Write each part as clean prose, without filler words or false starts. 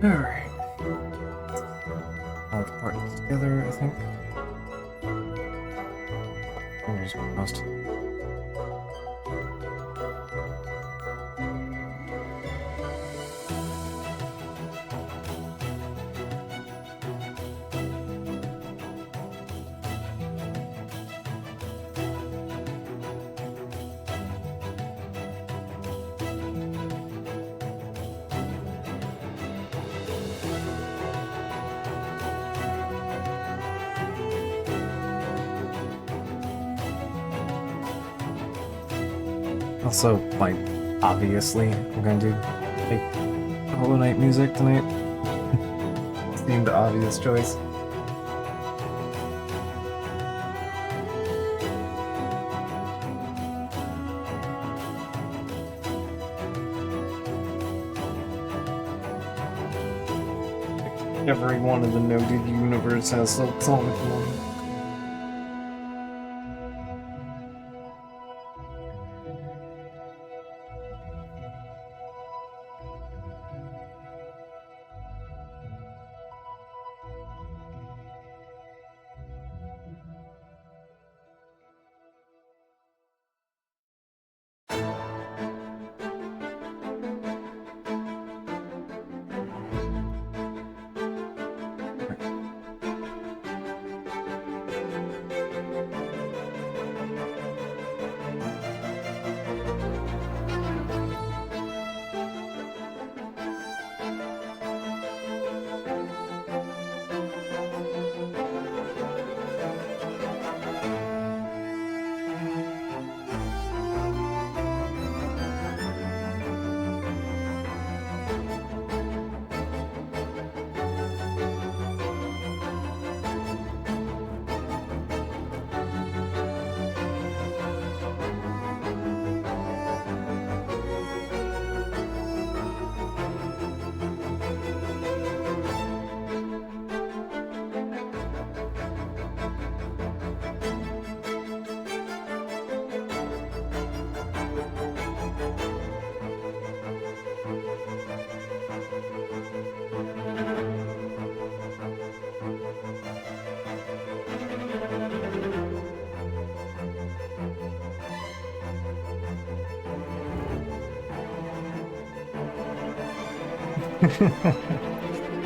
Alright. All the parts together, I think. Fingers crossed. Also, like, obviously, I'm gonna do, like, Hollow Knight music tonight. Seemed the obvious choice. Everyone in the noted universe has a song for me.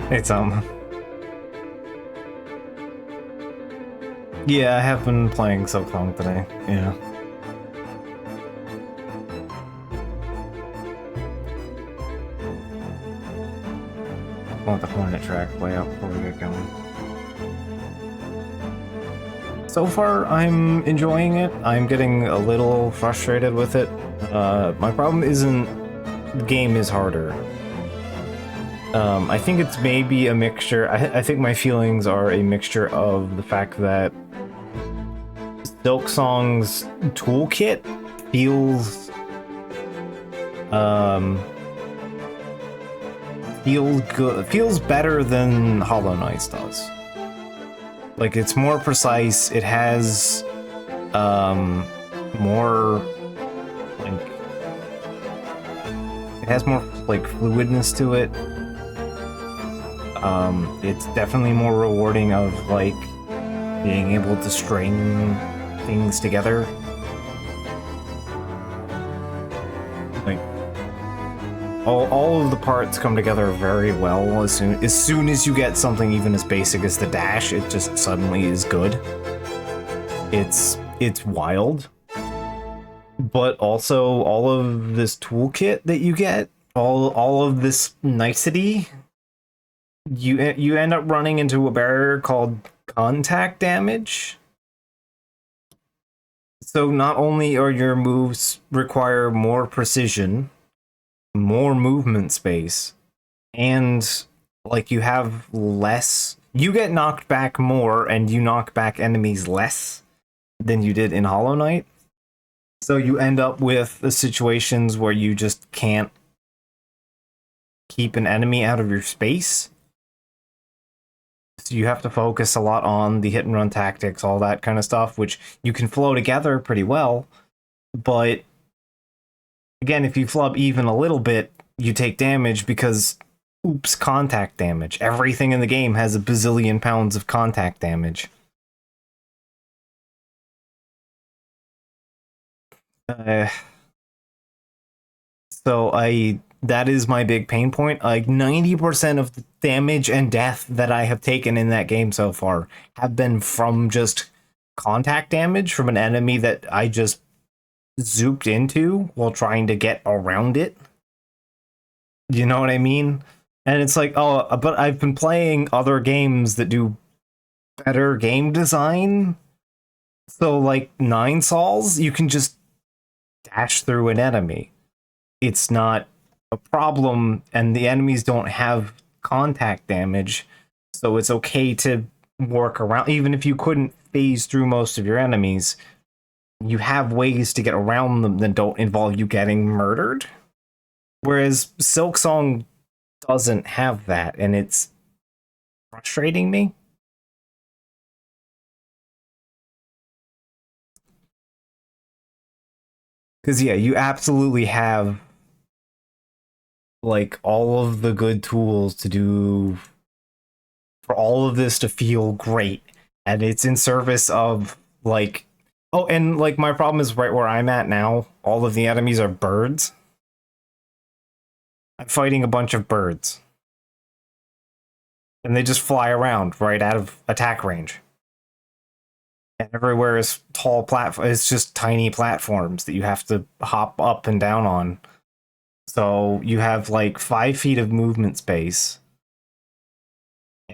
Hey Tom. Yeah, I have been playing Silksong today. Yeah. I'll let the Hornet track play out before we get going. So far, I'm enjoying it. I'm getting a little frustrated with it. My problem isn't the game is harder. I think it's maybe a mixture. I think my feelings are a mixture of the fact that Silksong's toolkit feels good, feels better than Hollow Knight's does. Like, it's more precise. It has more like fluidness to it. It's definitely more rewarding of like being able to string things together. Like all of the parts come together very well as soon as you get something even as basic as the dash, it just suddenly is good. It's wild. But also all of this toolkit that you get, all of this nicety, you end up running into a barrier called contact damage. So not only are your moves require more precision, more movement space, and like you have less, you get knocked back more and you knock back enemies less than you did in Hollow Knight. So you end up with the situations where you just can't keep an enemy out of your space. So you have to focus a lot on the hit and run tactics, all that kind of stuff, which you can flow together pretty well. But again, if you flub even a little bit, you take damage because oops contact damage. Everything in the game has a bazillion pounds of contact damage. So that is my big pain point. Like 90% of the damage and death that I have taken in that game so far have been from just contact damage from an enemy that I just zooped into while trying to get around it. You know what I mean? And it's like, oh, but I've been playing other games that do better game design. So like Nine Sols, you can just dash through an enemy. It's not a problem, and the enemies don't have contact damage, so it's okay to work around. Even if you couldn't phase through most of your enemies, you have ways to get around them that don't involve you getting murdered. Whereas Silksong doesn't have that, and it's frustrating me. Because, yeah, you absolutely have, like, all of the good tools to do, for all of this to feel great. And it's in service of, like, oh, and, like, my problem is right where I'm at now. All of the enemies are birds. I'm fighting a bunch of birds. And they just fly around right out of attack range. And everywhere is tall platform. It's just tiny platforms that you have to hop up and down on. So you have like 5 feet of movement space.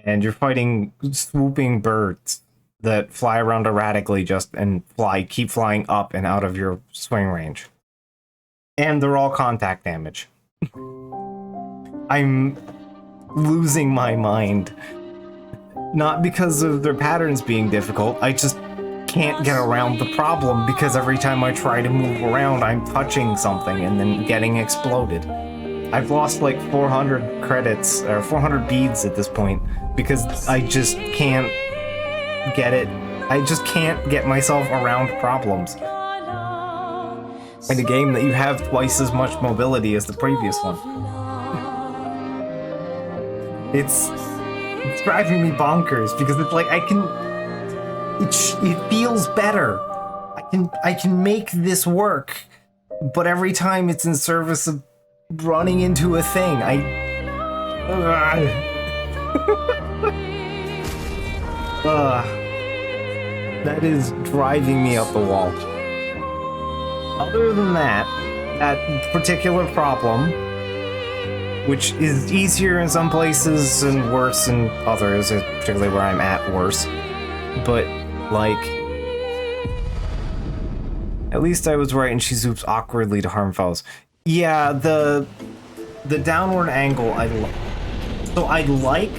And you're fighting swooping birds that fly around erratically and keep flying up and out of your swing range. And they're all contact damage. I'm losing my mind. Not because of their patterns being difficult, I just can't get around the problem because every time I try to move around, I'm touching something and then getting exploded. I've lost like 400 credits, or 400 beads at this point, because I just can't get it. I just can't get myself around problems. In a game that you have twice as much mobility as the previous one. It's driving me bonkers because it's like it feels better. I can make this work, but every time it's in service of running into a thing, that is driving me up the wall. Other than that particular problem, which is easier in some places and worse in others, particularly where I'm at worse. But, like, at least I was right and she zoops awkwardly to harm foes. Yeah, the downward angle, I like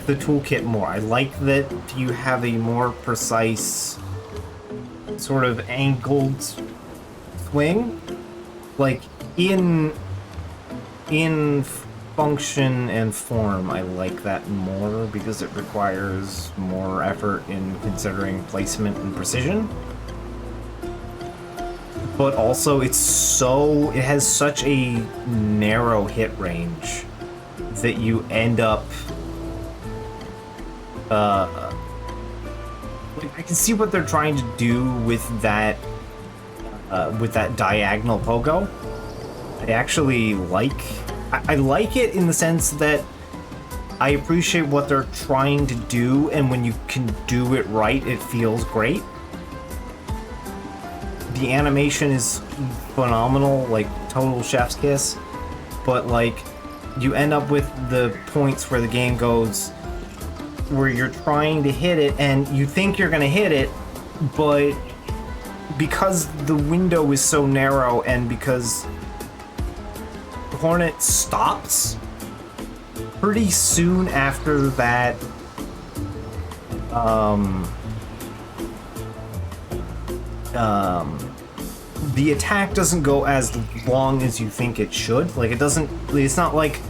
the toolkit more. I like that you have a more precise sort of angled swing. Like, in function and form, I like that more because it requires more effort in considering placement and precision. But also, it has such a narrow hit range that you end up. I can see what they're trying to do with that diagonal pogo. I actually I like it in the sense that I appreciate what they're trying to do, and when you can do it right, it feels great. The animation is phenomenal, like total chef's kiss, but like you end up with the points where the game goes where you're trying to hit it and you think you're gonna hit it, but because the window is so narrow and because Hornet stops pretty soon after that. The attack doesn't go as long as you think it should. Like, it's not like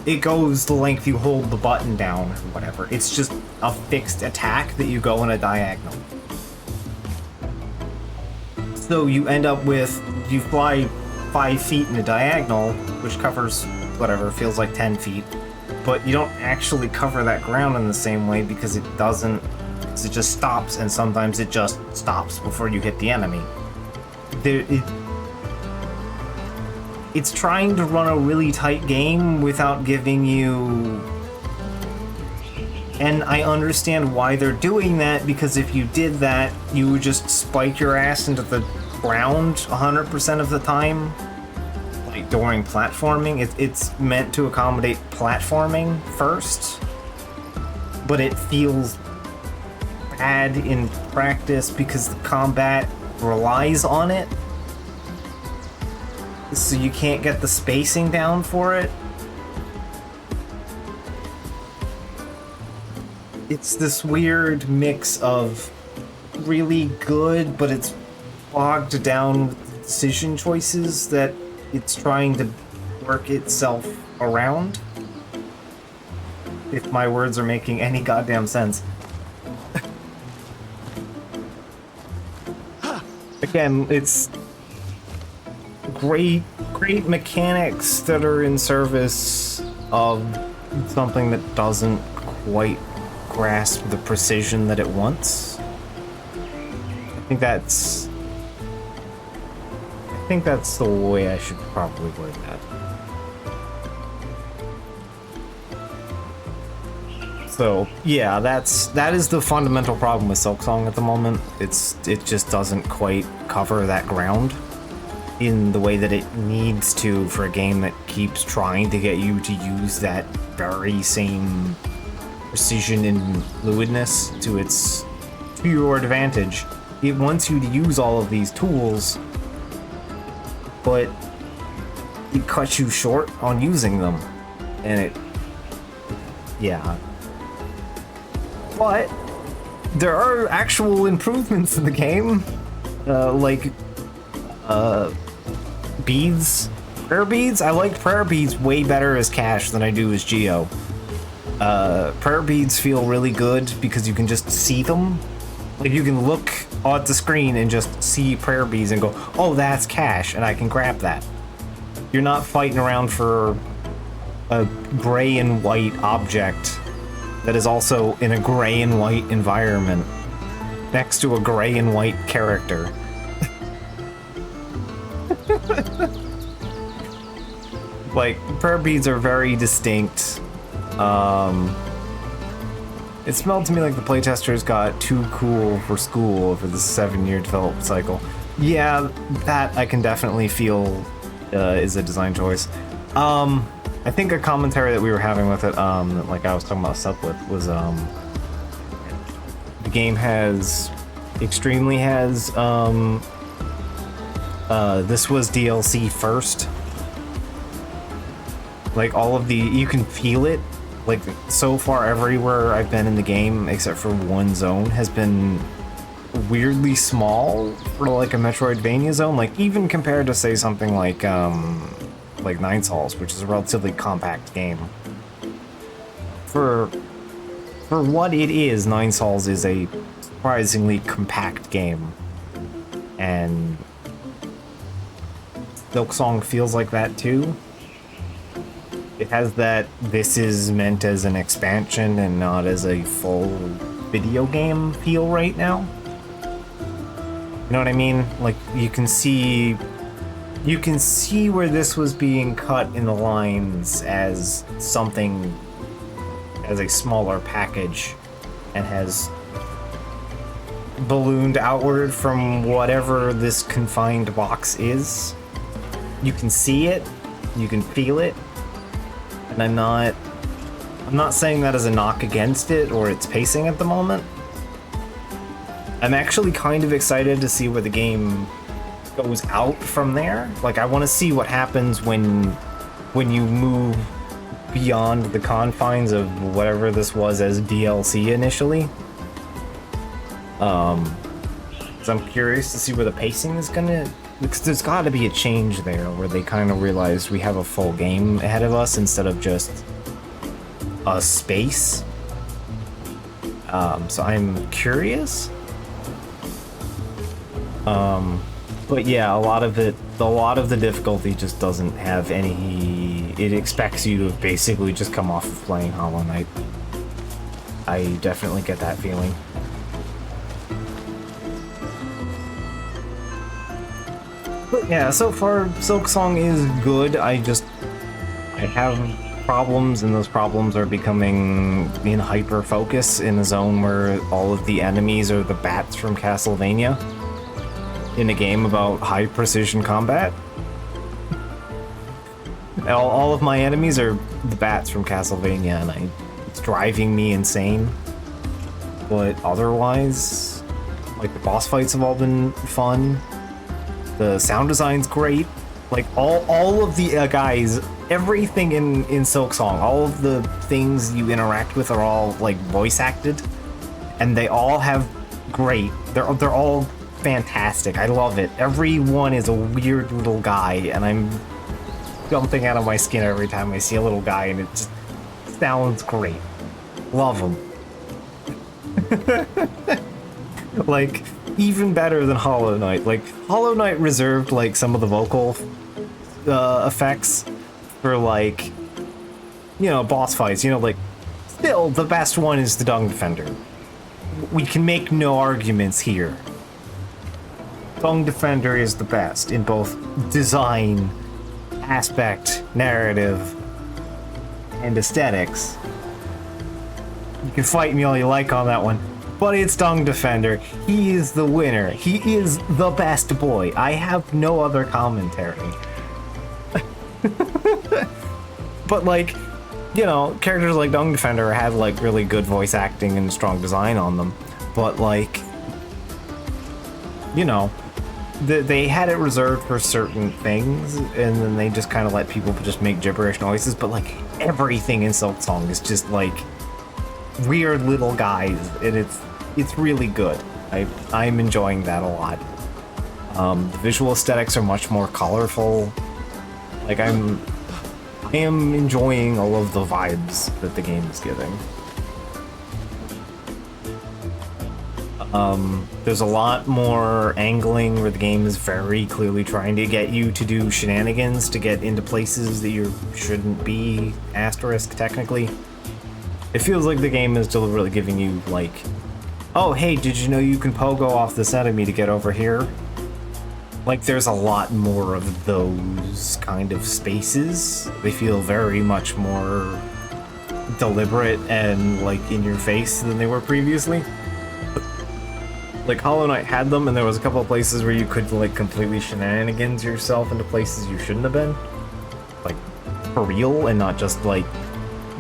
it goes the length you hold the button down or whatever. It's just a fixed attack that you go in a diagonal. So you end up with, you fly 5 feet in a diagonal, which covers whatever, feels like 10 feet, but you don't actually cover that ground in the same way because it doesn't, it just stops, and sometimes it just stops before you hit the enemy. It's trying to run a really tight game without giving you... And I understand why they're doing that, because if you did that, you would just spike your ass into the ground 100% of the time. Like during platforming, it's meant to accommodate platforming first, but it feels bad in practice because the combat relies on it, so you can't get the spacing down for it. It's this weird mix of really good, but it's bogged down with decision choices that it's trying to work itself around. If my words are making any goddamn sense. Again, it's great mechanics that are in service of something that doesn't quite grasp the precision that it wants. I think that's the way I should probably word that. So yeah, that is the fundamental problem with Silksong at the moment. It just doesn't quite cover that ground in the way that it needs to for a game that keeps trying to get you to use that very same precision and fluidness to your advantage. It wants you to use all of these tools, but it cuts you short on using them, and yeah. But there are actual improvements in the game, like beads, prayer beads. I like prayer beads way better as Cash than I do as Geo. Prayer beads feel really good because you can just see them. Like, you can look at the screen and just see prayer beads and go, oh, that's Cash, and I can grab that. You're not fighting around for a gray and white object that is also in a gray and white environment next to a gray and white character. Like, prayer beads are very distinct. It smelled to me like the playtesters got too cool for school for the 7-year development cycle. Yeah, that I can definitely feel is a design choice. I think a commentary that we were having with it, like I was talking about stuff with, was the game has this was DLC first. Like, all of you can feel it. Like, so far everywhere I've been in the game, except for one zone, has been weirdly small for like a Metroidvania zone. Like, even compared to, say, something like Nine Sols, which is a relatively compact game. For what it is, Nine Sols is a surprisingly compact game. And Silksong feels like that too. It has that this is meant as an expansion and not as a full video game feel right now. You know what I mean? Like, you can see where this was being cut in the lines as something, as a smaller package, and has ballooned outward from whatever this confined box is. You can see it, you can feel it, and I'm not saying that as a knock against it or its pacing at the moment. I'm actually kind of excited to see where the game goes out from there. Like, I want to see what happens when you move beyond the confines of whatever this was as DLC initially. So I'm curious to see where the pacing is gonna, because there's got to be a change there where they kind of realized we have a full game ahead of us instead of just a space. So I'm curious. But yeah, a lot of the difficulty just doesn't have any. It expects you to basically just come off of playing Hollow Knight. I definitely get that feeling. But yeah, so far Silksong is good. I have problems, and those problems are becoming in hyper focus in a zone where all of the enemies are the bats from Castlevania in a game about high precision combat. All of my enemies are the bats from Castlevania, and it's driving me insane. But otherwise, like, the boss fights have all been fun. The sound design's great. Like, all of the guys, everything in Silksong, all of the things you interact with are all, like, voice acted, and they all have great. They're all fantastic. I love it. Everyone is a weird little guy, and I'm jumping out of my skin every time I see a little guy, and it just sounds great. Love them. Like, even better than Hollow Knight. Like, Hollow Knight reserved, like, some of the vocal effects for, like, you know, boss fights. You know, like, still, the best one is the Dung Defender. We can make no arguments here. Dung Defender is the best in both design, aspect, narrative, and aesthetics. You can fight me all you like on that one, but it's Dung Defender. He is the winner. He is the best boy. I have no other commentary. But, like, you know, characters like Dung Defender have, like, really good voice acting and strong design on them, but, like, you know, they had it reserved for certain things, and then they just kind of let people just make gibberish noises. But, like, everything in Silksong is just, like, weird little guys, and it's really good. I'm enjoying that a lot. The visual aesthetics are much more colorful. Like, I am enjoying all of the vibes that the game is giving. There's a lot more angling where the game is very clearly trying to get you to do shenanigans to get into places that you shouldn't be, asterisk, technically. It feels like the game is deliberately giving you, like, oh, hey, did you know you can pogo off this enemy to get over here? Like, there's a lot more of those kind of spaces. They feel very much more deliberate and, like, in your face than they were previously. Like, Hollow Knight had them, and there was a couple of places where you could, like, completely shenanigans yourself into places you shouldn't have been. Like, for real, and not just, like,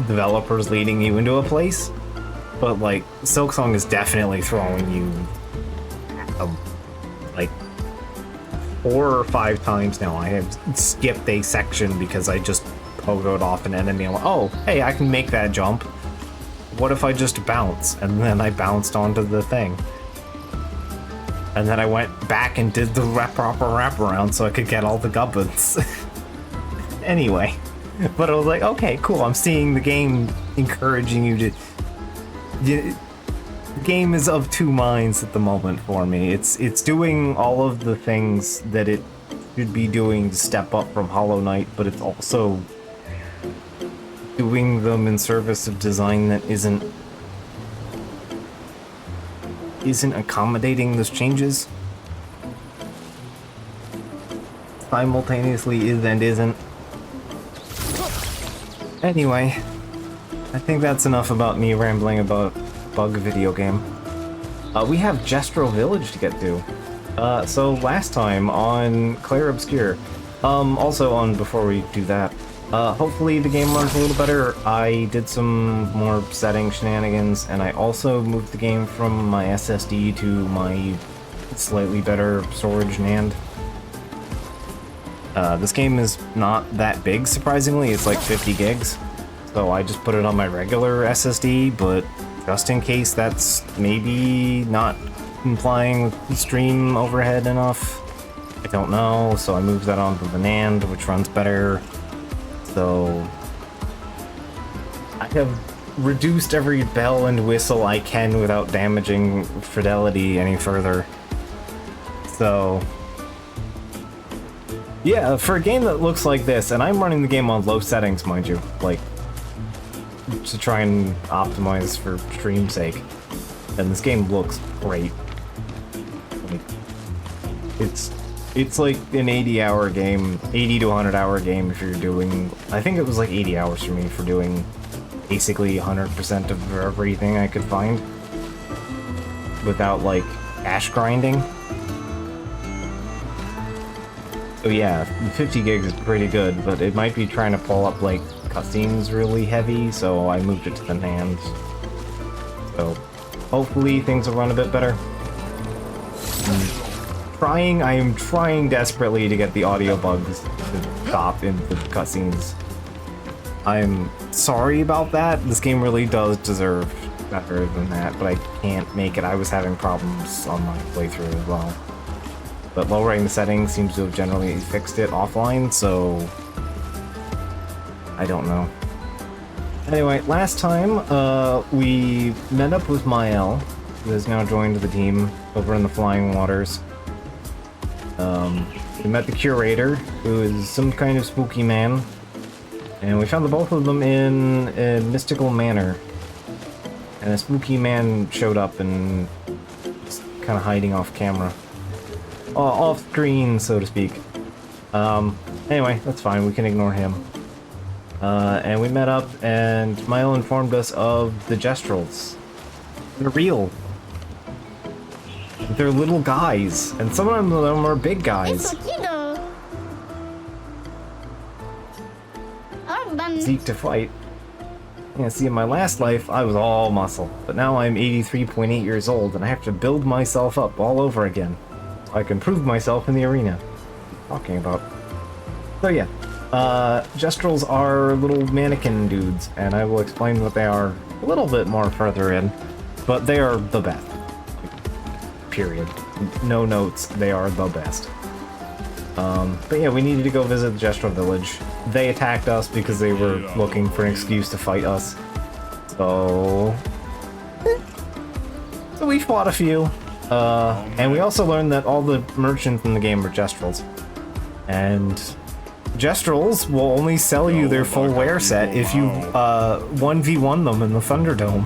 developers leading you into a place. But, like, Silksong is definitely throwing you at them. Like, 4 or 5 times now I have skipped a section because I just pogoed off an enemy and went, oh, hey, I can make that jump. What if I just bounce? And then I bounced onto the thing. And then I went back and did the proper wraparound so I could get all the gubbins. Anyway, but I was like, okay, cool. I'm seeing the game encouraging you to... The game is of two minds at the moment for me. It's doing all of the things that it should be doing to step up from Hollow Knight, but it's also doing them in service of design that isn't accommodating those changes. Simultaneously is and isn't. Anyway, I think that's enough about me rambling about bug video game. We have Jestro Village to get to. So last time on Clair Obscur, also on before we do that, hopefully the game runs a little better. I did some more setting shenanigans, and I also moved the game from my SSD to my slightly better storage NAND. This game is not that big, surprisingly. It's like 50 gigs. So I just put it on my regular SSD, but just in case that's maybe not complying with the stream overhead enough, I don't know. So I moved that onto the NAND, which runs better. So I have reduced every bell and whistle I can without damaging fidelity any further. So Yeah, for a game that looks like this, and I'm running the game on low settings, mind you, like, to try and optimize for stream's sake. And this game looks great. Like, it's like an 80-hour game, 80 to 100-hour game if you're doing... I think it was like 80 hours for me for doing basically 100% of everything I could find. Without, like, cache grinding. So yeah, 50 gigs is pretty good, but it might be trying to pull up, like, cutscenes really heavy, so I moved it to the NAND. So, hopefully things will run a bit better. I am trying desperately to get the audio bugs to stop in the cutscenes. I'm sorry about that. This game really does deserve better than that, but I can't make it. I was having problems on my playthrough as well. But lowering the settings seems to have generally fixed it offline, so I don't know. Anyway, last time we met up with Mael, who has now joined the team over in the Flying Waters. We met the curator, who is some kind of spooky man, and we found the both of them in a mystical manor. And a spooky man showed up and was kind of hiding off camera. Off screen, so to speak. Anyway, that's fine, we can ignore him. And we met up, and Milo informed us of the Gestrels. They're real. They're little guys, and some of them are big guys. Seek to fight. Yeah, see, in my last life, I was all muscle, but now I'm 83.8 years old, and I have to build myself up all over again. So I can prove myself in the arena. What I'm talking about. So yeah, Gestrels are little mannequin dudes, and I will explain what they are a little bit more further in, but they are the best. Period. No notes, they are the best. But yeah, we needed to go visit the Gestrel village. They attacked us because they were looking for an excuse to fight us. So we fought a few. And we also learned that all the merchants in the game are Gestrels. And Gestrels will only sell you their full wear set if you 1v1 them in the Thunderdome.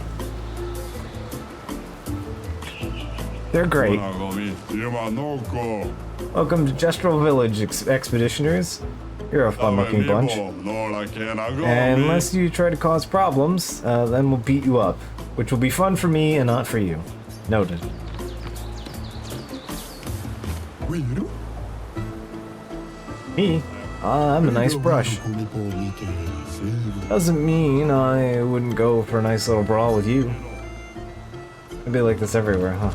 They're great. Welcome to Gestrel Village, expeditioners. You're a fun-looking bunch. And unless you try to cause problems, then we'll beat you up. Which will be fun for me and not for you. Noted. Me? I'm a nice brush. Doesn't mean I wouldn't go for a nice little brawl with you. It'd be like this everywhere, huh?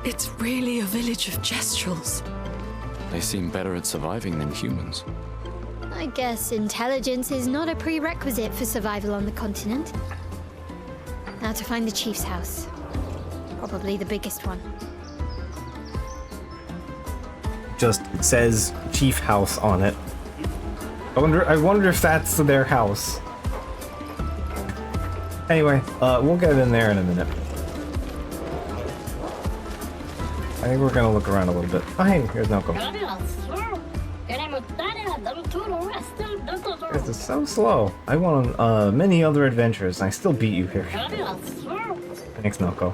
It's really a village of Gestrels. They seem better at surviving than humans. I guess intelligence is not a prerequisite for survival on the continent. Now to find the chief's house. Probably the biggest one. Just says Chief House on it. I wonder if that's their house. Anyway, we'll get in there in a minute. I think we're gonna look around a little bit. Oh, hey, here's Noko. This is so slow. I went on many other adventures, and I still beat you here. Thanks, Noko.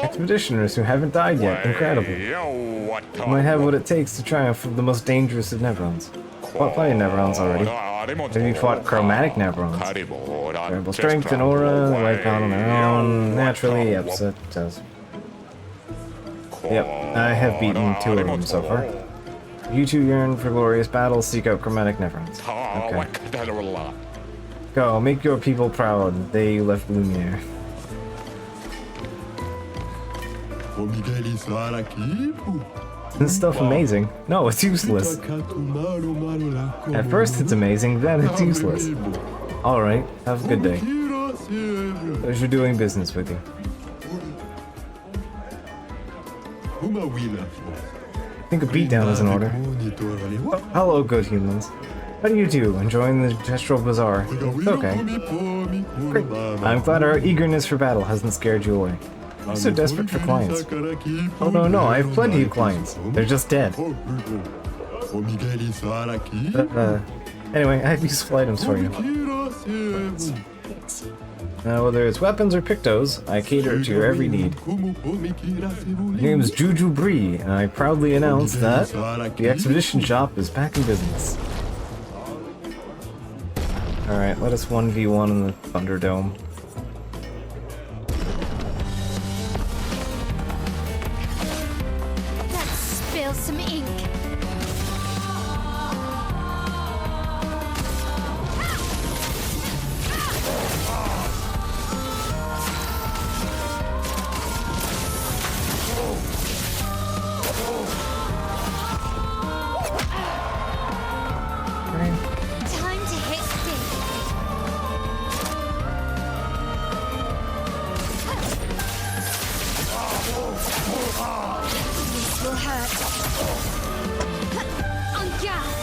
Expeditioners who haven't died yet. Incredible. You might have what it takes to triumph the most dangerous of Neverons. Fought plenty of Neverons already. Have you fought chromatic Neverons? Terrible strength and aura, right down on their own. Naturally, yep, so it does. Yep, I have beaten 2 of them so far. You two yearn for glorious battles, seek out chromatic Neverons. Okay. Go, make your people proud. They left Lumiere. This stuff amazing? No, it's useless. At first it's amazing, then it's useless. Alright, have a good day. Pleasure doing business with you. I think a beatdown is in order. Oh, hello, good humans. How do you do? Enjoying the gestural bazaar? It's okay. Great. I'm glad our eagerness for battle hasn't scared you away. I'm so desperate for clients. Oh no, I have plenty of clients. They're just dead. Anyway, I have useful items for you. Whether it's weapons or pictos, I cater to your every need. My name's Juju Bree, and I proudly announce that the expedition shop is back in business. Alright, let us 1v1 in the Thunderdome. Let's spill some ink. Time to hit stick. This will hurt. On guard.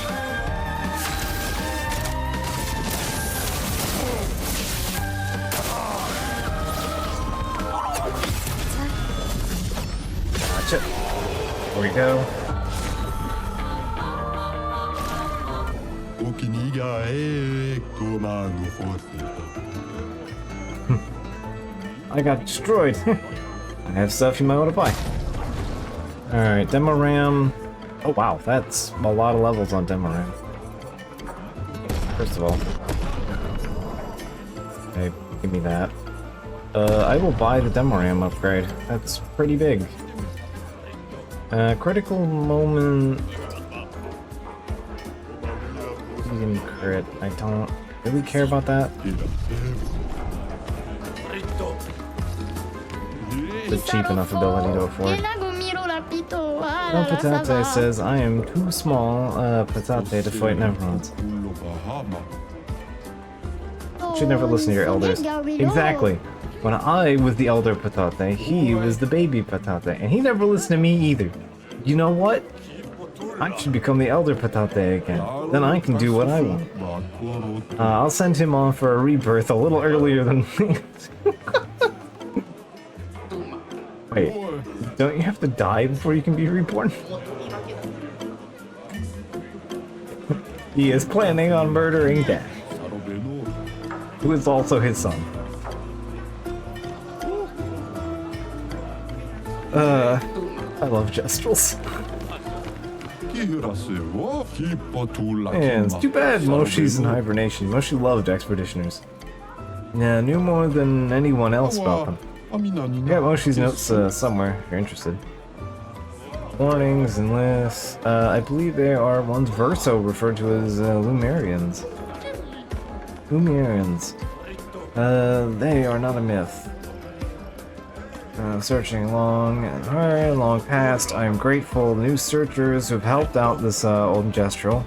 Gotcha. Here we go. I got destroyed. I have stuff you might want to buy. Alright, Demo Ram. Oh wow, that's a lot of levels on Demo Ram. First of all. Okay, give me that. I will buy the Demo Ram upgrade. That's pretty big. Critical moment. You can crit. I don't really care about that. The cheap enough ability to afford. El Patate says, I am too small, Patate, to fight Neverons. Should never listen to your elders. Exactly. When I was the elder Patate, he was the baby Patate, and he never listened to me either. You know what? I should become the elder Patate again. Then I can do what I want. I'll send him on for a rebirth a little earlier than me. Wait, don't you have to die before you can be reborn? He is planning on murdering Death, who is also his son. I love Gestrels. Yeah, it's too bad Moshi's in hibernation. Moshi loved expeditioners. Yeah, knew more than anyone else about them. I got Moshi's notes somewhere, if you're interested. Warnings and lists. I believe they are once Verso referred to as Lumerians. Lumerians. They are not a myth. Searching long and hard, long past, I am grateful to new searchers who have helped out this old Gestrel,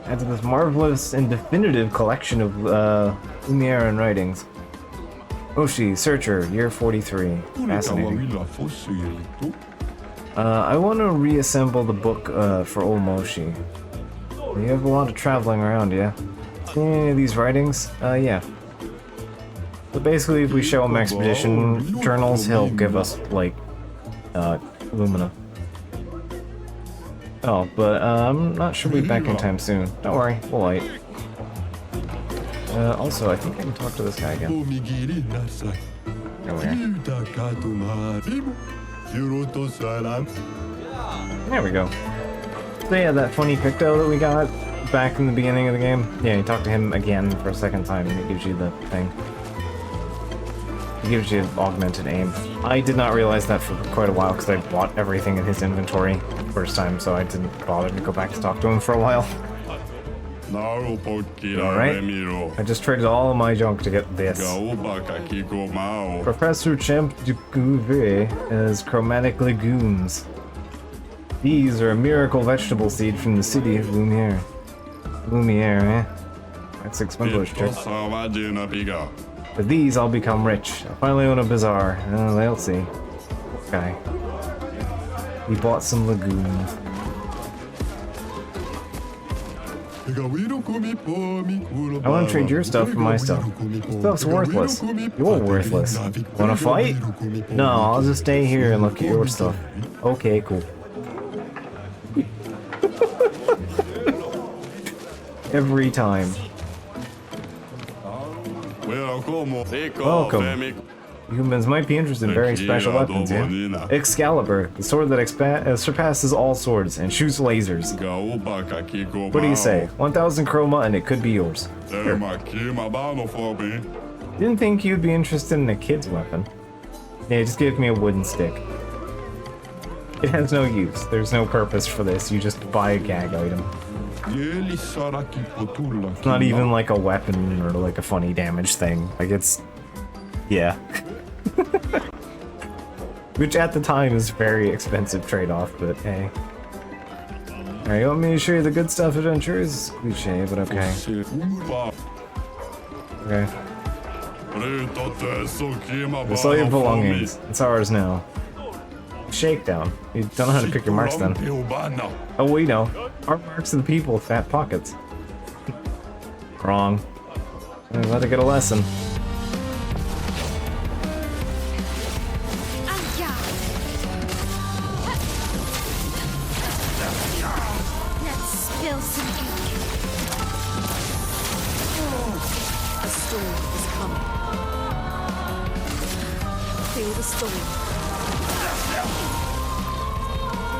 and to this marvelous and definitive collection of Lumierian writings. Moshi, Searcher, year 43. Fascinating. I want to reassemble the book for old Moshi. You have a lot of traveling around, yeah? See any of these writings? Yeah. But basically, if we show him expedition journals, he'll give us, like, Lumina. Oh, but I'm not sure we'll be back in time soon. Don't worry, we'll wait. Also, I think I can talk to this guy again. There we are. There we go. So yeah, that funny picto that we got back in the beginning of the game. Yeah, you talk to him again for a second time and it gives you the thing. It gives you augmented aim. I did not realize that for quite a while because I bought everything in his inventory first time, so I didn't bother to go back to talk to him for a while. Alright, I just traded all of my junk to get this. Professor Champ du Gouvet has chromatic legumes. These are a miracle vegetable seed from the city of Lumiere. Lumiere, eh? That's expensive, trick. With these, I'll become rich. I'll finally own a bazaar. They'll see. Okay. He bought some legumes. I want to trade your stuff for my stuff. Stuff's worthless. You're worthless. Wanna fight? No, I'll just stay here and look at your stuff. Okay, cool. Every time. Welcome. Humans might be interested in very special weapons, yeah? Excalibur, the sword that surpasses all swords and shoots lasers. What do you say? 1,000 chroma and it could be yours. Sure. Didn't think you'd be interested in a kid's weapon. Yeah, just give me a wooden stick. It has no use. There's no purpose for this. You just buy a gag item. It's not even like a weapon or like a funny damage thing. Like it's... yeah. Which at the time is very expensive trade-off, but hey. Alright, you want me to show you the good stuff adventures? Cliche, but okay. Okay. It's all your belongings. It's ours now. Shakedown. You don't know how to pick your marks then. Oh, we know. Our marks are the people with fat pockets. Wrong. I'm about to get a lesson. Let's spill some ink. A storm is coming. Feel the storm.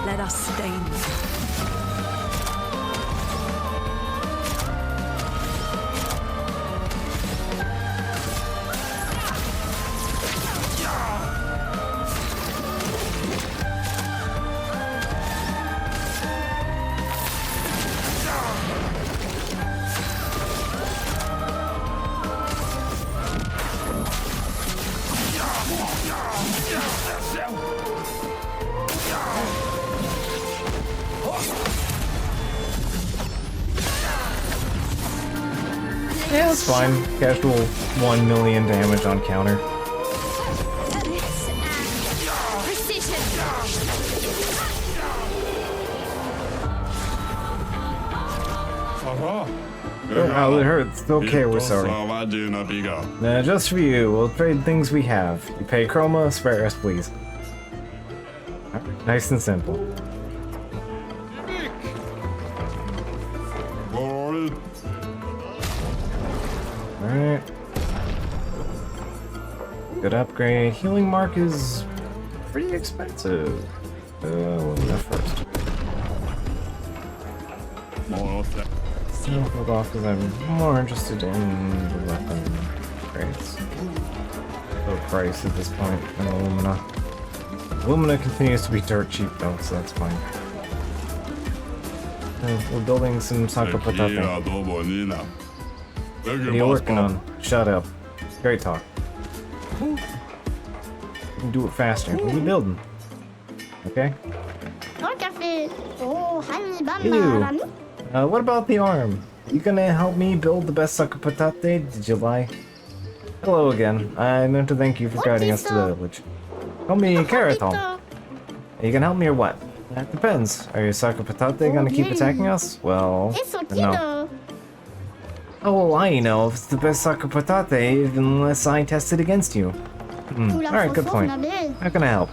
Let us stain them. Yeah, it's fine. Casual 1 million damage on counter. Precision. Oh, it hurts. Okay, we're sorry. Just for you, we'll trade things we have. You pay chroma, spare us, please. Nice and simple. Alright. Good upgrade. Healing mark is pretty expensive. We'll do that first. Still hold off because I'm more interested in the weapon upgrades. Low price at this point than Illumina. Illumina continues to be dirt cheap though, so that's fine. We're building some Sakapatate. What are you working on? Shut up. Great talk. You can do it faster. What are you building? Okay. Ew. What about the arm? You gonna help me build the best Sakapatate? Did you lie? Hello again. I meant to thank you for guiding us to the village. Call me Karathon. You can help me or what? That depends. Are your Sakapatate gonna keep attacking us? Well, no. How will I know if it's the best Sakapatate unless I test it against you? Alright, good point. How can I help?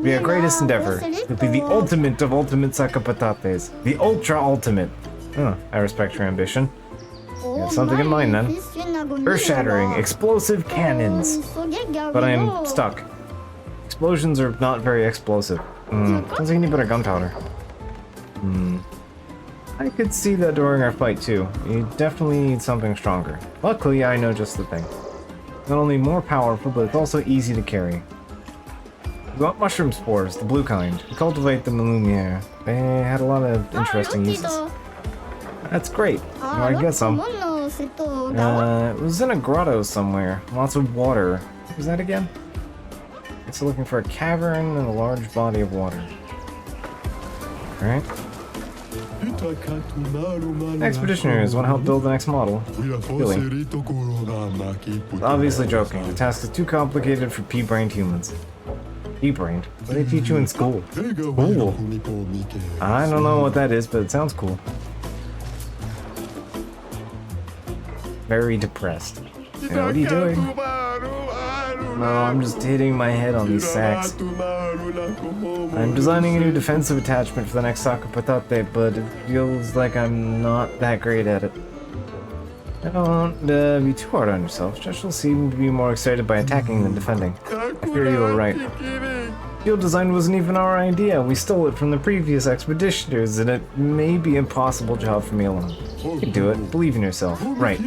Be our greatest endeavor. It'll be the ultimate of ultimate Sakapatates. The ultra ultimate. I respect your ambition. You have something in mind then. Earth-shattering, explosive cannons. But I am stuck. Explosions are not very explosive. Sounds like you need better gunpowder. I could see that during our fight too. You definitely need something stronger. Luckily, I know just the thing. Not only more powerful, but it's also easy to carry. We want mushroom spores, the blue kind. We cultivate them in Lumiere. They had a lot of interesting uses. That's great. I get some. It was in a grotto somewhere. Lots of water. What was that again? It's looking for a cavern and a large body of water. Alright. Expeditioners want to help build the next model. Really? Obviously joking. The task is too complicated for pea-brained humans. Pea-brained? What do they teach you in school? Cool. I don't know what that is, but it sounds cool. very depressed. You know, what are you doing? No, I'm just hitting my head on these sacks. I'm designing a new defensive attachment for the next Sacco Patate, but it feels like I'm not that great at it. Don't be too hard on yourself. Josh will seem to be more excited by attacking than defending. I fear you were right. Field design wasn't even our idea. We stole it from the previous expeditioners, and it may be an impossible job for me alone. You can do it. Believe in yourself. Right.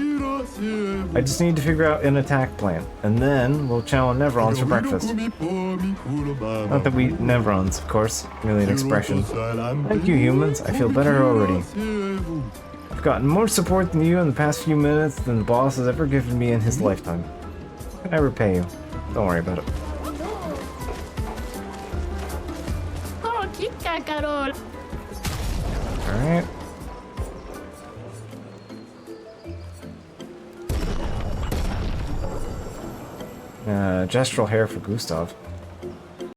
I just need to figure out an attack plan, and then we'll chow on Nevrons for breakfast. Not that we Nevrons, of course. Merely an expression. Thank you, humans. I feel better already. I've gotten more support than you in the past few minutes than the boss has ever given me in his lifetime. How can I repay you? Don't worry about it. Alright. Gestural hair for Gustav.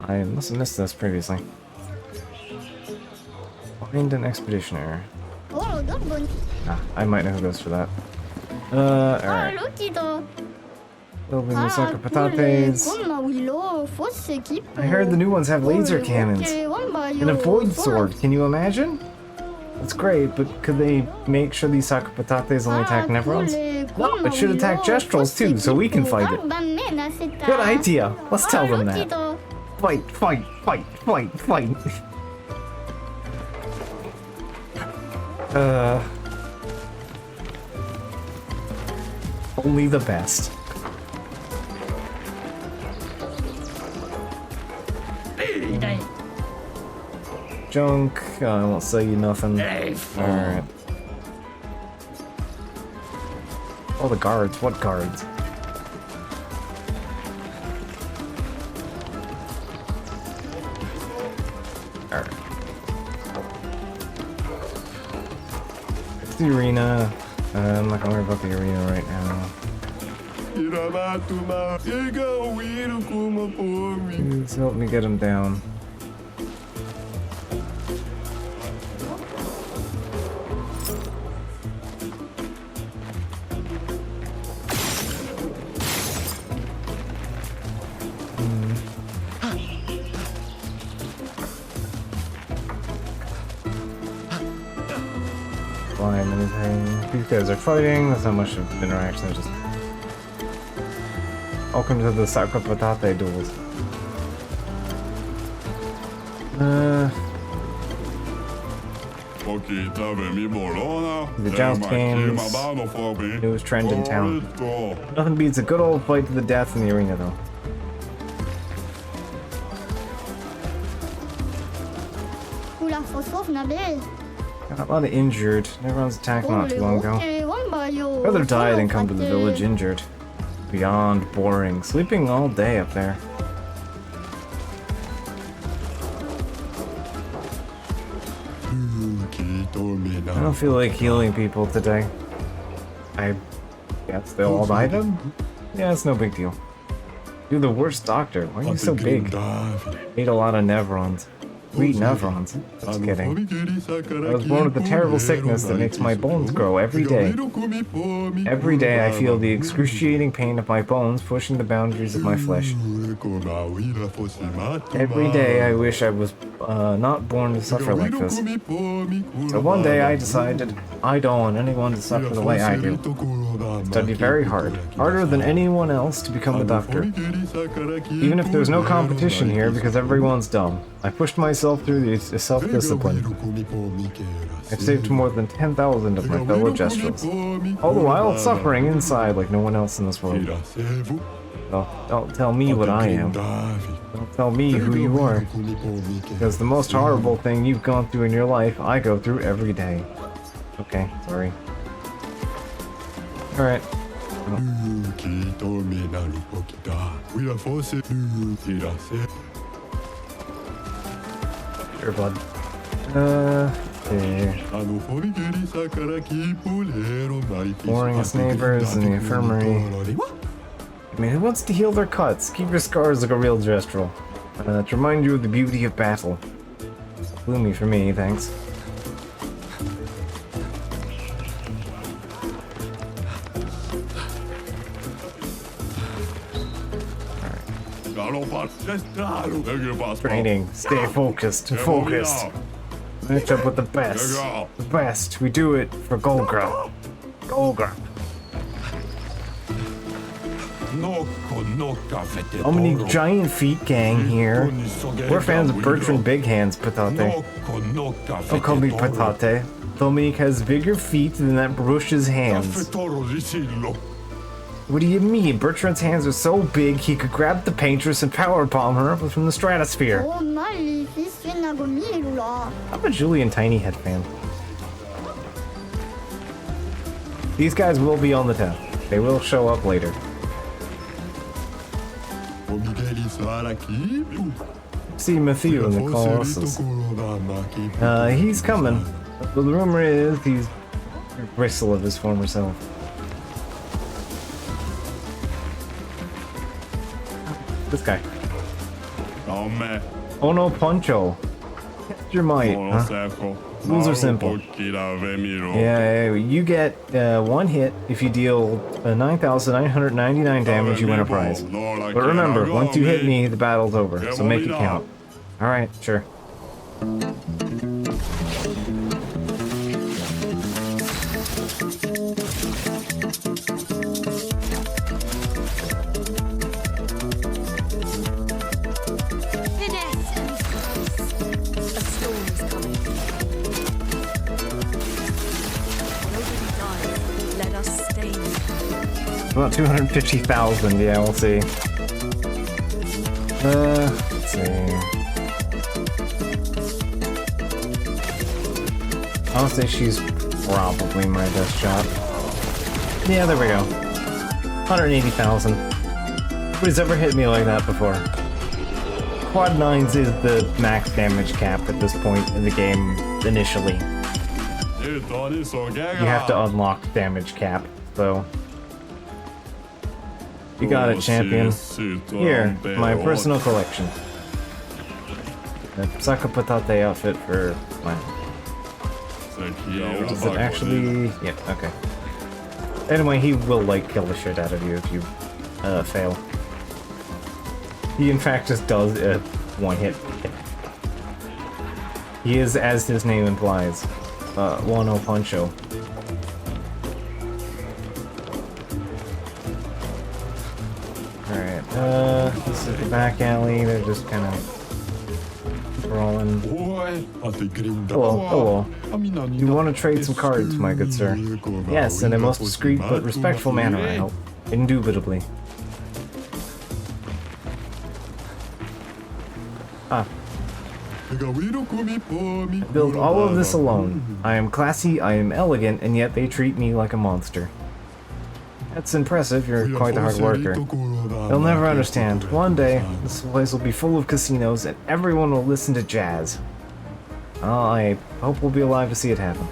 I must have missed this previously. Find an expeditioner. I might know who goes for that. Alright. Building the Sacco Patates. I heard the new ones have laser cannons. And a void sword, can you imagine? That's great, but could they make sure these Sacco Patates only attack Nevrons? No, it should attack Gestrals too, so we can fight it. Good idea. Let's tell them that. Fight, fight, fight, fight, fight. Only the best. Junk. I won't sell you nothing. Alright. Oh, the guards. What guards? Alright. It's the arena. I'm not gonna worry about the arena right now. Please help me get him down. These guys are fighting, there's not much of interaction, just... Welcome to the Sacco Patate duels. The joust games, newest trend in town. Nothing beats a good old fight to the death in the arena though. Got a lot of injured. Everyone's attacked not too long ago. Brother died and come to the village injured. Beyond boring. Sleeping all day up there. I don't feel like healing people today. I guess they'll all die then? Yeah, it's no big deal. You're the worst doctor. Why are you so big? Ate a lot of Nevrons. We eat Nevrons. Just kidding. I was born with a terrible sickness that makes my bones grow every day. Every day I feel the excruciating pain of my bones pushing the boundaries of my flesh. Every day I wish I was not born to suffer like this. So one day I decided I don't want anyone to suffer the way I do. I studied very hard, harder than anyone else to become a doctor. Even if there's no competition here because everyone's dumb. I pushed myself through the self-discipline. I've saved more than 10,000 of my fellow Gestrals. All the while suffering inside like no one else in this world. Well, don't tell me what I am. Don't tell me who you are. Because the most horrible thing you've gone through in your life, I go through every day. Okay, sorry. Alright. Sure, bud. Okay. Boringest neighbors in the infirmary. I mean, who wants to heal their cuts? Keep your scars like a real Gestral. To remind you of the beauty of battle. Gloomy for me, thanks. Training. Stay focused. Focused. Match up with the best. The best. We do it for Golgra. Golgra. How many giant feet gang here? We're fans of Bertrand Big Hands, Patate. Don't call me Patate. Dominique has bigger feet than that Brush's hands. What do you mean? Bertrand's hands are so big he could grab the paintress and powerbomb her from the stratosphere. I'm a Julian Tiny Head fan. These guys will be on the test. They will show up later. See Matthew in the Colossus. He's coming. But the rumor is he's a bristle of his former self. This guy. Oh no, Poncho. Test your might. Huh? Rules are simple. Yeah, you get one hit. If you deal 9,999 damage, you win a prize. But remember, once you hit me, the battle's over. So make it count. Alright, sure. About 250,000, yeah, we'll see. Let's see. I'll say she's probably my best shot. Yeah, there we go. 180,000. Nobody's ever hit me like that before. Quad 9s is the max damage cap at this point in the game initially. You have to unlock damage cap, so... You got it, champion. Here, my personal collection. The Saka Patate outfit for my... Does it actually... Yeah, okay. Anyway, he will, like, kill the shit out of you if you, fail. He, in fact, just does a one-hit. He is, as his name implies, Wano Poncho. Alright, this is the back alley, they're just kind of brawling. Hello. You want to trade some cards, my good sir? Yes, in a most discreet but respectful manner, I hope. Indubitably. Ah. I built all of this alone. I am classy, I am elegant, and yet they treat me like a monster. That's impressive, you're quite a hard worker. They'll never understand. One day, this place will be full of casinos and everyone will listen to jazz. I hope we'll be alive to see it happen.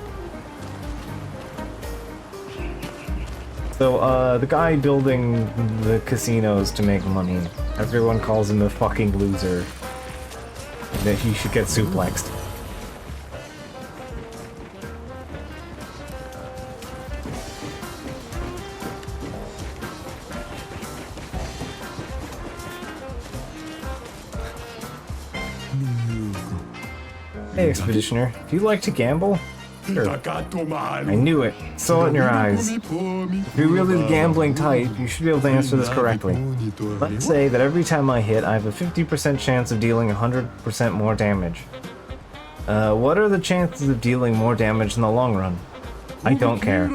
So, the guy building the casinos to make money, everyone calls him a fucking loser. That he should get suplexed. Hey, Expeditioner, do you like to gamble? Sure. I knew it. Saw it in your eyes. If you're really the gambling type, you should be able to answer this correctly. Let's say that every time I hit, I have a 50% chance of dealing 100% more damage. What are the chances of dealing more damage in the long run? I don't care.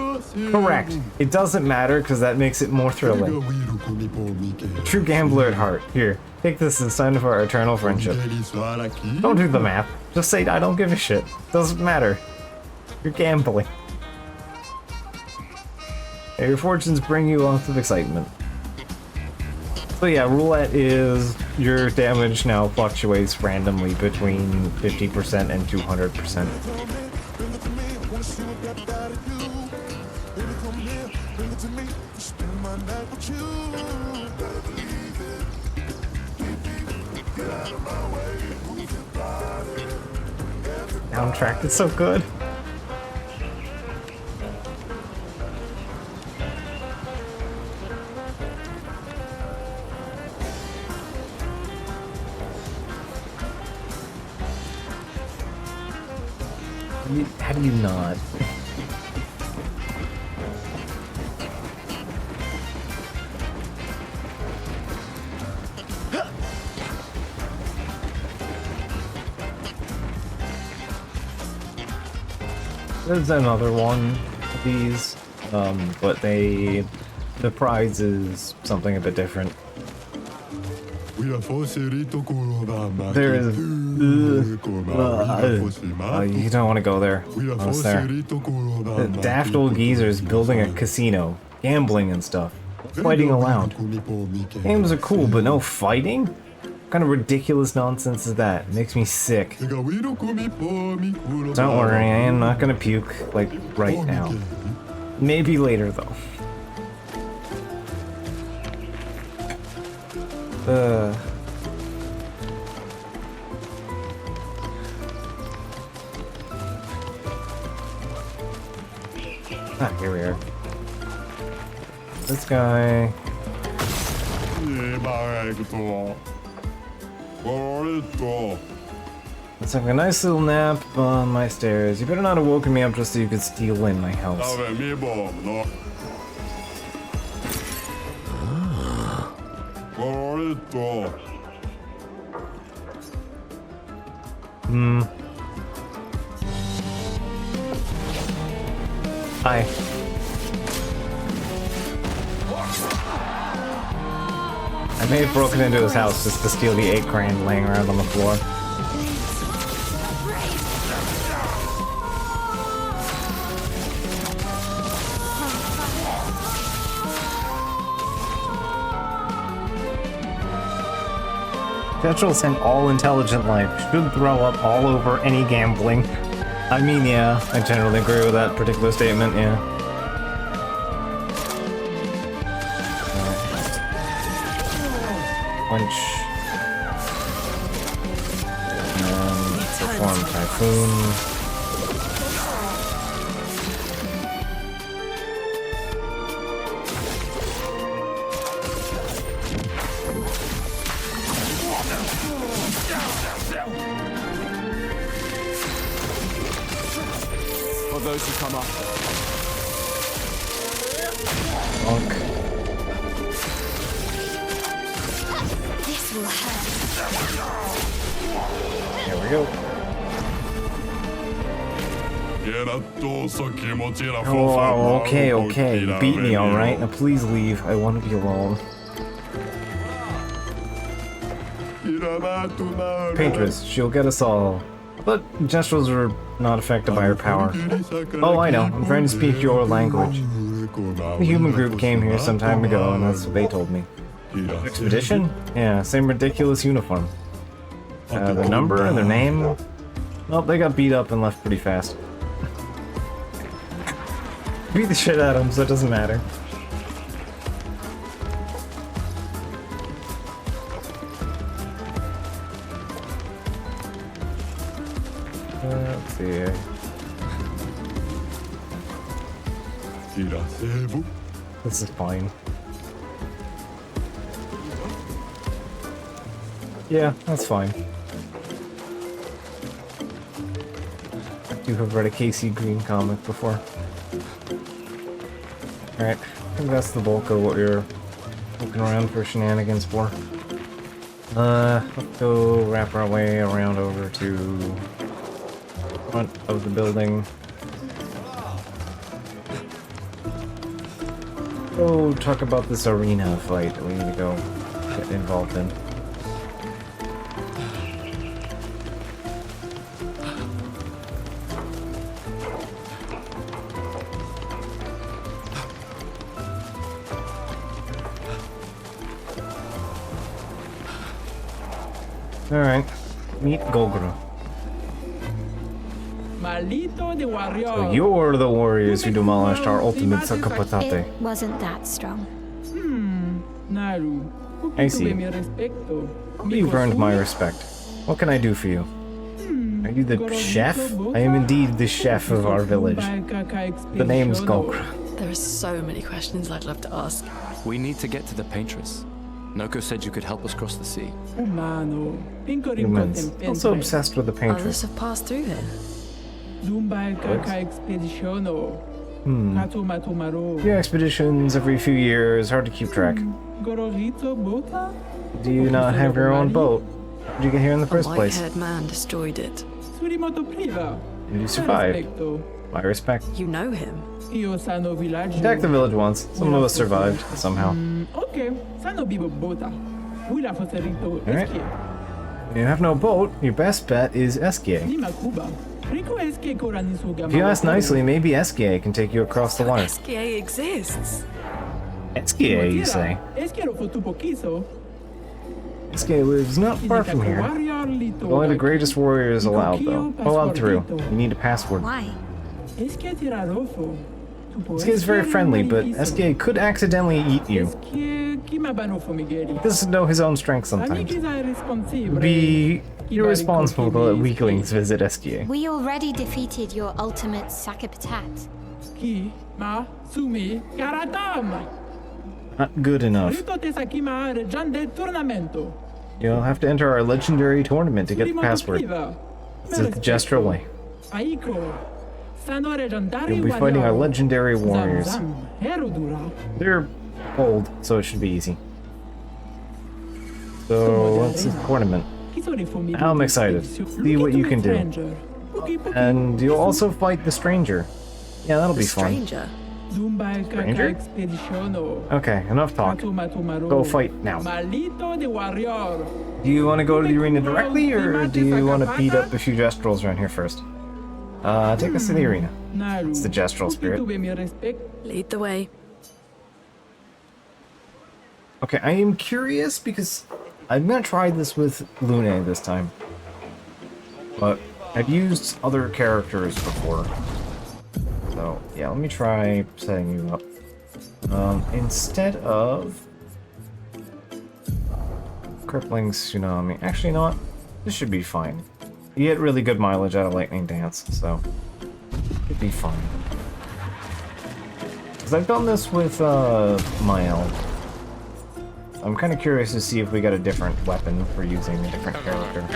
Correct. It doesn't matter because that makes it more thrilling. True gambler at heart. Here, take this as a sign of our eternal friendship. Don't do the math. Just say I don't give a shit. Doesn't matter. You're gambling. Hey, your fortunes bring you lots of excitement. So yeah, roulette is your damage now fluctuates randomly between 50% and 200%. Soundtrack is so good. How do you not? There's another one of these, but the prize is something a bit different. There is. You don't want to go there. What's there? The daft old geezer's building a casino, gambling and stuff, fighting allowed. Games are cool, but no fighting? What kind of ridiculous nonsense is that? It makes me sick. Don't worry, I am not gonna puke, like, right now. Maybe later, though. Here we are. This guy. Let's have a nice little nap on my stairs. You better not have woken me up just so you could steal in my house. Hi. I may have broken into his house just to steal the 8 grand laying around on the floor. Petrol's and all intelligent life should throw up all over any gambling. I mean, yeah, I generally agree with that particular statement, yeah. Punch. And perform Typhoon. For those who come up. Bonk. This will hurt. There we go. Oh, okay. You beat me, alright? Now please leave. I want to be alone. Paintress, she'll get us all. But Gestrels are not affected by her power. Oh, I know. I'm trying to speak your language. The human group came here some time ago, and that's what they told me. Expedition? Yeah, same ridiculous uniform. Their number, their name? Well, they got beat up and left pretty fast. Beat the shit out of them, so it doesn't matter. Let's see. This is fine. Yeah, that's fine. You have read a KC Green comic before. Alright, I think that's the bulk of what you're looking around for shenanigans for. Let's go wrap our way around over to front of the building. Go talk about this arena fight that we need to go get involved in. Alright, meet Golgra. So you're the warriors who demolished our ultimate Sakapatate. It wasn't that strong. I see. You've earned my respect. What can I do for you? Are you the chef? I am indeed the chef of our village. The name's Golgra. There are so many questions I'd love to ask. We need to get to the Paintress. Noko said you could help us cross the sea. Humans. Also obsessed with the Others Paintress. have passed through here. Few expeditions every few years, hard to keep track. Do you not have your own boat? How did you get here in the A first place? white-haired man destroyed it. And you survived. My respect. You know him? Attacked the village once. Some of us survived, somehow. Alright. You have no boat, your best bet is Eskie. If you ask nicely, maybe Eskie can take you across the water. SKA exists. Eskie, you say? Eskie lives not far from here. Only the greatest warriors allowed, though. Allowed through. You need a password. Why? Eskie is very friendly, but Eskie could accidentally eat you. He doesn't know his own strength sometimes. It would be irresponsible to let weaklings visit Eskie. We already defeated your ultimate Sakapatat. Not good enough. You'll have to enter our legendary tournament to get the password. It's the Gestural way. You'll be fighting our legendary warriors. They're old, so it should be easy. So, what's the tournament? I'm excited. See what you can do. And you'll also fight the stranger. Yeah, that'll be fun. Stranger. Stranger? Okay, enough talk. Go fight now. Do you want to go to the arena directly, or do you want to beat up a few Gestrals around here first? Take us to the arena. It's the Gestral spirit. Lead the way. Okay, I am curious because I'm gonna try this with Lune this time. But I've used other characters before. So, yeah, let me try setting you up. Instead of Crippling Tsunami. Actually, you know what? This should be fine. You get really good mileage out of Lightning Dance, so it'd be fine. Because I've done this with Mael. I'm kind of curious to see if we got a different weapon for using a different character.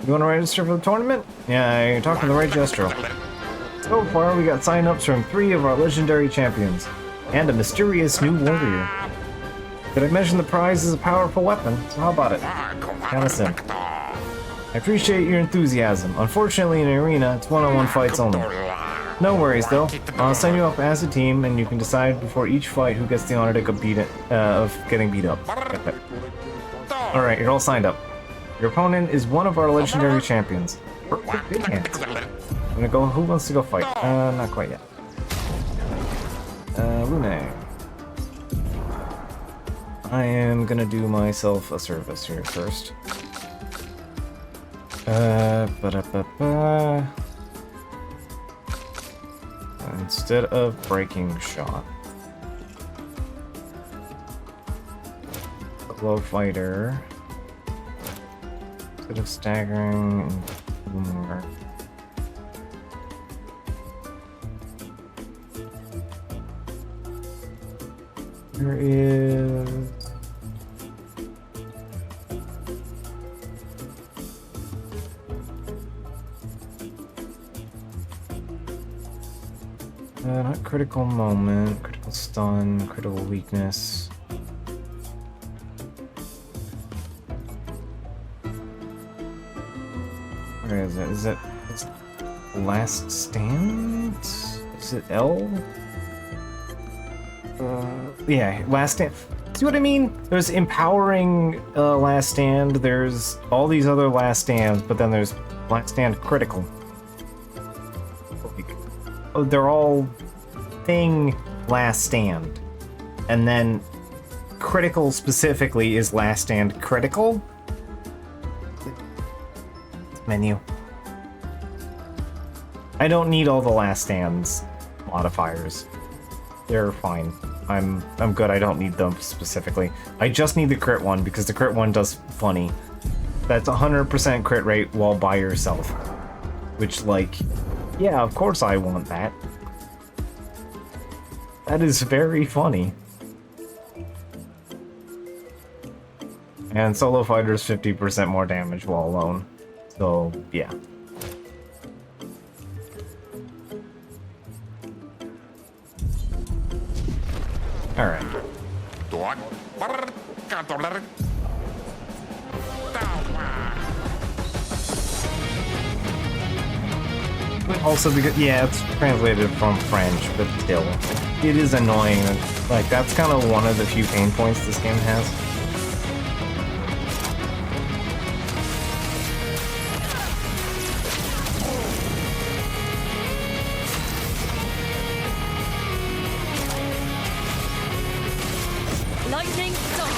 You want to register for the tournament? Yeah, you're talking to the right Gestural. So far, we got sign-ups from 3 of our legendary champions, and a mysterious new warrior. Did I mention the prize is a powerful weapon? So how about it? Count us in. I appreciate your enthusiasm. Unfortunately, in an arena, it's one-on-one fights only. No worries, though. I'll sign you up as a team, and you can decide before each fight who gets the honor to compete of getting beat up. Alright, you're all signed up. Your opponent is one of our legendary champions. Big hands. I'm gonna go. Who wants to go fight? Not quite yet. Lune. I am gonna do myself a service here first. Instead of breaking shot, low fighter. Instead of staggering and more. There is not critical moment, critical stun, critical weakness. Where is it? Is it it's last stand? Is it L? Yeah, last stand. See what I mean? There's empowering last stand, there's all these other last stands, but then there's last stand critical. They're all thing last stand. And then critical specifically is last stand critical. Menu. I don't need all the last stands modifiers. They're fine. I'm good. I don't need them specifically. I just need the crit one because the crit one does funny. That's 100% crit rate while by yourself. Which, like, yeah, of course I want that. That is very funny. And solo fighters 50% more damage while alone. So, yeah. Alright. Also because, yeah, it's translated from French, but still. It is annoying. Like, that's kind of one of the few pain points this game has. Lightning dart.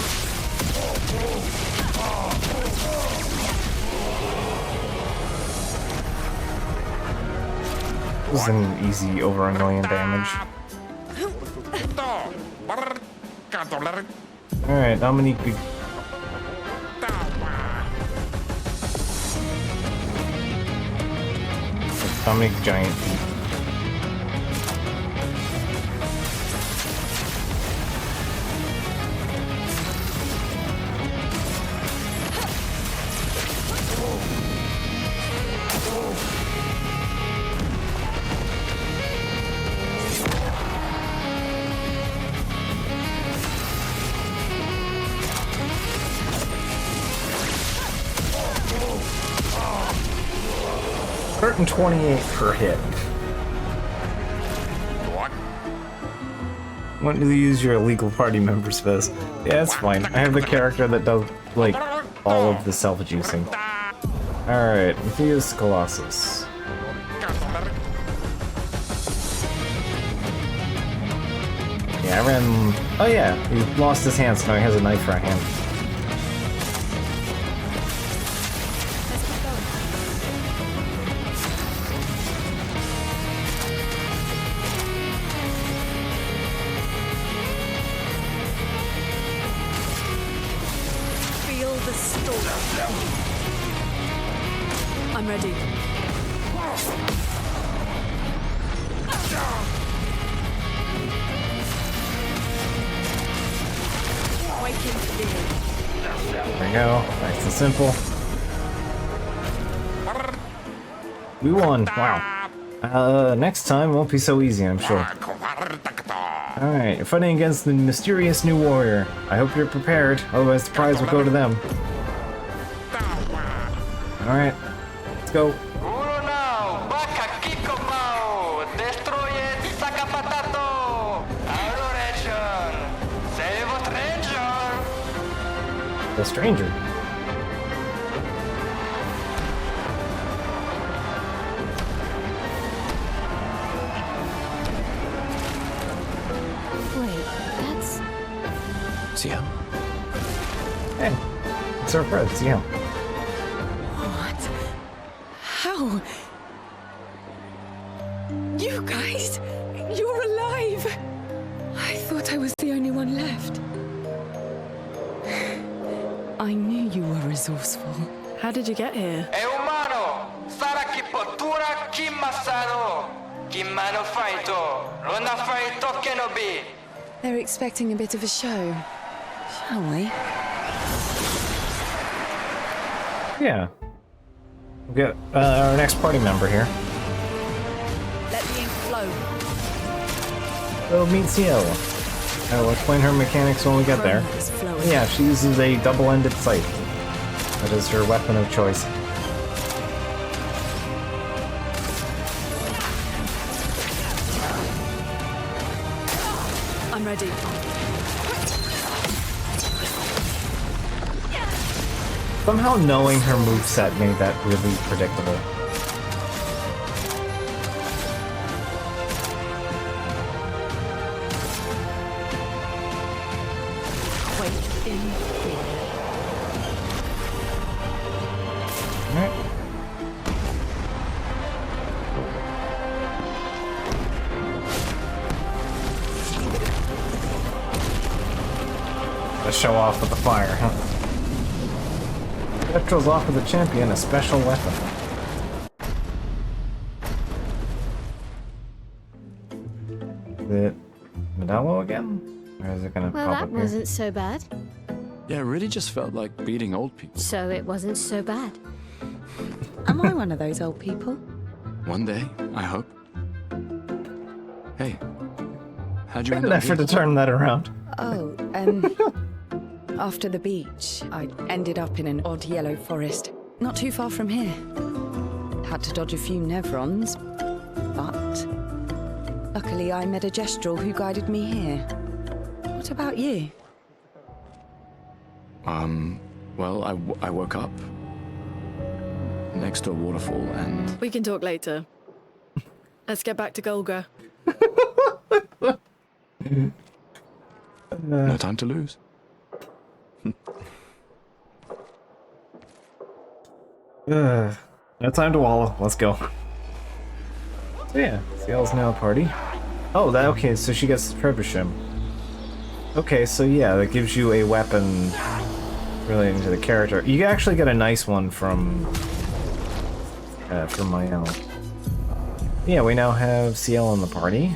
It was an easy over 1,000,000 damage. Alright, Dominique. Dominic Giant Feet. Curtain 28 per hit. When do you use your illegal party members for this? Yeah, it's fine. I have the character that does, like, all of the self-juicing. Alright, Theus Colossus. Yeah, I ran... Oh yeah, he lost his hand, so now he has a knife for a hand. Feel the storm. I'm ready. Waking fear. There we go. Nice and simple. We won. Wow. Next time won't be so easy, I'm sure. Alright, you're fighting against the mysterious new warrior. I hope you're prepared, otherwise the prize will go to them. Alright, let's go. The stranger. Wait, that's... See ya. Hey, it's our friend, see him. What? How? You guys? You're alive! I thought I was the only one left. I knew you were resourceful. How did you get here? È umano! Sarà chi pottura, chi massano! Chi mano faito! Non ha faito che no be! They're expecting a bit of a show. Shall we? Yeah. We've got our next party member here. Let the ink flow. So meet Ciel. I will explain her mechanics when we get there. Chrome is flowing. Yeah, she uses a double-ended scythe. That is her weapon of choice. I'm ready. Somehow knowing her moveset made that really predictable. Wait in fear. Alright. Let's show off with the fire, huh? Petrol's offer the champion a special weapon. Is it Medallo again? Or is it gonna Well, pop that up here? wasn't so bad. Yeah, it really just felt like beating old people. So it wasn't so bad. Am I one of those old people? One day, I hope. Hey, How'd you Made end an up effort to here? turn that around. Oh, after the beach, I ended up in an odd yellow forest, not too far from here. Had to dodge a few nevrons, but luckily I met a gestural who guided me here. What about you? Well, I woke up next to a waterfall and We can talk later. Let's get back to Golga. no time to lose. No time to wallow. Let's go. So yeah, Ciel's now a party. Oh, that okay. So she gets the trebuchet. Okay, so yeah, that gives you a weapon relating to the character. You actually get a nice one from Mael. Yeah, we now have Ciel in the party.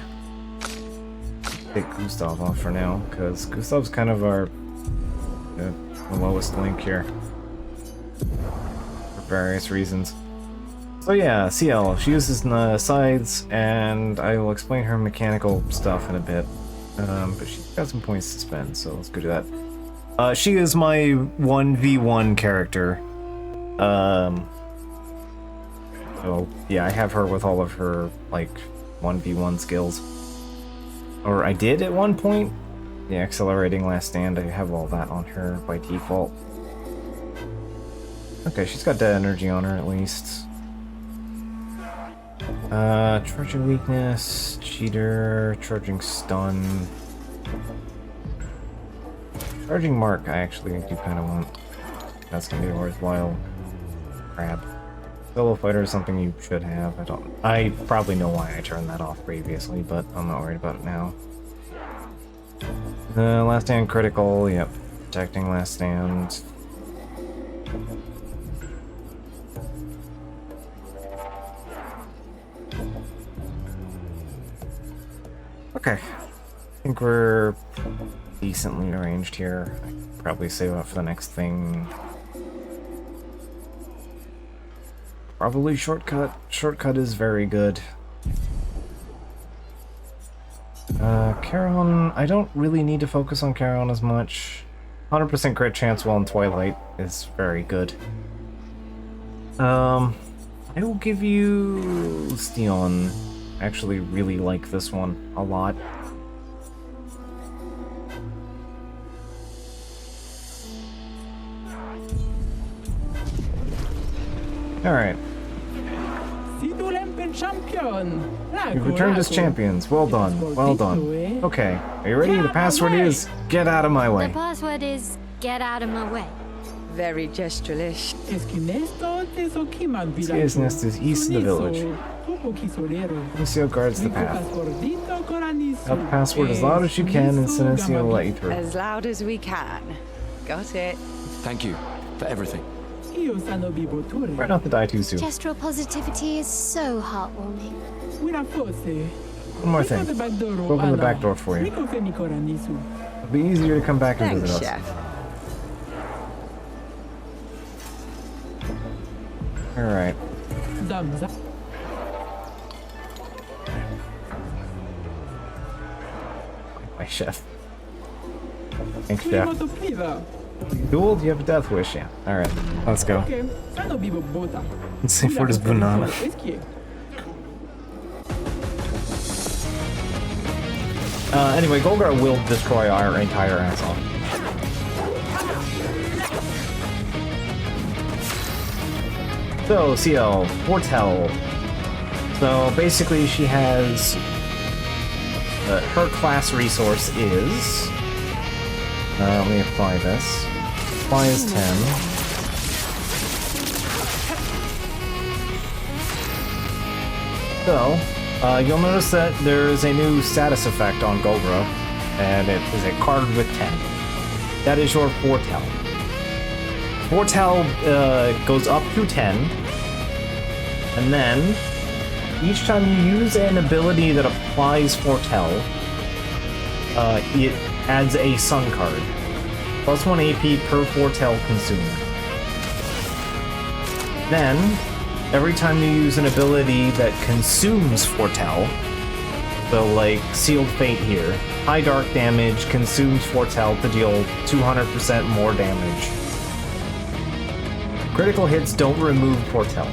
Take Gustav off for now, because Gustav's kind of our the lowest link here for various reasons. So yeah, Ciel, she uses sides, and I will explain her mechanical stuff in a bit. But she's got some points to spend, so let's go do that. She is my 1v1 character. So yeah, I have her with all of her like 1v1 skills. Or I did at one point. The accelerating last stand, I have all that on her by default. Okay, she's got dead energy on her at least. Charging weakness, cheater, charging stun. Charging mark I actually do kind of want. That's gonna be worthwhile. Crap. Solo fighter is something you should have. I probably know why I turned that off previously, but I'm not worried about it now. Last stand critical, yep. Protecting last stand. Okay. I think we're decently arranged here. I could probably save up for the next thing. Probably shortcut. Shortcut is very good. Charon, I don't really need to focus on Charon as much. 100% crit chance while in Twilight is very good. I will give you Steon. I actually really like this one a lot. Alright. You've returned as champions. Well done. Well done. Okay. Are you ready? The password is get out of my The way. password is get out of my way. Very gestural-ish. His nest is east of the village. Silencio guards the path. Shout the password as loud as you can, and Silencio will let you through. As loud as we can. Got it. Thank you for everything. Try not to die too soon. Gestural positivity is so heartwarming. One more thing. Open the back door for you. It'll be easier to come back and Thanks, visit us. Chef. Alright. My chef. Thanks, chef. Duel? Do you have a death wish? Yeah. Alright, let's go. Let's see for this banana. Anyway, Golgar will destroy our entire ass off. So, Ciel, Foretell. So, basically, she has... her class resource is... let me apply this. Apply is 10. So, you'll notice that there is a new status effect on Golgra, and it is a card with 10. That is your Foretell. Foretell goes up to 10, and then each time you use an ability that applies Foretell, it adds a Sun card. Plus 1 AP per Foretell consumed. Then, every time you use an ability that consumes Foretell, So, like, Sealed Fate here. High dark damage, consumes Foretell to deal 200% more damage. Critical hits don't remove Foretell.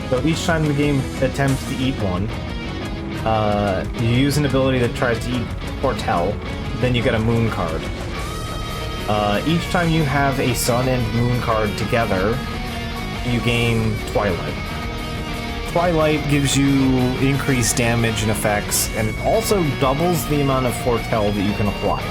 So each time the game attempts to eat one, you use an ability that tries to eat Foretell, then you get a Moon card. Each time you have a Sun and Moon card together, you gain Twilight. Twilight gives you increased damage and effects, and it also doubles the amount of Foretell that you can apply.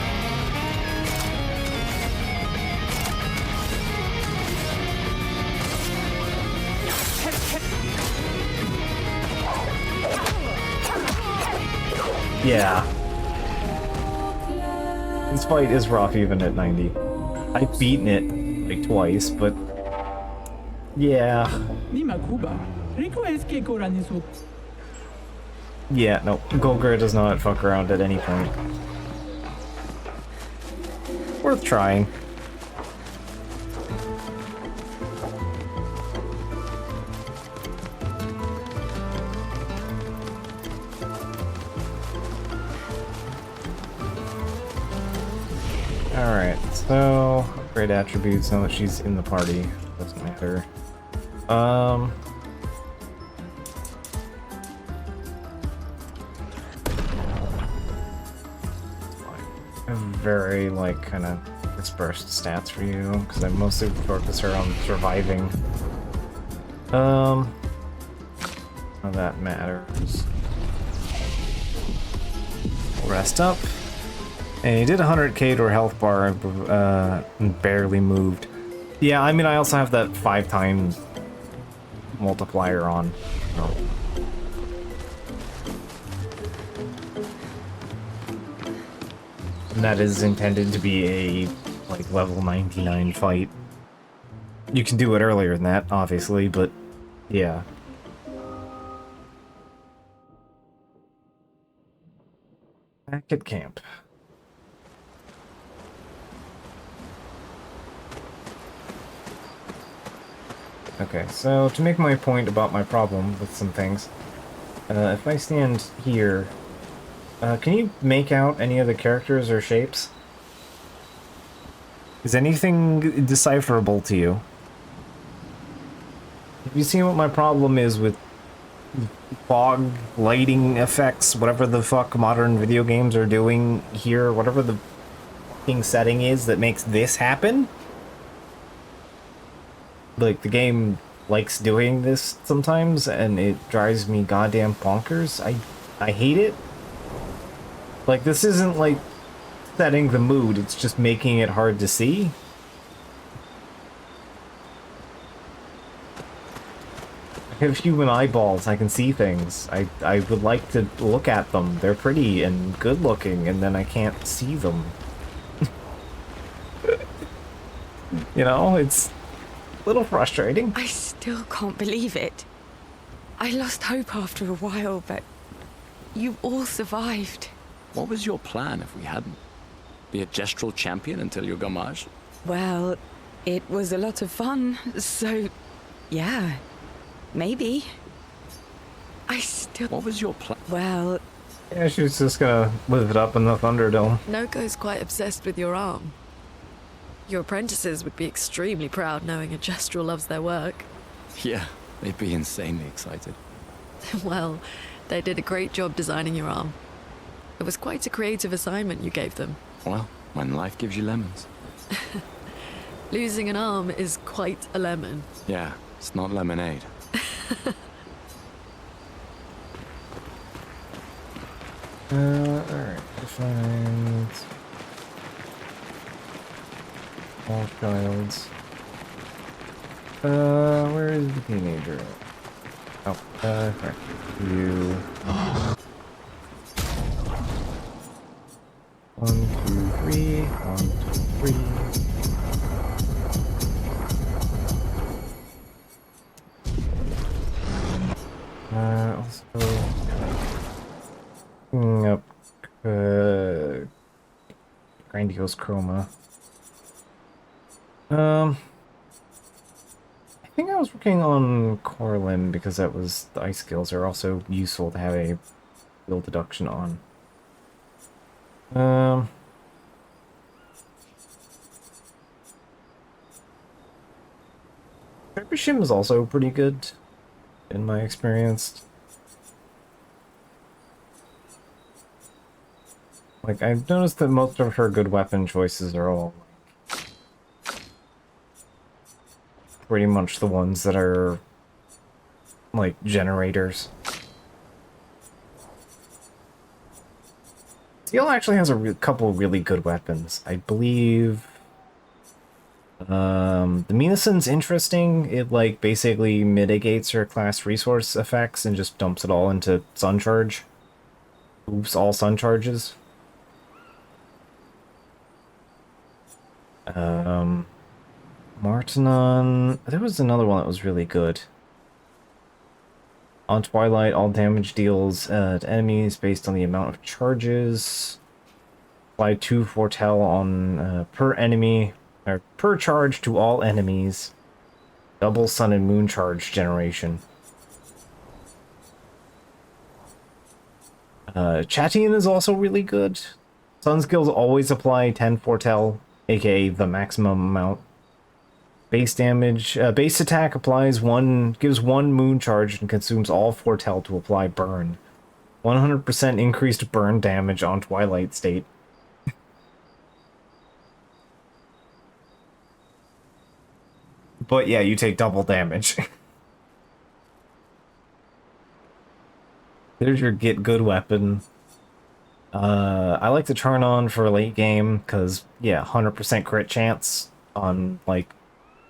Yeah. This fight is rough even at 90. I've beaten it like twice, but yeah. Yeah, no, Golgir does not fuck around at any point. Worth trying. Alright, so upgrade attributes now that she's in the party. Doesn't matter. Very, like, kind of dispersed stats for you, because I mostly focus her on surviving. None of that matters. Rest up. And he did 100k to her health bar, and barely moved. Yeah, I mean, I also have that 5 times multiplier on. So. And that is intended to be a, like, level 99 fight. You can do it earlier than that, obviously, but yeah. Back at camp. Okay, so to make my point about my problem with some things, if I stand here, can you make out any of the characters or shapes? Is anything decipherable to you? Have you seen what my problem is with fog, lighting effects, whatever the fuck modern video games are doing here, whatever the fucking setting is that makes this happen? Like, the game likes doing this sometimes, and it drives me goddamn bonkers. I hate it. Like, this isn't, like, setting the mood, it's just making it hard to see. I have human eyeballs, I can see things. I would like to look at them. They're pretty and good looking, and then I can't see them. You know, it's a little frustrating. I still can't believe it. I lost hope after a while, but you all survived. What was your plan if we hadn't? Be a gestural champion until your gommage? Well, it was a lot of fun, so yeah, maybe. I still... What was your plan? Well... Yeah, she's just gonna live it up in the Thunderdome. Noko's quite obsessed with your arm. Your apprentices would be extremely proud knowing a gestural loves their work. Yeah, they'd be insanely excited. Well, they did a great job designing your arm. It was quite a creative assignment you gave them. Well, when life gives you lemons. Losing an arm is quite a lemon. Yeah, it's not lemonade. Alright, define all childs. Where is the teenager? Oh, right. You. 1, 2, 3. 1, 2, 3. Also. Picking up. Grandiose Chroma. I think I was working on Corlin because that was the ice skills are also useful to have a Skill deduction on. Um... Trebuchet is also pretty good, in my experience. Like, I've noticed that most of her good weapon choices are all like, pretty much the ones that are like generators. Steel actually has a couple really good weapons. I believe the Minason's interesting. It like basically mitigates her class resource effects and just dumps it all into sun charge. Oops, all sun charges. Martinon, there was another one that was really good. On Twilight, all damage deals to enemies based on the amount of charges. Apply 2 foretell on per enemy, or per charge to all enemies. Double sun and moon charge generation. Chatian is also really good. Sun skills always apply 10 foretell, aka the maximum amount. Base damage, base attack gives 1 moon charge and consumes all foretell to apply burn. 100% increased burn damage on Twilight state. But yeah, you take double damage. There's your get good weapon. I like to turn on for late game, because, yeah, 100% crit chance on, like,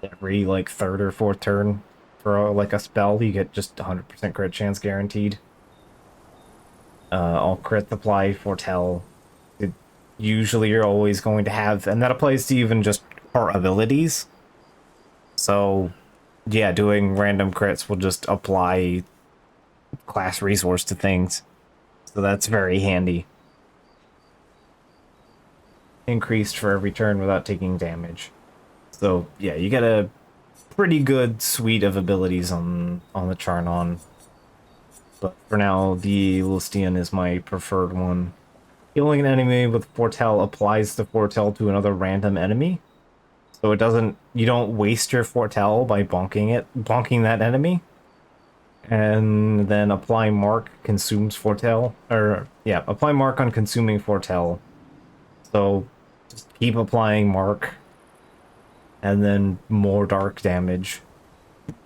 every, like, 3rd or 4th turn for, like, a spell. You get just 100% crit chance guaranteed. All crits apply foretell. Usually you're always going to have, and that applies to even just her abilities. So, yeah, doing random crits will just apply class resource to things. So that's very handy. Increased for every turn without taking damage. So, yeah, you get a pretty good suite of abilities on the Charnon. But for now, the Lustian is my preferred one. Healing an enemy with foretell applies the foretell to another random enemy. So it doesn't, you don't waste your foretell by bonking that enemy. And then apply mark consumes foretell, or yeah, apply mark on consuming foretell. So just keep applying mark, and then more dark damage.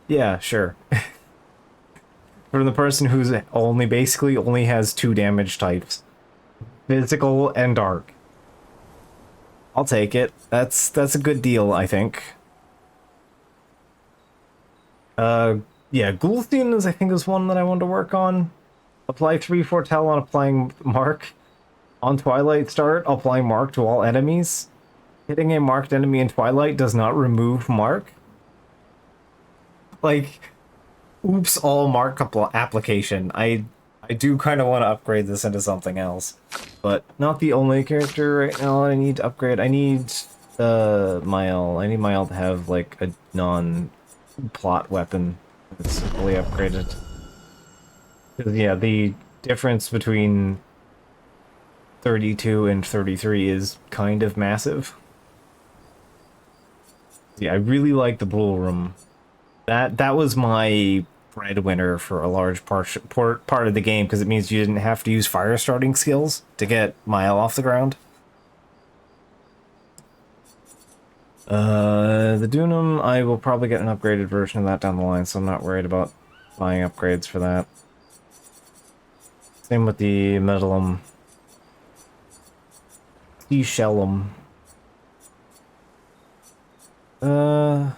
Yeah, sure. For the person who's basically only has 2 damage types, physical and dark. I'll take it. That's a good deal, I think. Yeah, Ghoulthien is, I think, is one that I want to work on. Apply 3 foretell on applying mark. On Twilight start, apply mark to all enemies. Hitting a marked enemy in Twilight does not remove mark. Like, oops, all mark application. I do kind of want to upgrade this into something else. But not the only character right now I need to upgrade. I need Mael. I need Mael to have, like, a non-plot weapon that's fully upgraded. 'Cause, yeah, the difference between 32 and 33 is kind of massive. Yeah, I really like the Bull Room. That was my breadwinner for a large part of the game, because it means you didn't have to use fire starting skills to get Mael off the ground. The Dunum, I will probably get an upgraded version of that down the line, so I'm not worried about buying upgrades for that. Same with the Metalum. Shellum. I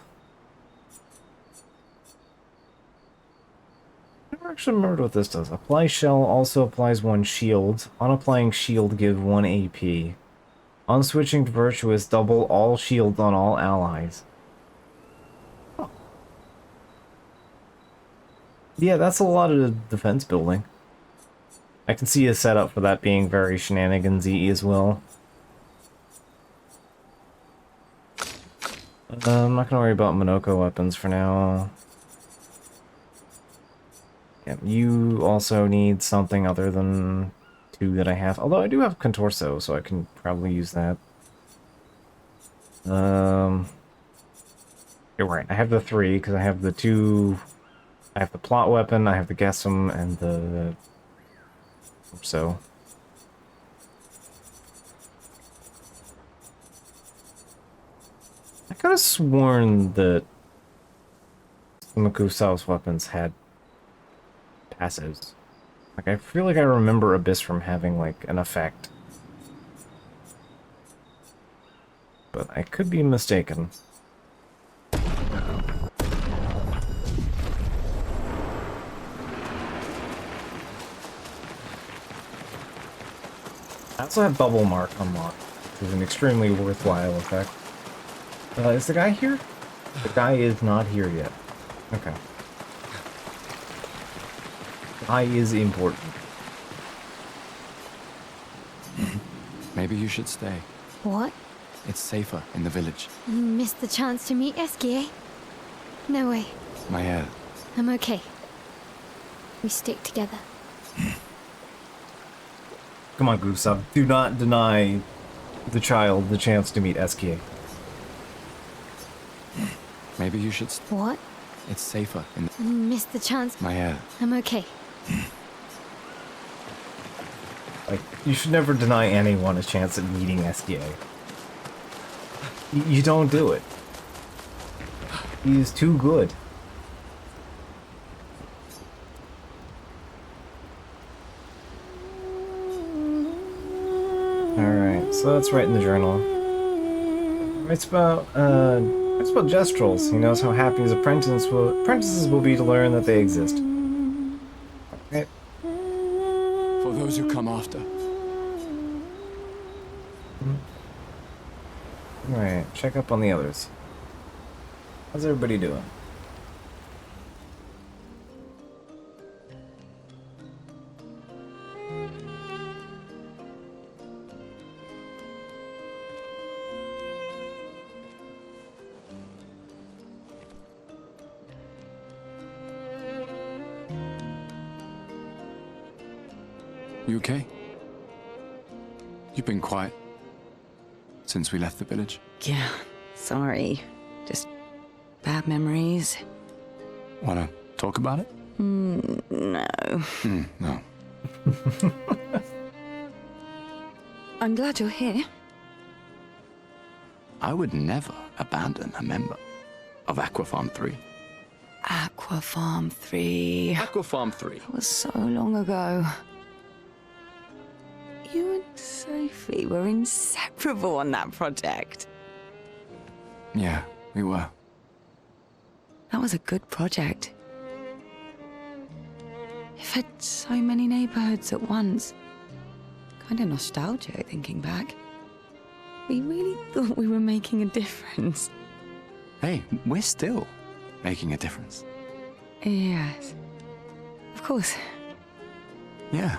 never actually remembered what this does. Apply shell also applies 1 shield. On applying shield, give 1 AP. On switching to virtuous, double all shields on all allies. Oh. Yeah, that's a lot of defense building. I can see a setup for that being very shenanigans-y as well. I'm not gonna worry about Minoko weapons for now. Yeah, you also need something other than 2 that I have. Although I do have Contorso, so I can probably use that. You're right. I have the 3 because I have the 2. I have the plot weapon, I have the Gesem, and the so. I could have sworn that some of Kusao's weapons had passives. Like, I feel like I remember Abyss from having, like, an effect. But I could be mistaken. I also have Bubble Mark unlocked, which is an extremely worthwhile effect. Is the guy here? The guy is not here yet. Okay. Guy is important. Maybe you should stay. What? It's safer in the village. You missed the chance to meet Eskie, eh? No way. My hair. I'm okay. We stick together. Come on, Gustav. Do not deny the child the chance to meet Eskie. Maybe you should. What? It's safer in the. You missed the chance. My hair. I'm okay. Like, you should never deny anyone a chance at meeting Eskie. You don't do it. He is too good. Alright, so that's right in the journal. It's about Gestrels. He knows how happy his apprentices will be to learn that they exist. Okay. For those who come after. Alright, check up on the others. How's everybody doing? You okay? You've been quiet since we left the village. Yeah, sorry. Just bad memories. Wanna talk about it? No. No. I'm glad you're here. I would never abandon a member of Aquafarm 3. Aquafarm 3. Aquafarm 3. That was so long ago. You and Sophie were inseparable on that project. Yeah, we were. That was a good project. It fed so many neighborhoods at once. Kind of nostalgic thinking back. We really thought we were making a difference. Hey, we're still making a difference. Yes. Of course. Yeah.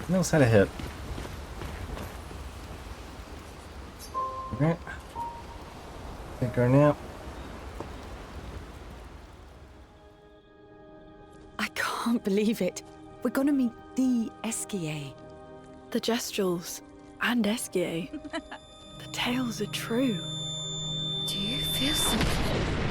Knows how to hit. Okay. Take our nap. I can't believe it. We're gonna meet the Eskie. The Gestrels and Eskie. The tales are true. Do you feel something?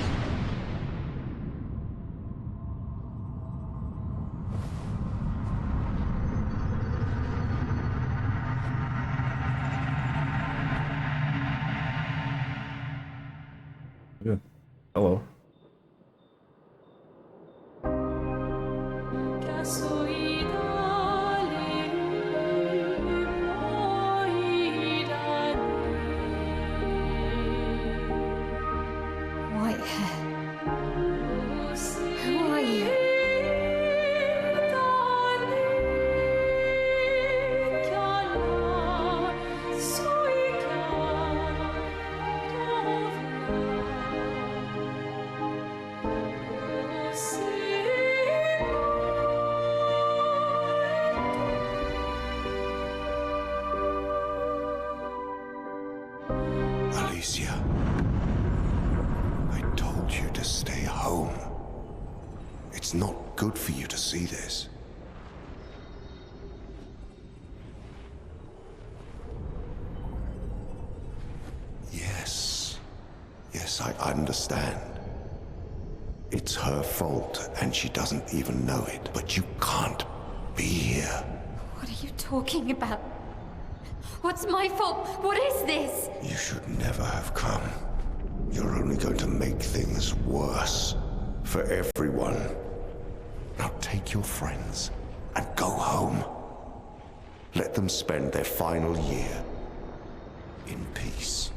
Hello. White hair. Who are you? Alicia, I told you to stay home. It's not good for you to see this. Yes, I understand. It's her fault, and she doesn't even know it. But you can't be here. What are you talking about? What's my fault? What is this? You should never have come. You're only going to make things worse for everyone. Now take your friends and go home. Let them spend their final year in peace.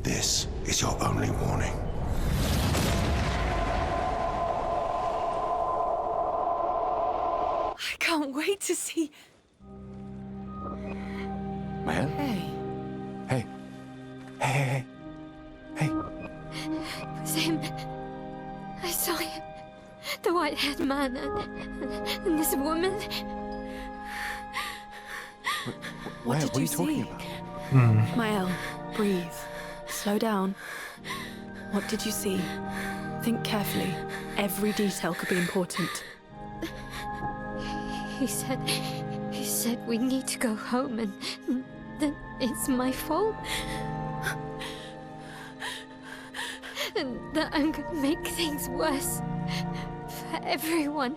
This is your only warning. I can't wait to see. Man? Hey. Hey. Hey. It was him. I saw him. The white-haired man and this woman. What did are you you talking see? about? Mael, breathe. Slow down. What did you see? Think carefully. Every detail could be important. He said we need to go home and that it's my fault. And that I'm gonna make things worse for everyone.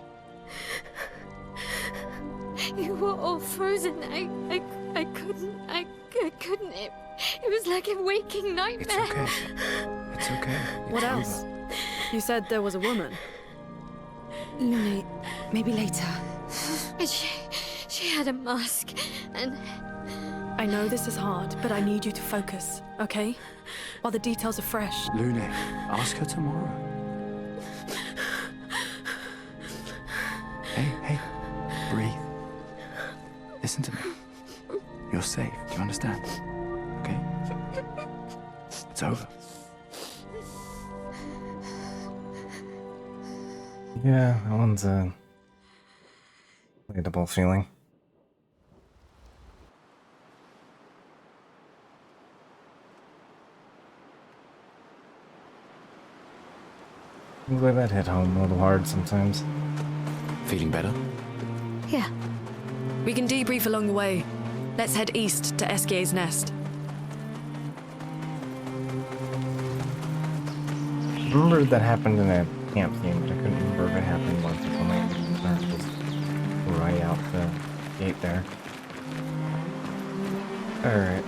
You were all frozen. I couldn't. It was like a waking nightmare. It's okay. It's okay. What It's else? over. You said there was a woman. Lune, maybe later. She had a mask and I know this is hard, but I need you to focus, okay? While the details are fresh. Lune, ask her tomorrow. Hey, breathe. Listen to me. You're safe. Do you understand? Okay? It's over. Yeah, that one's a relatable feeling. Things like that hit home a little hard sometimes. Feeling better? Yeah. We can debrief along the way. Let's head east to Eskier's nest. I remember that happened in a camp scene, but I couldn't remember if it happened once or something. Or just right out the gate there. Alright,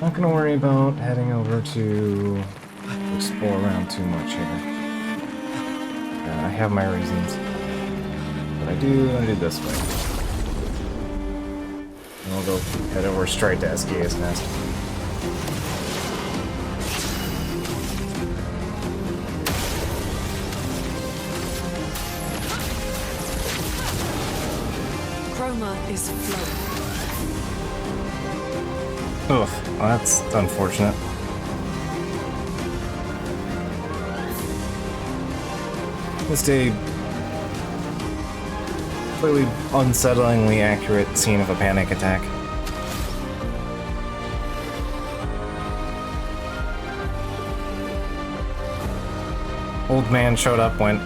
not gonna worry about heading over to explore around too much here. I have my reasons. But I do want to do this way. And we'll go head over straight to Eskier's nest. Chroma is flowing. Ugh, well, that's unfortunate. Just a completely unsettlingly accurate scene of a panic attack. Old man showed up, went,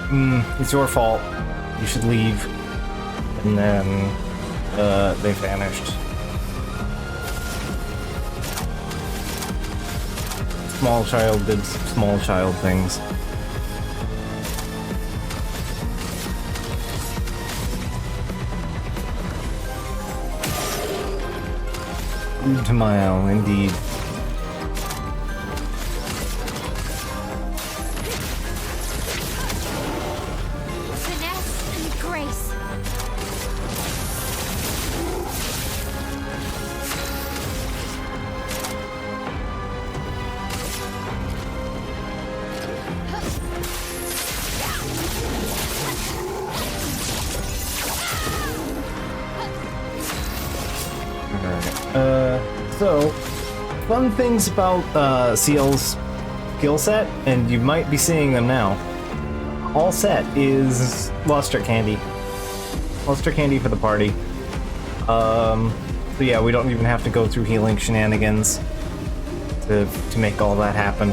it's your fault. You should leave. And then, they vanished. Small child did small child things. To Mile, indeed. finesse and grace. So, fun things about Seal's skill set, and you might be seeing them now. All set is luster candy. Luster candy for the party. So yeah, we don't even have to go through healing shenanigans to make all that happen.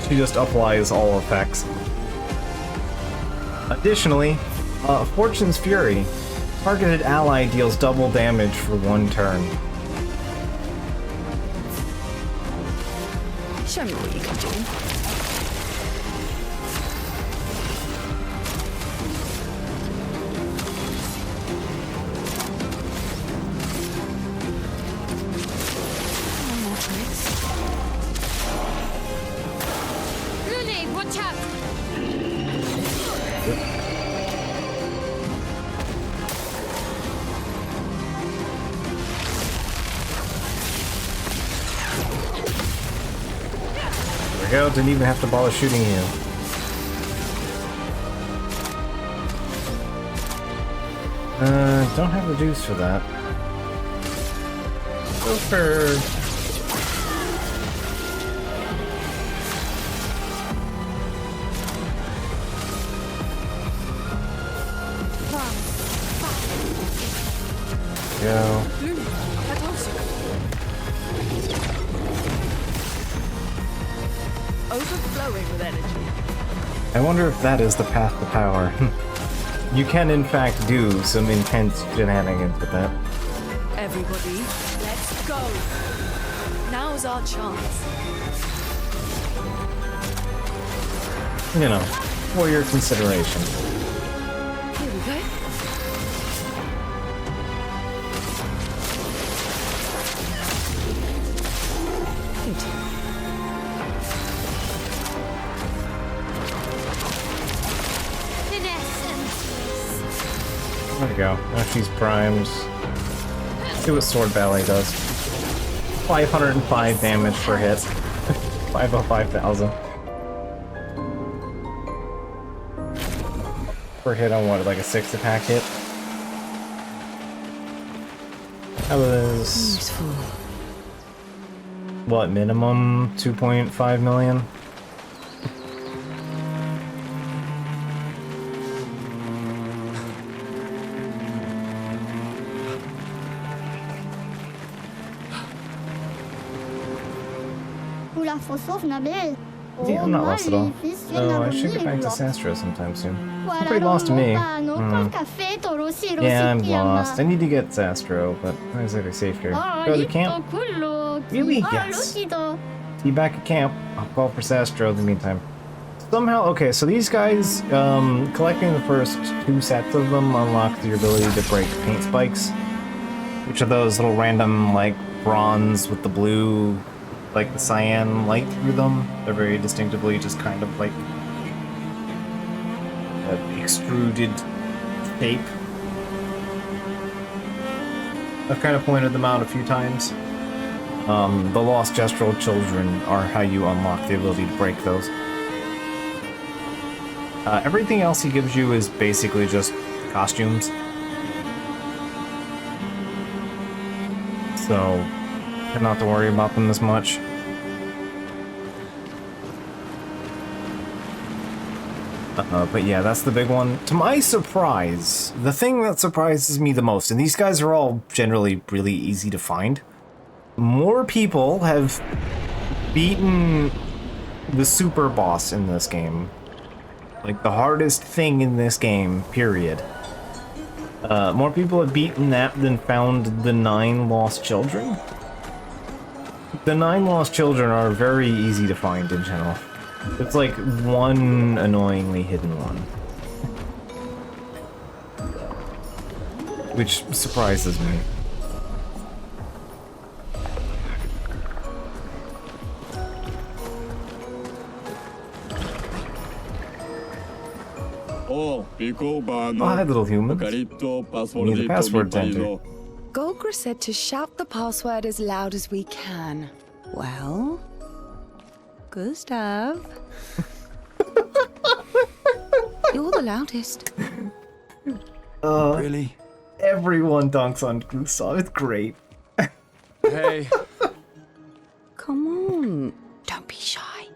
She just applies all effects. Additionally, Fortune's Fury. Targeted ally deals double damage for 1 turn. Show me what you can do. Rooney, watch out! There we go, didn't even have to bother shooting you. Don't have the juice for that. Go for... Go. Overflowing with energy. I wonder if that is the path to power. You can in fact do some intense shenanigans with that. Everybody, let's go. Now's our chance. You know, for your consideration. Here we go. There we go. Now she's primed. See what Sword Ballet does. 505 damage per hit. 505,000. Per hit on what, like a 6 attack hit? That was... Useful. What, minimum 2.5 million? Yeah, I'm not lost at all. Oh, I should get back to Sastro sometime soon. I'm pretty lost to me. Yeah, I'm lost. I need to get Sastro, but why is it safe here? Go to camp? Really? Yes. See you back at camp. I'll call for Sastro in the meantime. Somehow, okay, so these guys, collecting the first 2 sets of them unlocks your ability to break paint spikes, which are those little random, like, bronze with the blue, like the cyan light through them. They're very distinctively just kind of like an extruded shape. I've kind of pointed them out a few times. The Lost Gestural Children are how you unlock the ability to break those. Everything else he gives you is basically just costumes. So, not to worry about them as much. But yeah, that's the big one. To my surprise, the thing that surprises me the most, and these guys are all generally really easy to find, more people have beaten the super boss in this game. Like, the hardest thing in this game, period. More people have beaten that than found the 9 lost children. The 9 lost children are very easy to find in general. It's like one annoyingly hidden one. Which surprises me. Oh, hi, little humans. Need the password to enter. Golgra said to shout the password as loud as we can. Well, Gustav. You're the loudest. Really? Everyone dunks on Gustav. It's great. Hey. Come on. Don't be shy.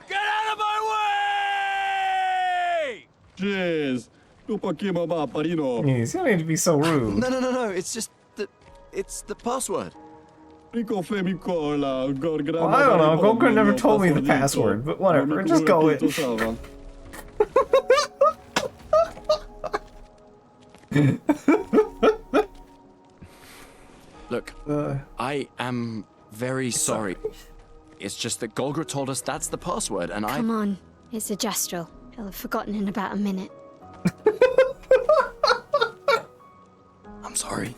Get out of my way! Jeez. Tu pakima ba parino. Jeez, you don't need to be so rude. No. It's just that it's the password. Rico femicola. Well, I don't know. Goku never told me the password, but whatever. Just go it. Look, I am very sorry. It's just that Golgra told us that's the password, and Come on, it's a gestural. He'll have forgotten in about a minute. I'm sorry.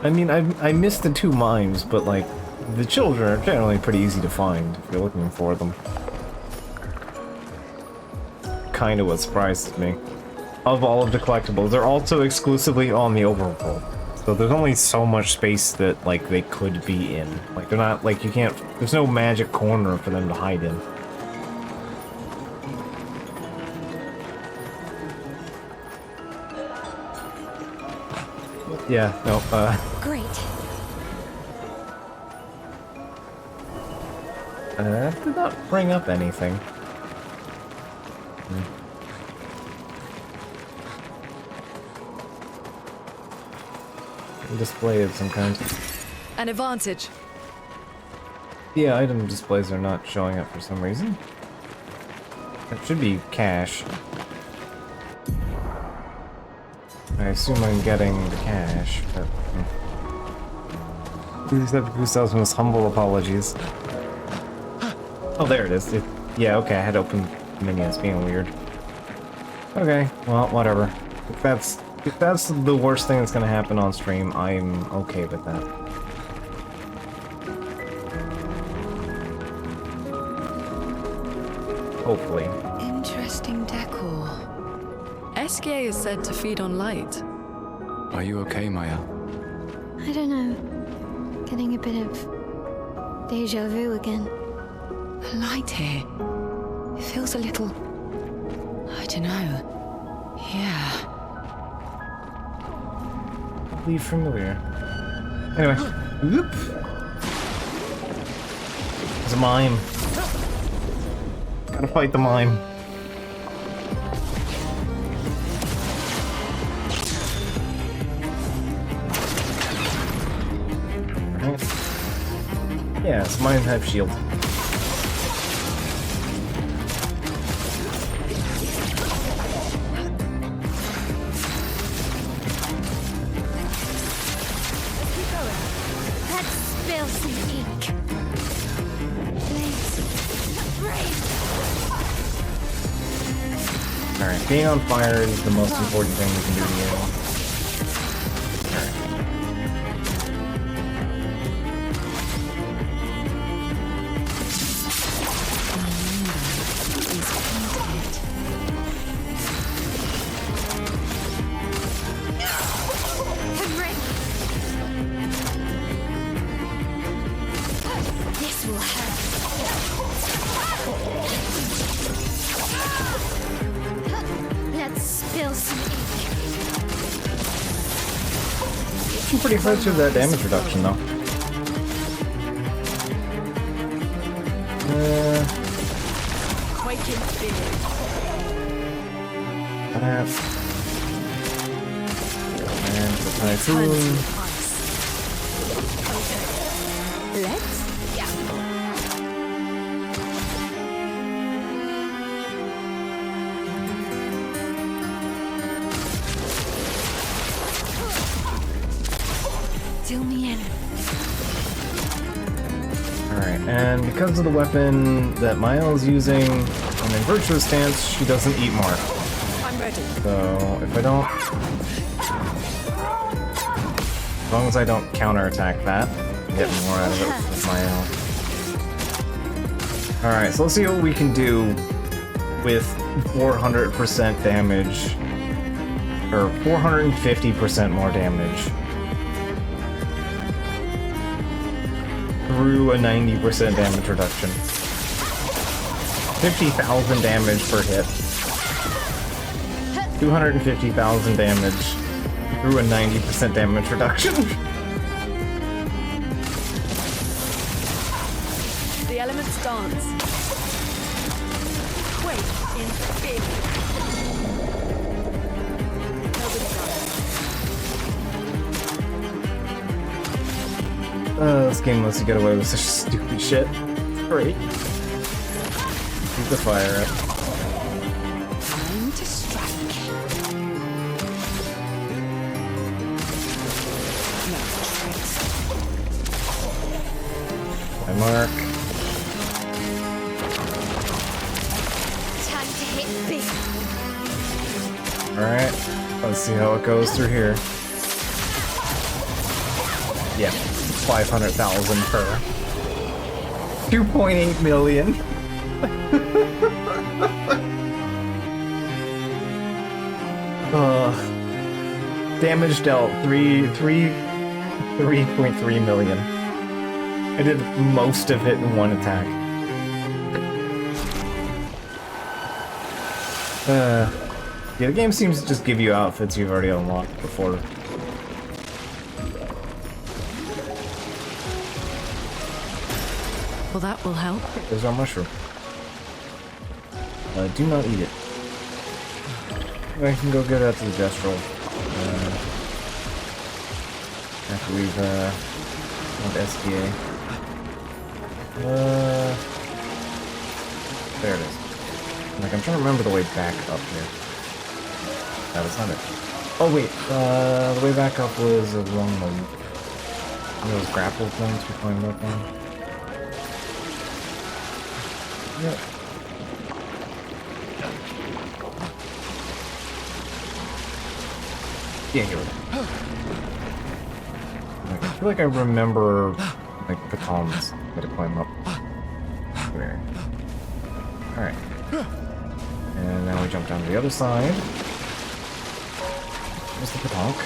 I mean, I missed the 2 mimes, but like, the children are generally pretty easy to find if you're looking for them. Kinda what surprises me. Of all of the collectibles, they're also exclusively on the overworld. So there's only so much space that, like, they could be in. Like, they're not, like, you can't, there's no magic corner for them to hide in. Yeah, no, Great. That did not bring up anything. Display of some kind. An advantage. Yeah, item displays are not showing up for some reason. It should be cash. I assume I'm getting the cash, but... Please accept Gustav's most humble apologies. Oh, there it is. Yeah, okay, I had to open the menu. It's being weird. Okay, well, whatever. If that's the worst thing that's gonna happen on stream, I'm okay with that. Hopefully. Interesting decor. SKA is said to feed on light. Are you okay, Maya? I don't know. Getting a bit of deja vu again. The light here. It feels a little... I don't know. Yeah. Oddly familiar. Anyway. Whoop. There's a mime. Gotta fight the mime. Yeah, it's mine type shield. Let's spill some ink. Please. Alright, being on fire is the most important thing we can do to you. This will hurt. Let's spill some ink. I'm pretty close to that damage reduction, though. Quaking fear. And the typhoon. Let's. Till me in. Alright, and because of the weapon that Maya's using, and in Virtuous Stance, she doesn't eat more. I'm ready. So, if I don't... As long as I don't counterattack that, I get more out of it with Maya. Alright, so let's see what we can do with 400% damage, or 450% more damage. Through a 90% damage reduction. 50,000 damage per hit. 250,000 damage through a 90% damage reduction. The elements dance. Quake in big. Nobody runs. This game lets you get away with such stupid shit. It's great. Keep the fire up. Time to strike. No tricks. My mark. Time to hit big. Alright. Let's see how it goes through here. Yeah. 500,000 per 2.8 million. Damage dealt 3.3 million. I did most of it in one attack. Yeah, the game seems to just give you outfits you've already unlocked before. Well, that will help. There's our mushroom. Do not eat it. I can go get out to the Gestural. After we've went SDA. There it is. Like, I'm trying to remember the way back up here. That was not it. Oh wait, the way back up was along those grapple things we climbed up on. Yep. Yeah, here we go. Like, I feel like I remember, like, batons that to climb up. There. Alright. And now we jump down to the other side. There's the batonk.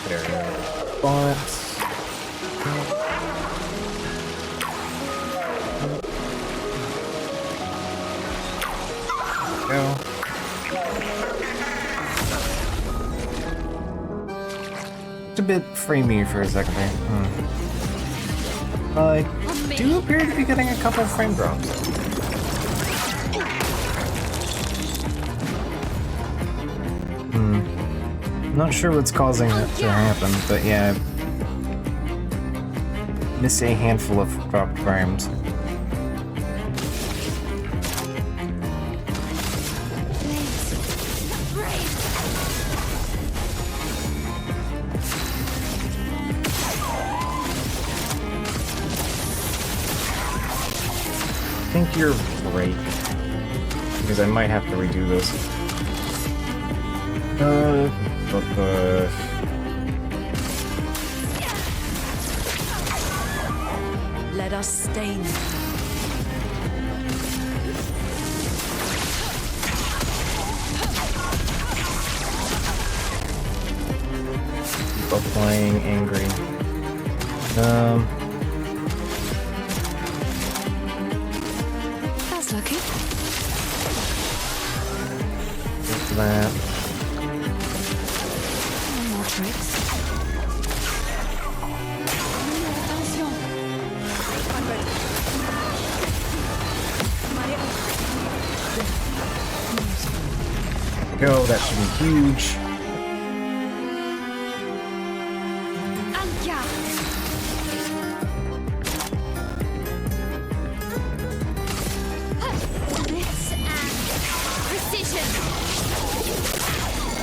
There we go. Spots. Go. It's a bit framey for a second there. I do appear to be getting a couple of frame drops. Not sure what's causing that to happen, but yeah. Miss a handful of dropped frames. I think you're right. Because I might have to redo this. But Let us stain them. Both playing angry. That's lucky. Get to that. More tricks. Go, that should be huge.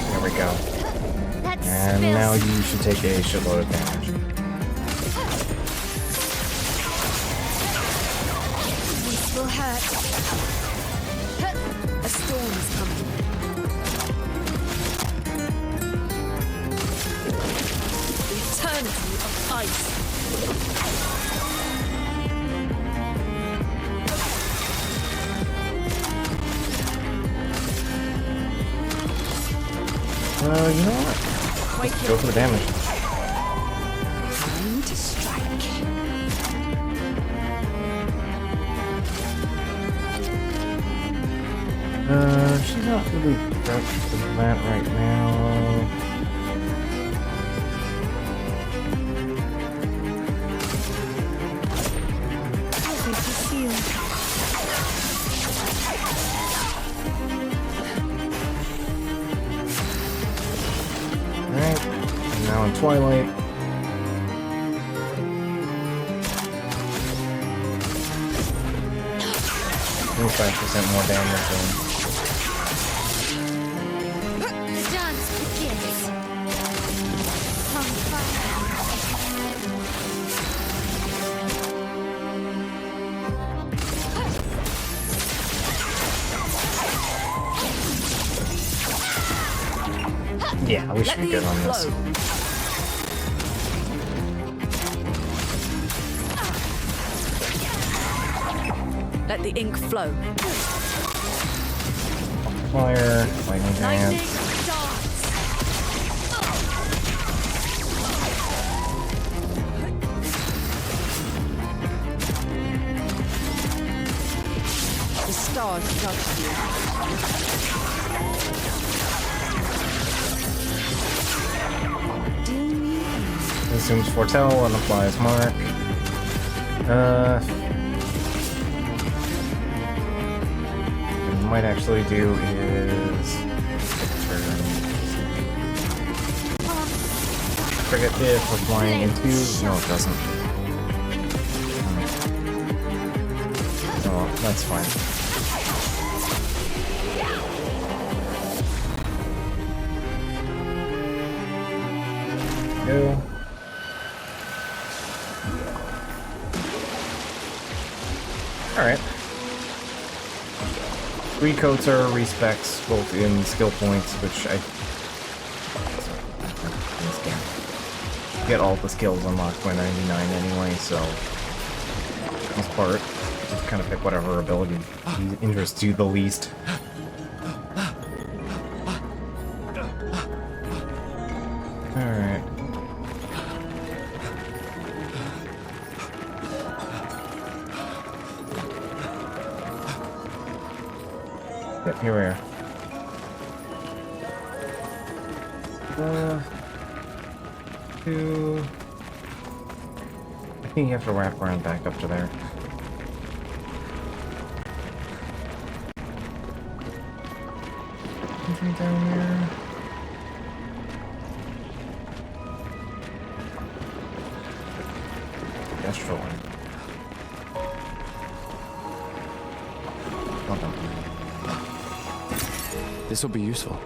There we go. And now you should take a shitload of damage. This will hurt. A storm is coming. The eternity of ice. You know what? Go for the damage. Time to strike. She's not really prepped for that right now. Alright, now in Twilight. %5 more damage than The dance begins. On fire. yeah, we should be good on this. Let the ink flow. Fire, lightning dance. The stars touched you. Assumes foretell and applies mark. What we might actually do is turn. Forget if we're flying into. No, it doesn't. Oh, that's fine. Go. Alright. 3 coats are respecs, both in skill points, which I get all the skills unlocked by 99 anyway, so this part, just kind of pick whatever ability interests you the least. Alright. Yep, here we are. Two. I think you have to wrap around back up to there. Anything down here? Astral one. Well done. This will be useful.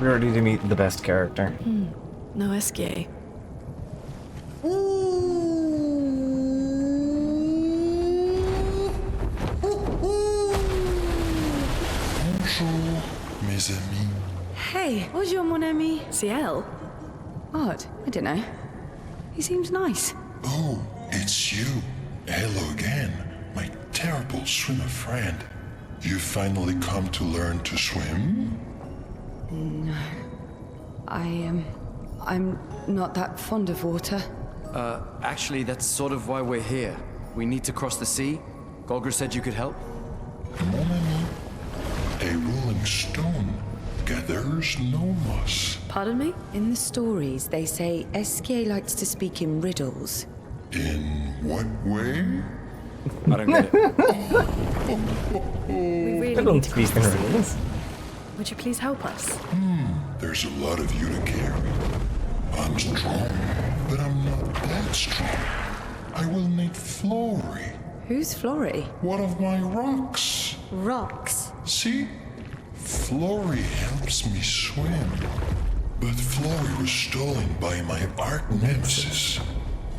We're ready to meet the best character. No SGA. Bonjour, mes amis. Hey, bonjour mon ami. Ciel. What? I don't know. He seems nice. Oh, it's you. Hello again, my terrible swimmer friend. You finally come to learn to swim? No. I'm not that fond of water. Actually, that's sort of why we're here. We need to cross the sea. Golger said you could help. Mon ami, a rolling stone gathers no moss. Pardon me? In the stories, they say SK likes to speak in riddles. In what way? I don't get it. We really I don't need to speak cross in the sea. riddles. Would you please help us? There's a lot of you to carry. I'm strong, but I'm not that strong. I will need Flory, Who's Flory? one of my rocks. Rocks. See? Flory helps me swim. But Flory was stolen by my arch nemesis.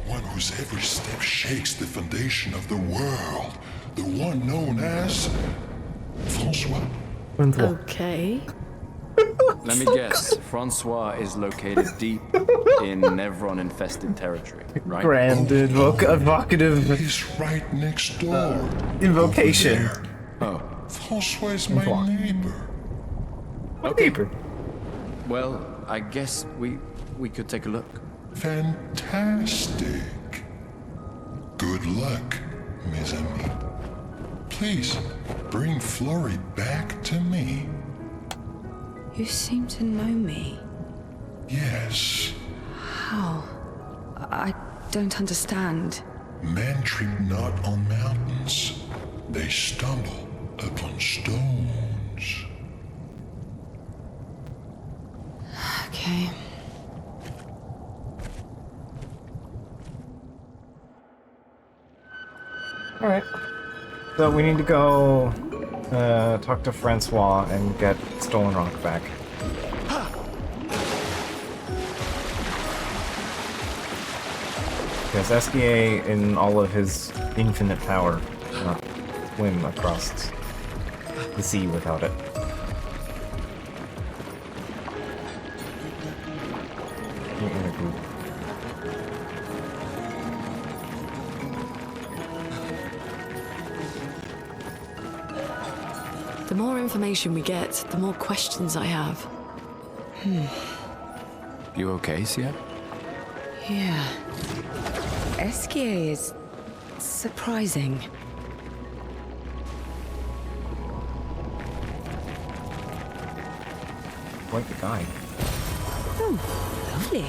One whose every step shakes the foundation of the world. The one known as... François. Okay. Let me guess. Francois is located deep in Nevron-infested territory, right? Grand evocative He's right next door. invocation. Oh, Francois is my neighbor. Paper. well, I guess we could take a look. Fantastic. Good luck, mes amis. Please, bring Florrie back to me. You seem to know me. Yes. How? I don't understand. Men trip not on mountains. They stumble upon stones. Okay. Alright. So we need to go talk to Francois and get Stolen Rock back. Because SKA, in all of his infinite power, cannot swim across the sea without it. In a group. The more information we get, the more questions I have. You okay, Sia? Yeah. SKA is surprising. Quite the guy. Oh, lovely.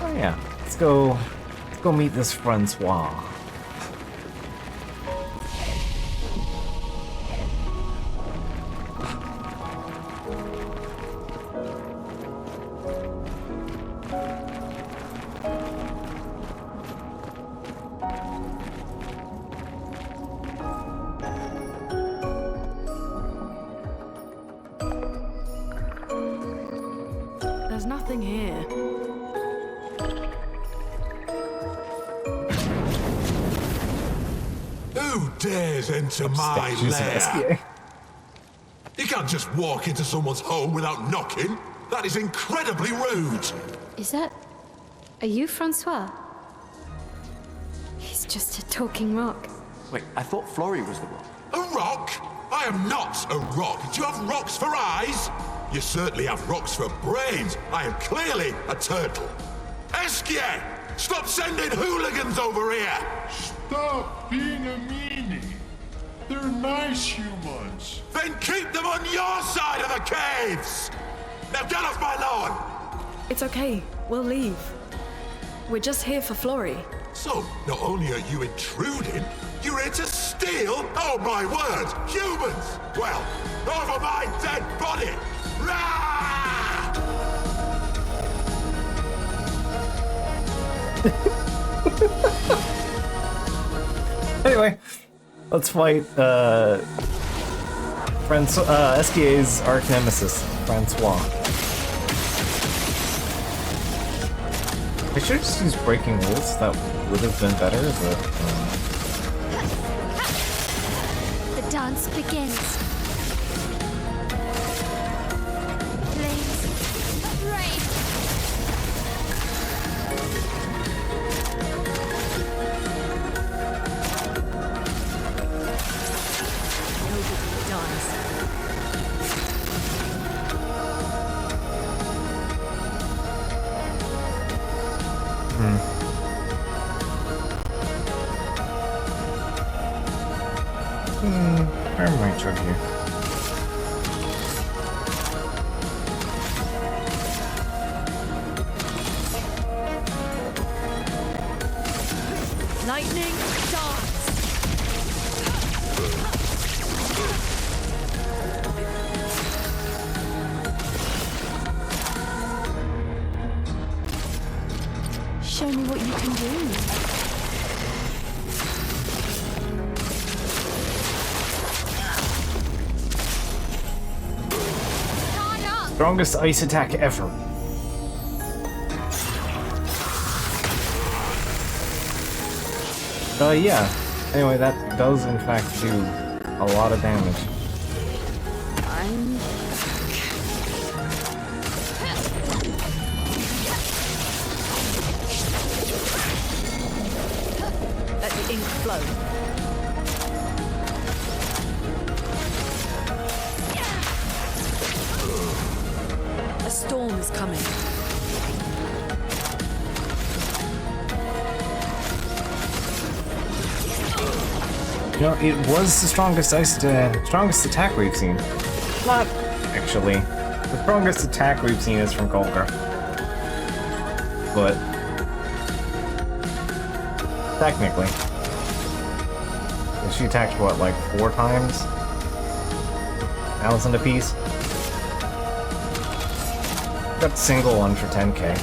Oh yeah. Let's go meet this Francois. There's nothing here. Who dares enter my Statues of lair? SKA. You can't just walk into someone's home without knocking. That is incredibly rude. Is that... Are you Francois? He's just a talking rock. Wait, I thought Florrie was the rock. A rock? I am not a rock. Do you have rocks for eyes? You certainly have rocks for brains. I am clearly a turtle. Eskia! Stop sending hooligans over here! Stop being a meanie. They're nice humans. Then keep them on your side of the caves! Now get off my lawn! It's okay. We'll leave. We're just here for Florrie. So, not only are you intruding, you're here to steal? Oh my word! Humans! Well, over my dead body! Rah! Anyway, let's fight SKA's arch nemesis, Francois. I should have just used breaking rules. That would have been better, but The dance begins. Flames of rain. where am I chug here? Lightning dance! Show me what you can do. Strongest ice attack ever. Yeah. Anyway, that does in fact do a lot of damage. Let the ink flow. A storm is coming. You know, it was the strongest attack we've seen. Not actually. The strongest attack we've seen is from Golgra. But technically, she attacked what, like 4 times? 1,000 apiece. Got single one for 10k.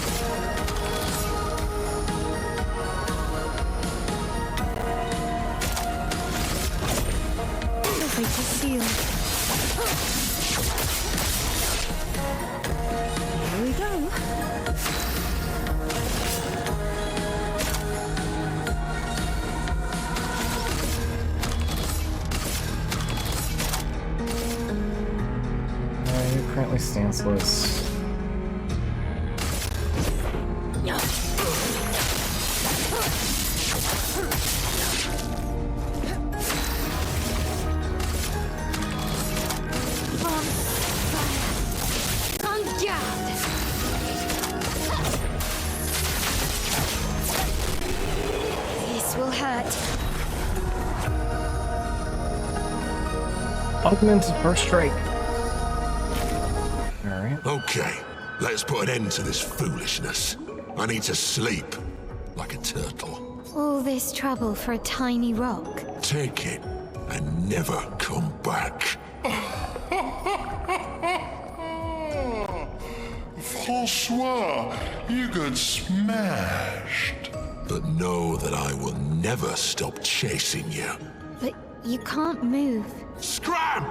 Here we go. You're currently stanceless. This will hurt. Augmented first strike. Alright. Okay, let's put an end to this foolishness. I need to sleep like a turtle. All this trouble for a tiny rock. Take it and never come back. Francois, you got smashed. But know that I will never stop chasing you. But you can't move. Scram!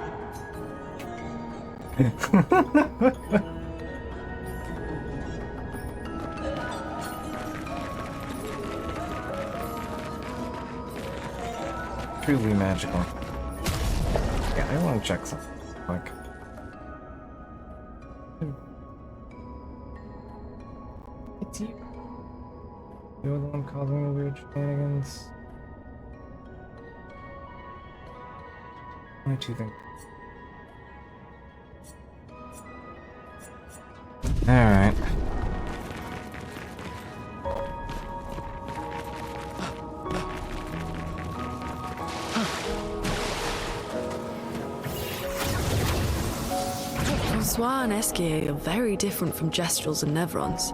Truly magical. Yeah, I want to check something quick. It's you. You're the one causing the weird shenanigans. Only 2 things. Alright. Francois and Esquier are very different from Gestrels and Nevrons.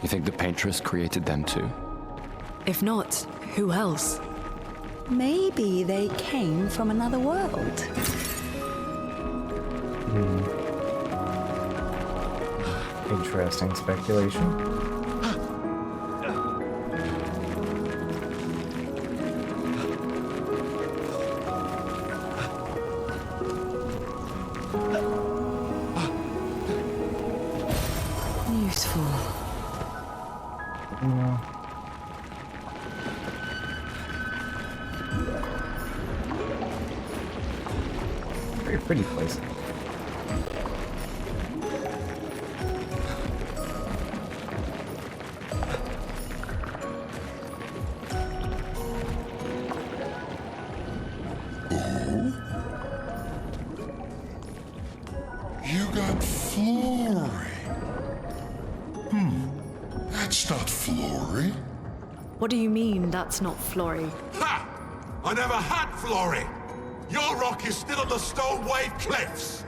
You think the Paintress created them too? If not, who else? Maybe they came from another world. Interesting speculation. Beautiful. Very pretty place. You got Flory. That's not Flory. What do you mean that's not Flory? Ha! I never had Flory. Your rock is still on the Stone Wave Cliffs.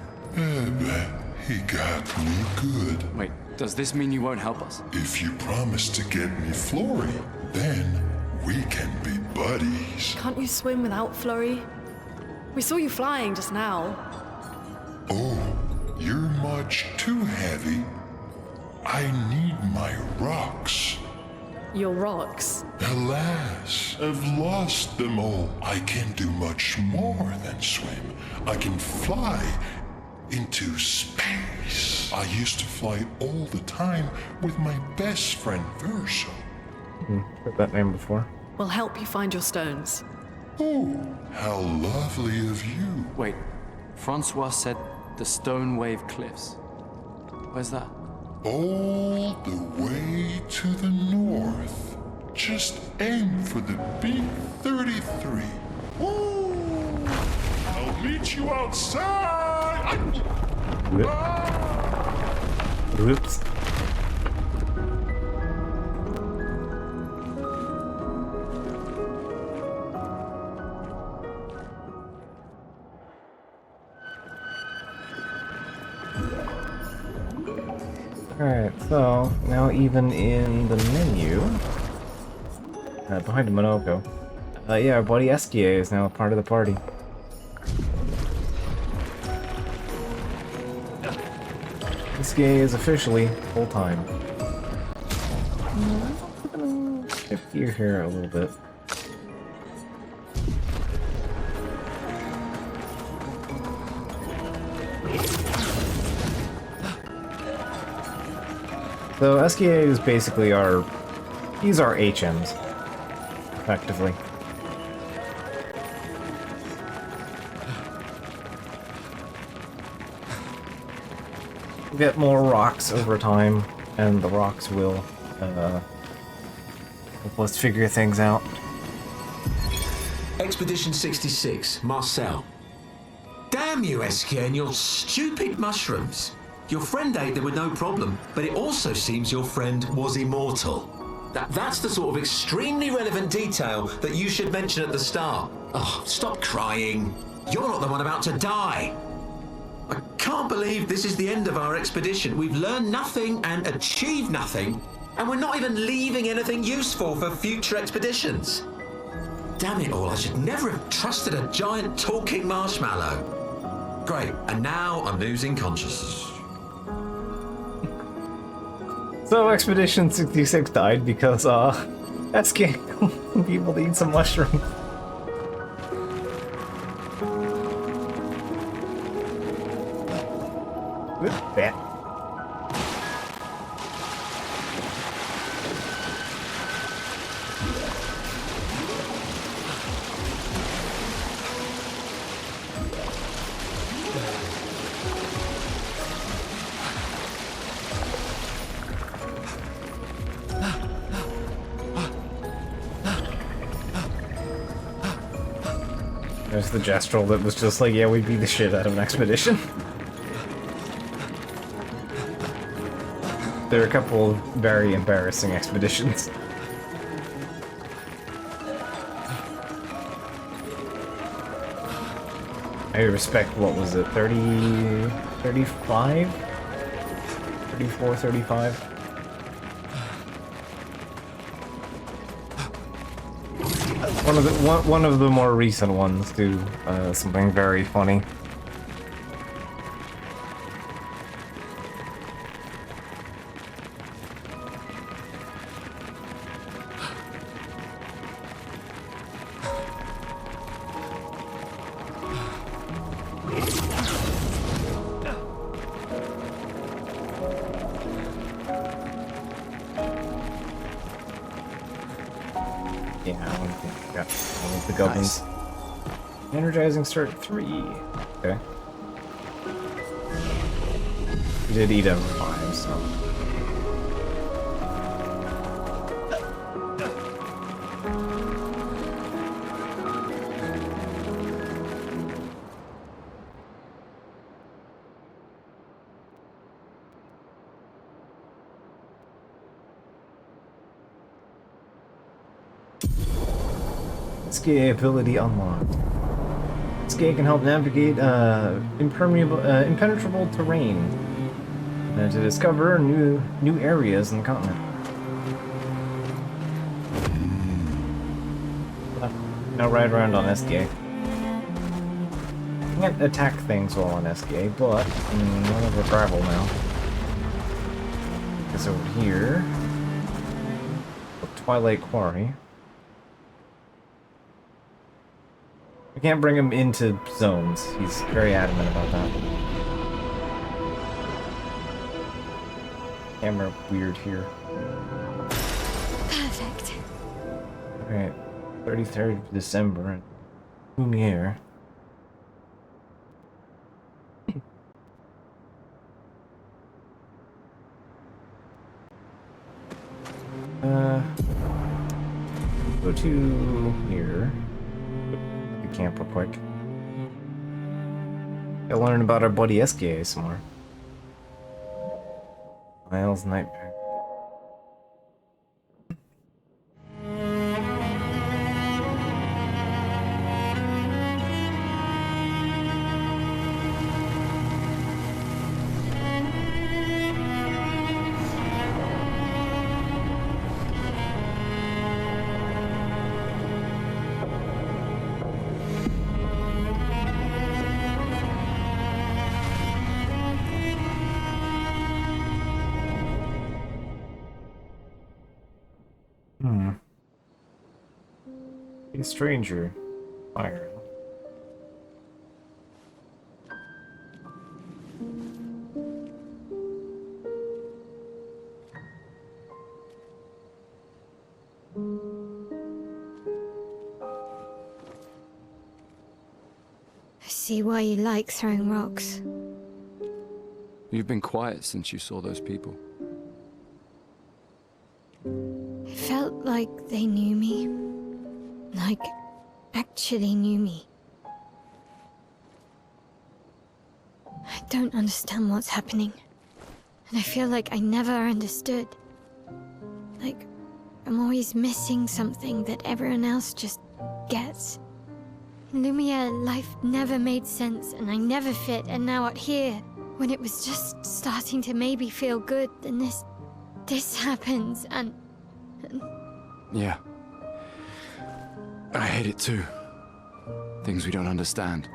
He got me good. Wait, does this mean you won't help us? If you promise to get me Flory, then we can be buddies. Can't you swim without Flurry? We saw you flying just now. Oh, you're much too heavy. I need my rocks. Your rocks. Alas, I've lost them all. I can do much more than swim. I can fly into space. I used to fly all the time with my best friend Verso. Heard that name before. We'll help you find your stones. Oh, how lovely of you. Wait, Francois said The Stone Wave Cliffs. Where's that? All the way to the north. Just aim for the B-33. Woo! I'll meet you outside! Whoops. Alright, so now even in the menu, behind Monoko, yeah, our buddy Esquier is now a part of the party. Esquier is officially full-time. Shift gear here a little bit. So Esquier is basically he's our HMs, effectively. We'll get more rocks over time, and the rocks will help us figure things out. Expedition 66, Marcel. Damn you, Esquier, and your stupid mushrooms. Your friend ate them with no problem, but it also seems your friend was immortal. That's the sort of extremely relevant detail that you should mention at the start. Oh, stop crying. You're not the one about to die. I can't believe this is the end of our expedition. We've learned nothing and achieved nothing, and we're not even leaving anything useful for future expeditions. Damn it all, I should never have trusted a giant talking marshmallow. Great, and now I'm losing consciousness. So Expedition 66 died because, Esquier people to eat some mushrooms. That. There's the Gestrel that was just like, yeah, we beat the shit out of an expedition. There are a couple of very embarrassing expeditions. I respect, what was it, 30... 35? 34, 35? One of the more recent ones do something very funny. Yeah, I want the goblins. Nice. Energizing start at 3. Okay. We did eat a 5, so. Escape ability unlocked. Escape can help navigate impenetrable terrain to discover new areas in the continent. Now ride around on SDA. You can't attack things while on SDA, but we'll over gravel now. It's over here. Twilight Quarry. We can't bring him into zones. He's very adamant about that. Camera weird here. Perfect. Alright. 33rd of December. Lumiere. Go to here. The camp real quick. Gotta learn about our buddy SKA some more. Miles Nightmare. A stranger. Fire. I see why you like throwing rocks. You've been quiet since you saw those people. It felt like they knew me. Like, actually knew me. I don't understand what's happening. And I feel like I never understood. Like, I'm always missing something that everyone else just gets. In Lumiere, life never made sense, and I never fit, and now out here, when it was just starting to maybe feel good, then this happens, and... Yeah. I hate it too. Things we don't understand.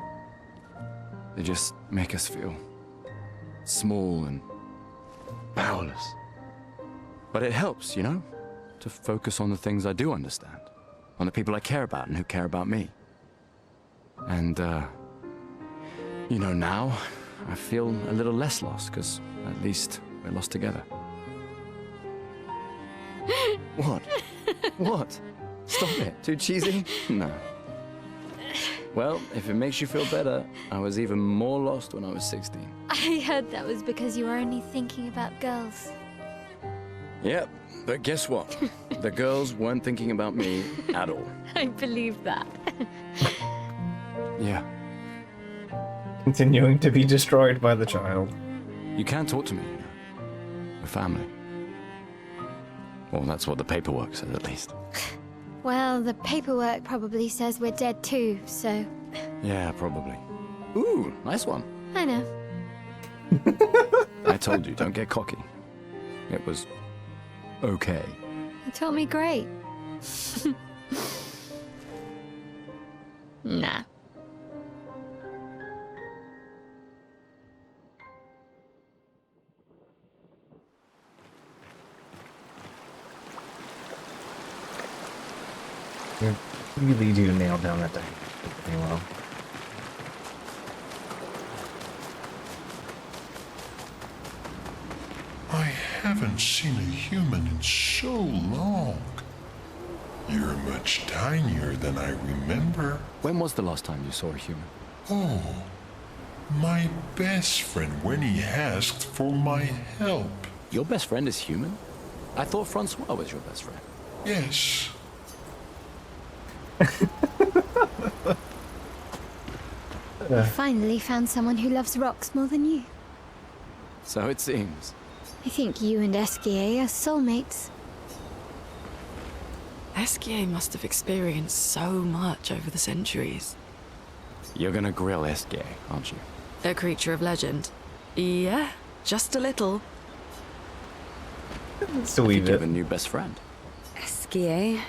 They just make us feel small and powerless. But it helps, you know, to focus on the things I do understand, on the people I care about and who care about me. And, you know, now I feel a little less lost, because at least we're lost together. What? What? Stop it. Too cheesy? No. Well, if it makes you feel better, I was even more lost when I was 16. I heard that was because you were only thinking about girls. Yep, but guess what? The girls weren't thinking about me at all. I believe that. Yeah. Continuing to be destroyed by the child. You can talk to me, you know. We're family. Well, that's what the paperwork says, at least. Well, the paperwork probably says we're dead too, so... Yeah, probably. Ooh, nice one. I know. I told you, don't get cocky. It was... okay. You taught me great. Nah. You really do nail down that thing pretty well. I haven't seen a human in so long. You're much tinier than I remember. When was the last time you saw a human? Oh, my best friend when he asked for my help. Your best friend is human? I thought Francois was your best friend. Yes. You finally found someone who loves rocks more than you. So it seems. I think you and SKA are soulmates. SKA must have experienced so much over the centuries. You're gonna grill SK, aren't you? A creature of legend. Yeah, just a little. Still leave You it. have a new best friend. Esquier.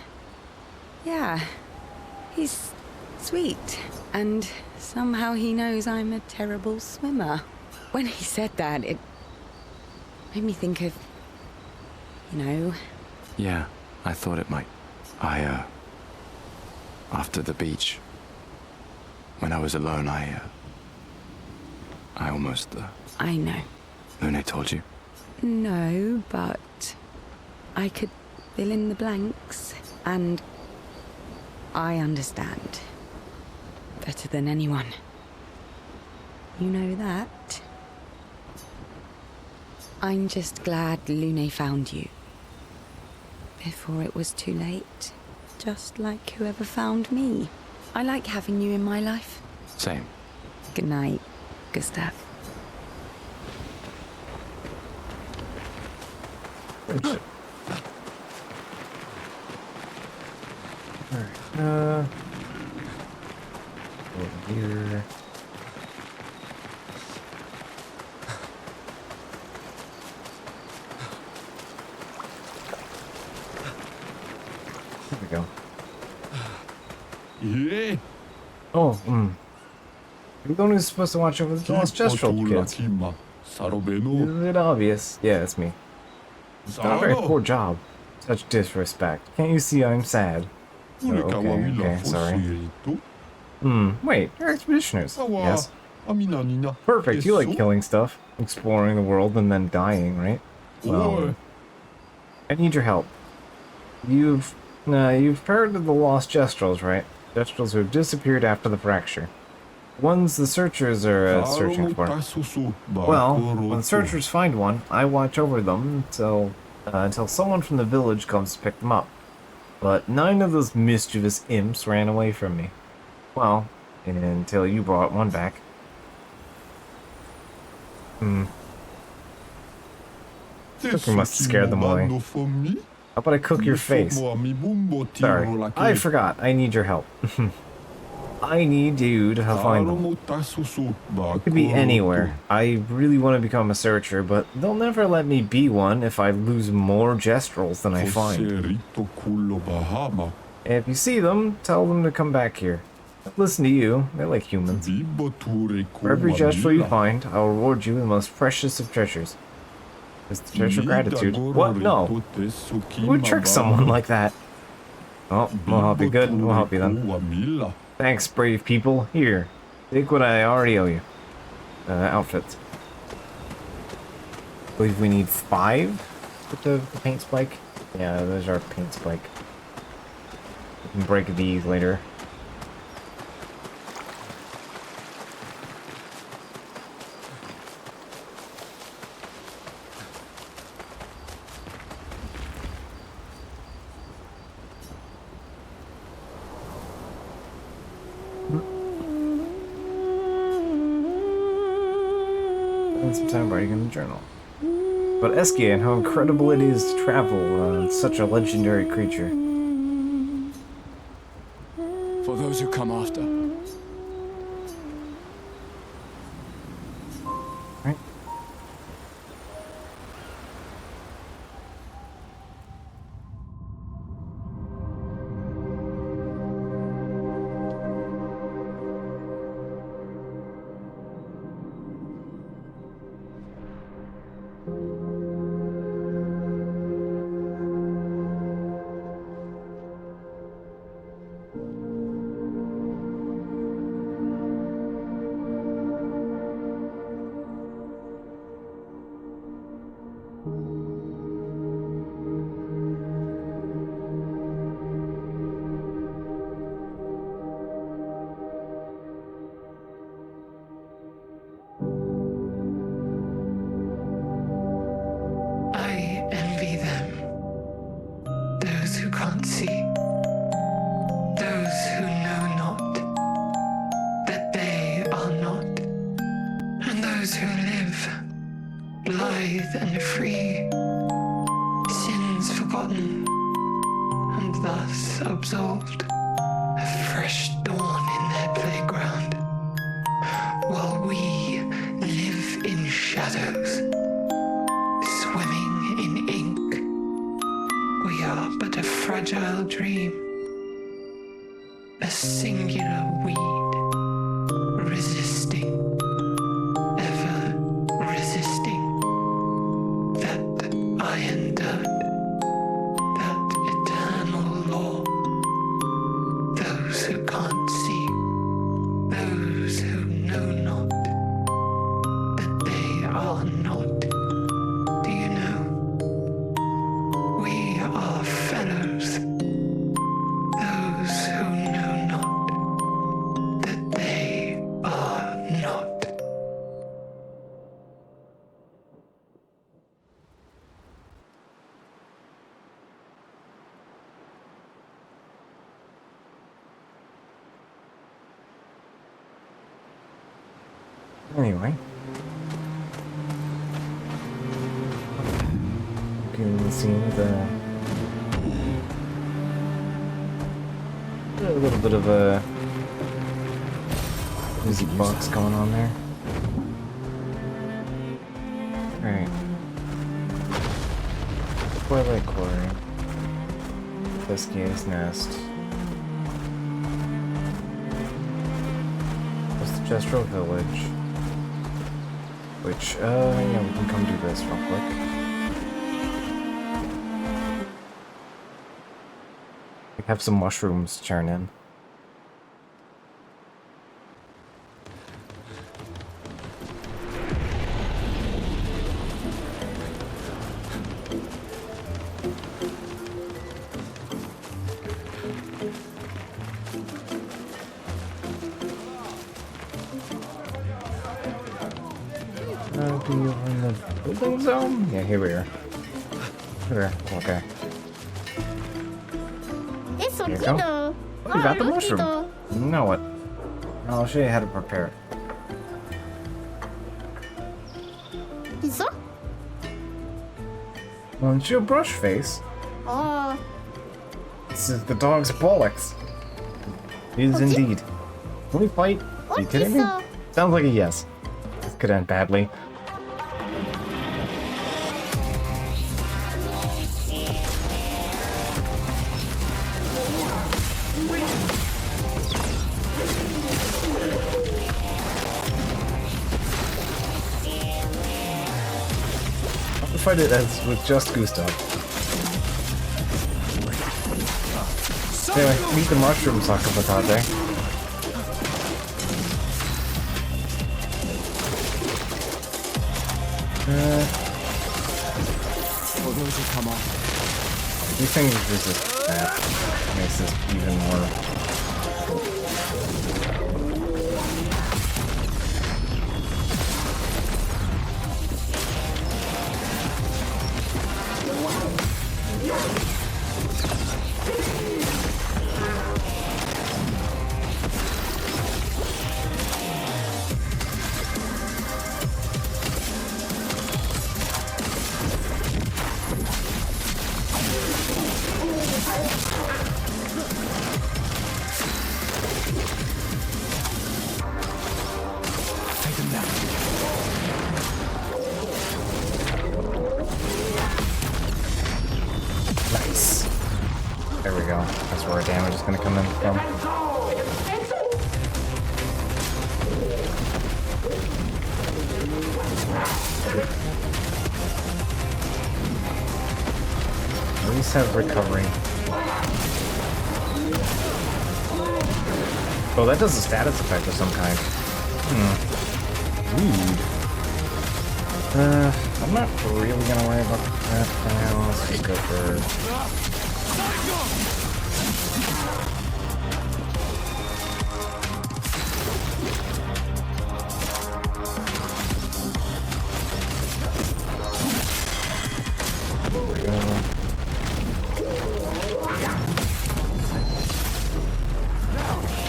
Yeah. He's sweet. And somehow he knows I'm a terrible swimmer. When he said that, it made me think of, you know... Yeah, I thought it might. After the beach, when I was alone, I almost, I know. Lune told you? No, but I could fill in the blanks, and I understand better than anyone. You know that? I'm just glad Lune found you before it was too late. just like whoever found me. I like having you in my life. Same. Good night, Gustav. Alright, over here. There we go. Yeah. Oh, You're the one who's supposed to watch over the lost Gestural kids. Is it obvious? Yeah, it's me. Not a very poor job. Such disrespect. Can't you see I'm sad? Oh, okay, sorry. Wait, you're expeditioners. Yes. Perfect, you like killing stuff, exploring the world, and then dying, right? Well, I need your help. You've heard of the lost Gestrals, right? Gestrals who have disappeared after the fracture. Ones the searchers are searching for. Well, when the searchers find one, I watch over them until someone from the village comes to pick them up. But 9 of those mischievous imps ran away from me. Well, until you brought one back. Cooking must have scared them away. How about I cook your face? Sorry, I forgot. I need your help. I need you to find them. It could be anywhere. I really want to become a searcher, but they'll never let me be one if I lose more Gestrals than I find. If you see them, tell them to come back here. Listen to you. They're like humans. For every Gestral you find, I'll reward you with the most precious of treasures. Is the treasure gratitude? What? No. Who would trick someone like that? Oh, we'll help you. Good. We'll help you then. Thanks, brave people. Here, take what I already owe you. Outfits. I believe we need 5 with the paint spike. Yeah, those are paint spike. We can break these later. Some time writing in the journal. But Eskia and how incredible it is to travel on such a legendary creature. For those who come after. Right. And free, sins forgotten, and thus absolved, a fresh dawn in their playground, while we live in shadows, swimming in ink. We are but a fragile dream, a singular weed, resisting, ever resisting. Iron dirt, that eternal law. Those who can't see, those who know not, that they are not. Do you know? We are fellows. Those who know not, that they are not. Anyway. Getting the scene with a little bit of a music box going on there. Alright. Twilight Quarry. Thesquia's Nest. What's the Jestro Village? Which, yeah, we can come do this real quick. We have some mushrooms to turn in. Do you in the building zone? Yeah, here we are. Here, okay. Here you go. Oh, you got the mushroom. You know what? I'll show you how to prepare it. Won't you brush face? This is the dog's bollocks. It is indeed. Can we fight? Are you kidding me? Sounds like a yes. This could end badly. Fight it as with just Gustav. Anyway, meet the mushroom, Sakabatate. These things resist that. Makes this even more. Nice. There we go. That's where our damage is going to come in from. At least have recovery. Oh, that does a status effect of some kind. Rude. I'm not really gonna worry about that for now. Let's just go for...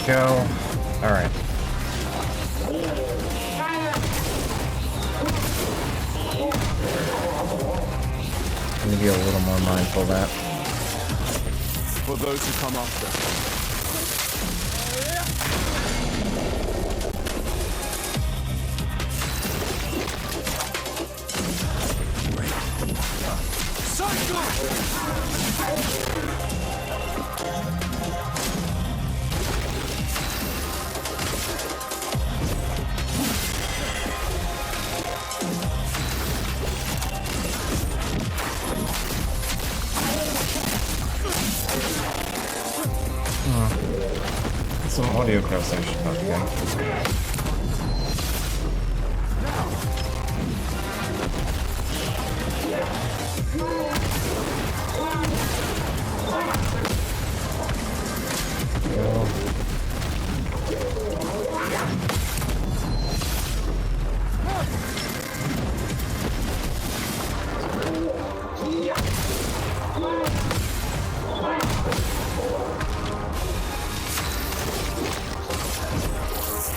Go. Alright. I need to be a little more mindful of that. For those who come after. Some audio cross-section up again.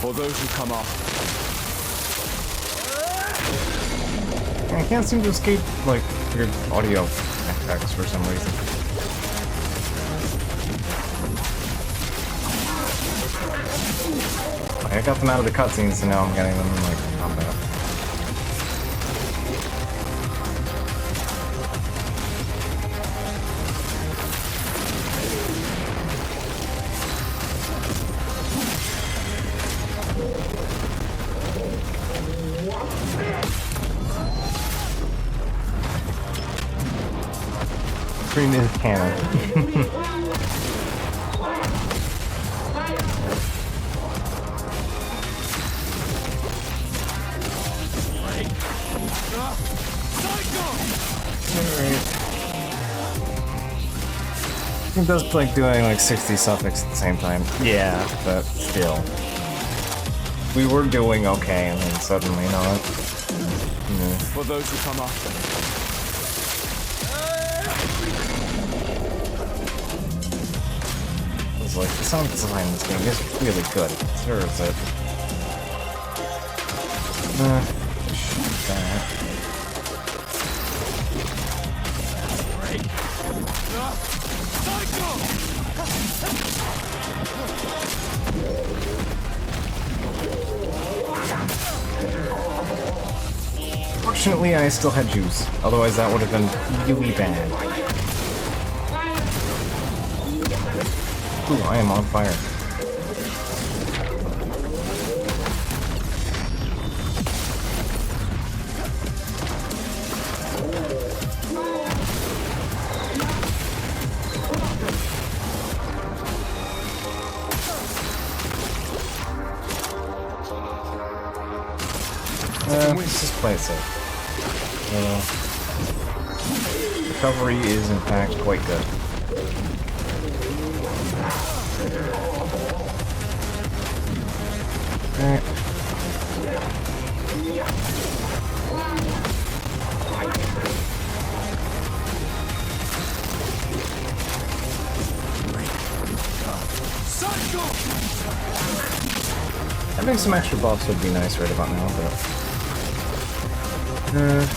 For those who come after. I can't seem to escape, like, your audio effects for some reason. I got them out of the cutscenes, so now I'm getting them in, like, combat. Screen is canon. It does like doing like 60 suffix at the same time. Yeah, but still. We were doing okay and then suddenly not. For those who come after. It's like the sound design in this game is really good. It deserves it. Shoot that. Fortunately, I still had juice. Otherwise, that would have been really bad. Ooh, I am on fire. Let's just play it safe. Recovery is, in fact, quite good. Alright. Having some extra buffs would be nice right about now, but... alright.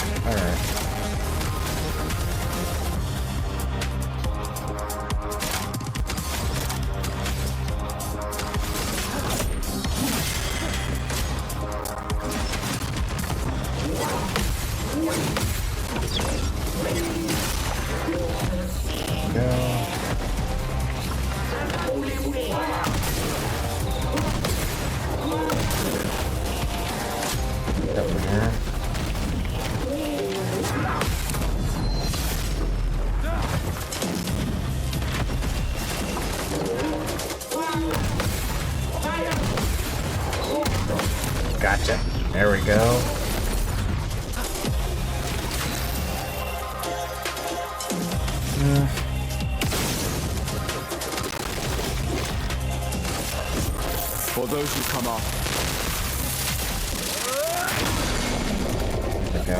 Gotcha. There we go. For those who come up. There we go.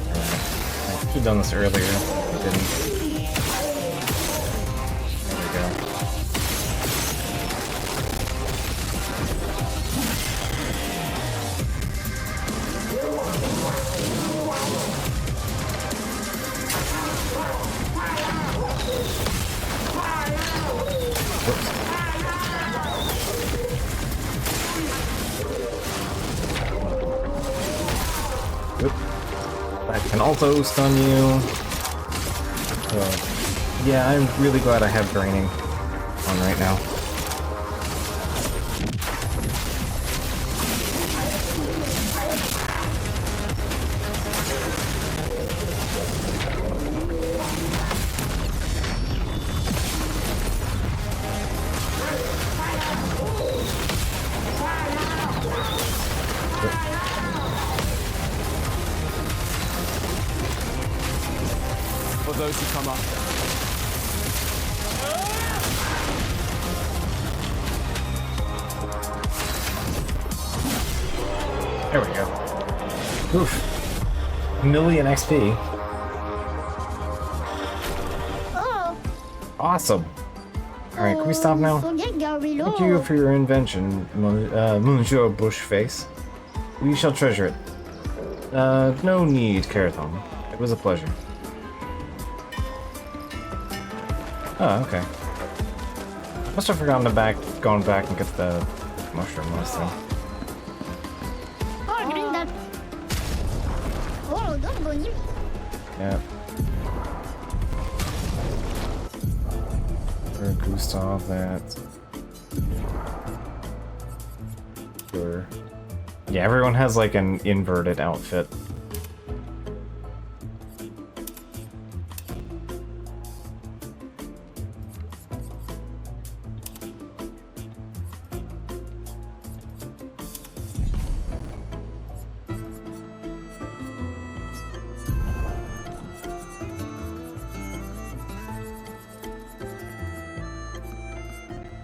Alright. I should have done this earlier. I didn't. There we go. I can also stun you. So, yeah, I'm really glad I have draining on right now. For those who come after. There we go. Oof. 1,000,000 XP. Oh. Awesome. Alright, can we stop now? Thank you for your invention, Monsieur Bushface. We shall treasure it. No need, Karathon. It was a pleasure. Oh, okay. Must have forgotten to going back and get the mushroom last time. Yeah. For Gustav, that. Sure. Yeah, everyone has like an inverted outfit.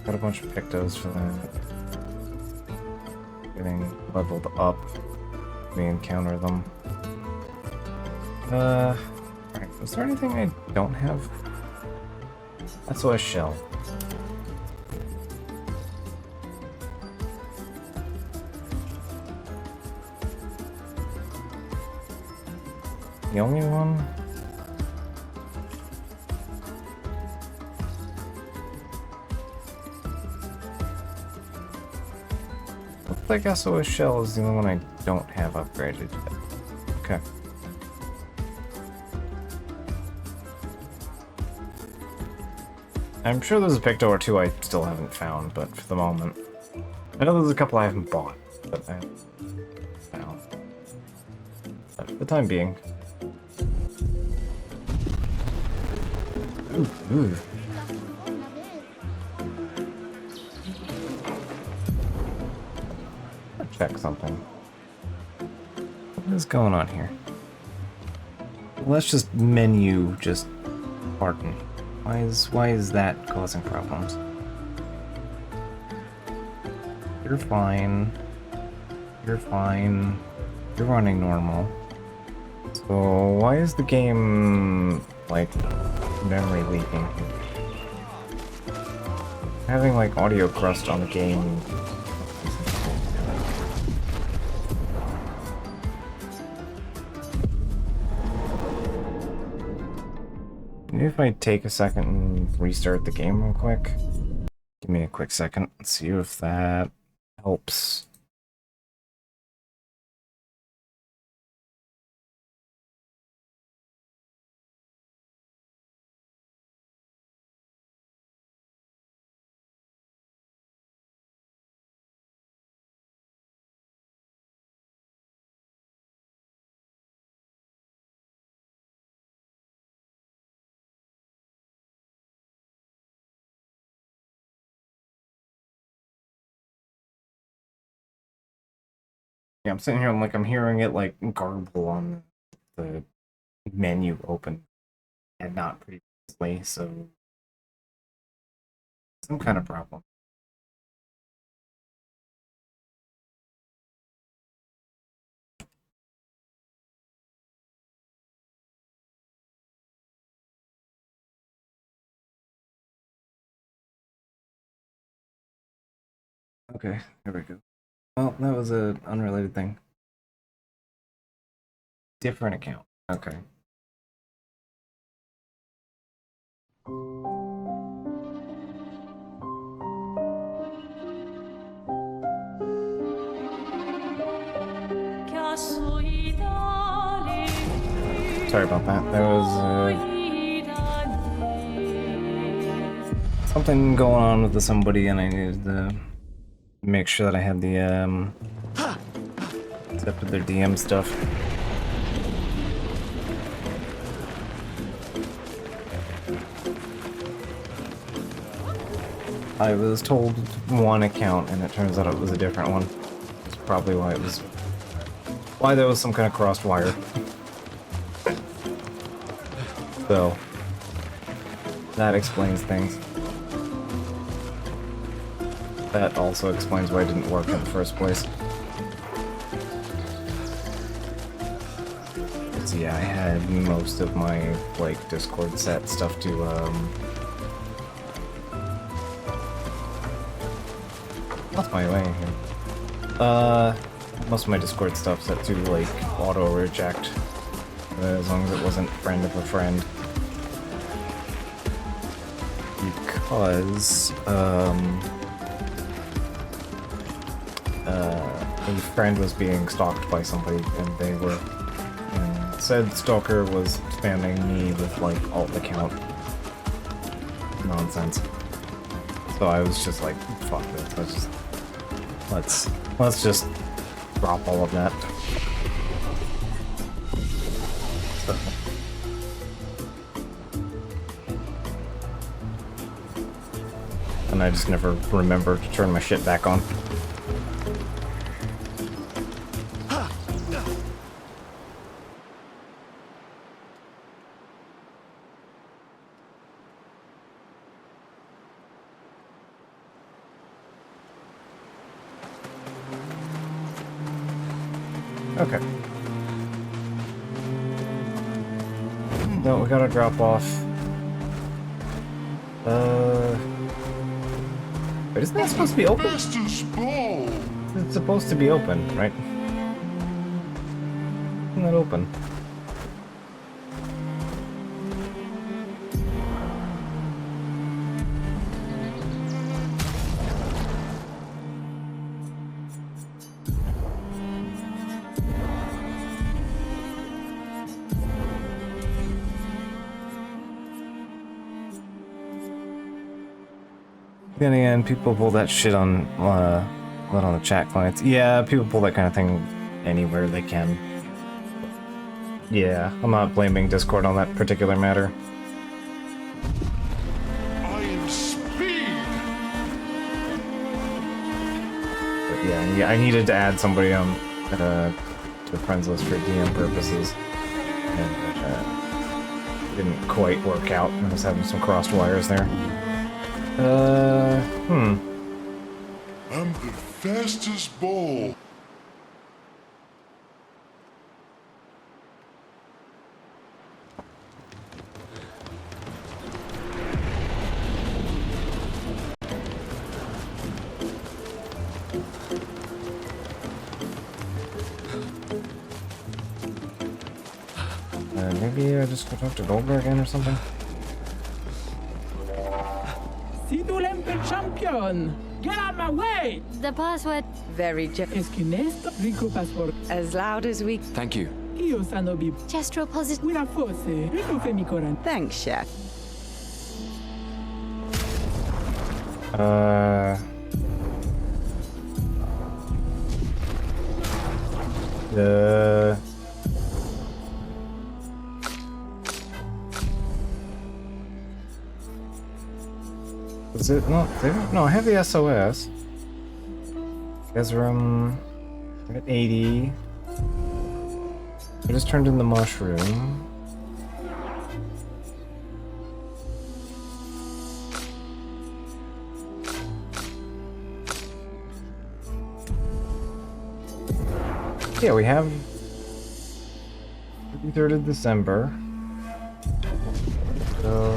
Got a bunch of pictos for that. Getting leveled up. We encounter them. Alright, was there anything I don't have? That's a shell. The only one? Looks like SOS Shell is the only one I don't have upgraded yet. Okay. I'm sure there's a Picto or two I still haven't found, but for the moment. I know there's a couple I haven't bought, but I haven't found. But for the time being. Ooh. Check something. What is going on here? Let's just menu just pardon. Why is that causing problems? You're fine. You're fine. You're running normal. So why is the game like memory leaking? Having like audio crust on the game. Maybe if I take a second and restart the game real quick. Give me a quick second. Let's see if that helps. Yeah, I'm sitting here and like I'm hearing it like garble on the menu open and not previously, so some kind of problem. Okay, there we go. Well, that was an unrelated thing. Different account. Okay. Sorry about that. There was something going on with somebody, and I needed to make sure that I had the accepted their DM stuff. I was told one account, and it turns out it was a different one. That's probably why there was some kind of crossed wire. So that explains things. That also explains why it didn't work in the first place. So yeah, I had most of my like Discord set stuff to what's my way here? Most of my Discord stuff set to like auto reject, as long as it wasn't friend of a friend. Because a friend was being stalked by somebody, and said stalker was spamming me with like alt account nonsense. So I was just like, fuck this. Let's just drop all of that. So. And I just never remember to turn my shit back on. Okay. No, we gotta drop off. Wait, isn't that supposed to be open? It's supposed to be open, right? Isn't that open? Then again, people pull that shit on the chat clients. Yeah, people pull that kind of thing anywhere they can. Yeah, I'm not blaming Discord on that particular matter. I am speed. But yeah, I needed to add somebody on to the friends list for DM purposes, and it didn't quite work out. I was having some crossed wires there. I'm the fastest ball. Maybe I just go talk to Goldberg again or something? Champion! Get out my way! The password. Very Rico passport. as loud as we... Thank you. Gestural positive. Thanks, Chef. Is it not there? No, I have the SOS. Ezram at 80. I just turned in the mushroom. Yeah, we have 3rd of December. So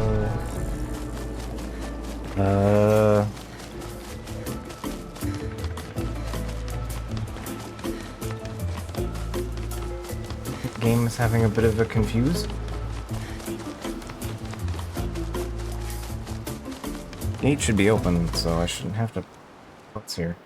game is having a bit of a confuse. Gate should be open, so I shouldn't have to. What's here?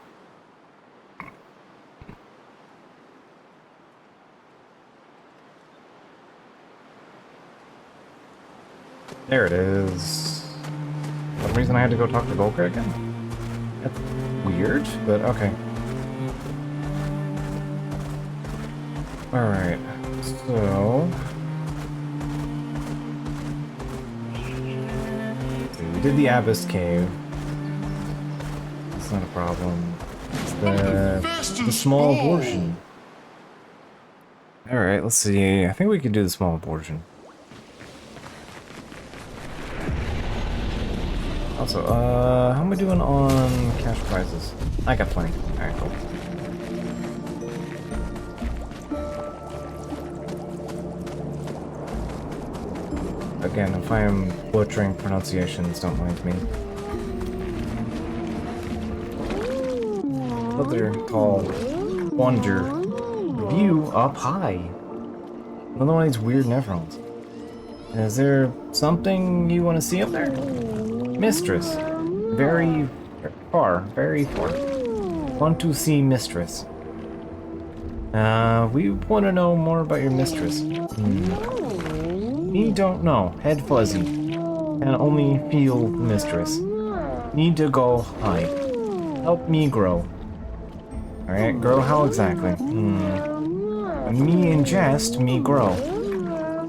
There it is. For some reason I had to go talk to Volker again? That's weird, but okay. Alright, so... we did the Abyss Cave. That's not a problem. It's the small abortion. Alright, let's see. I think we could do the small abortion. Also, how am I doing on cash prizes? I got plenty. Alright, cool. Again, if I am butchering pronunciations, don't mind me. What they're called Wonder. View up high. Another one of these weird Nevrons. Is there something you want to see up there? Mistress. Very far. Very far. Want to see Mistress. We want to know more about your mistress. Me don't know. Head fuzzy. Can only feel mistress. Need to go high. Help me grow. Alright, grow how exactly? Me ingest, me grow.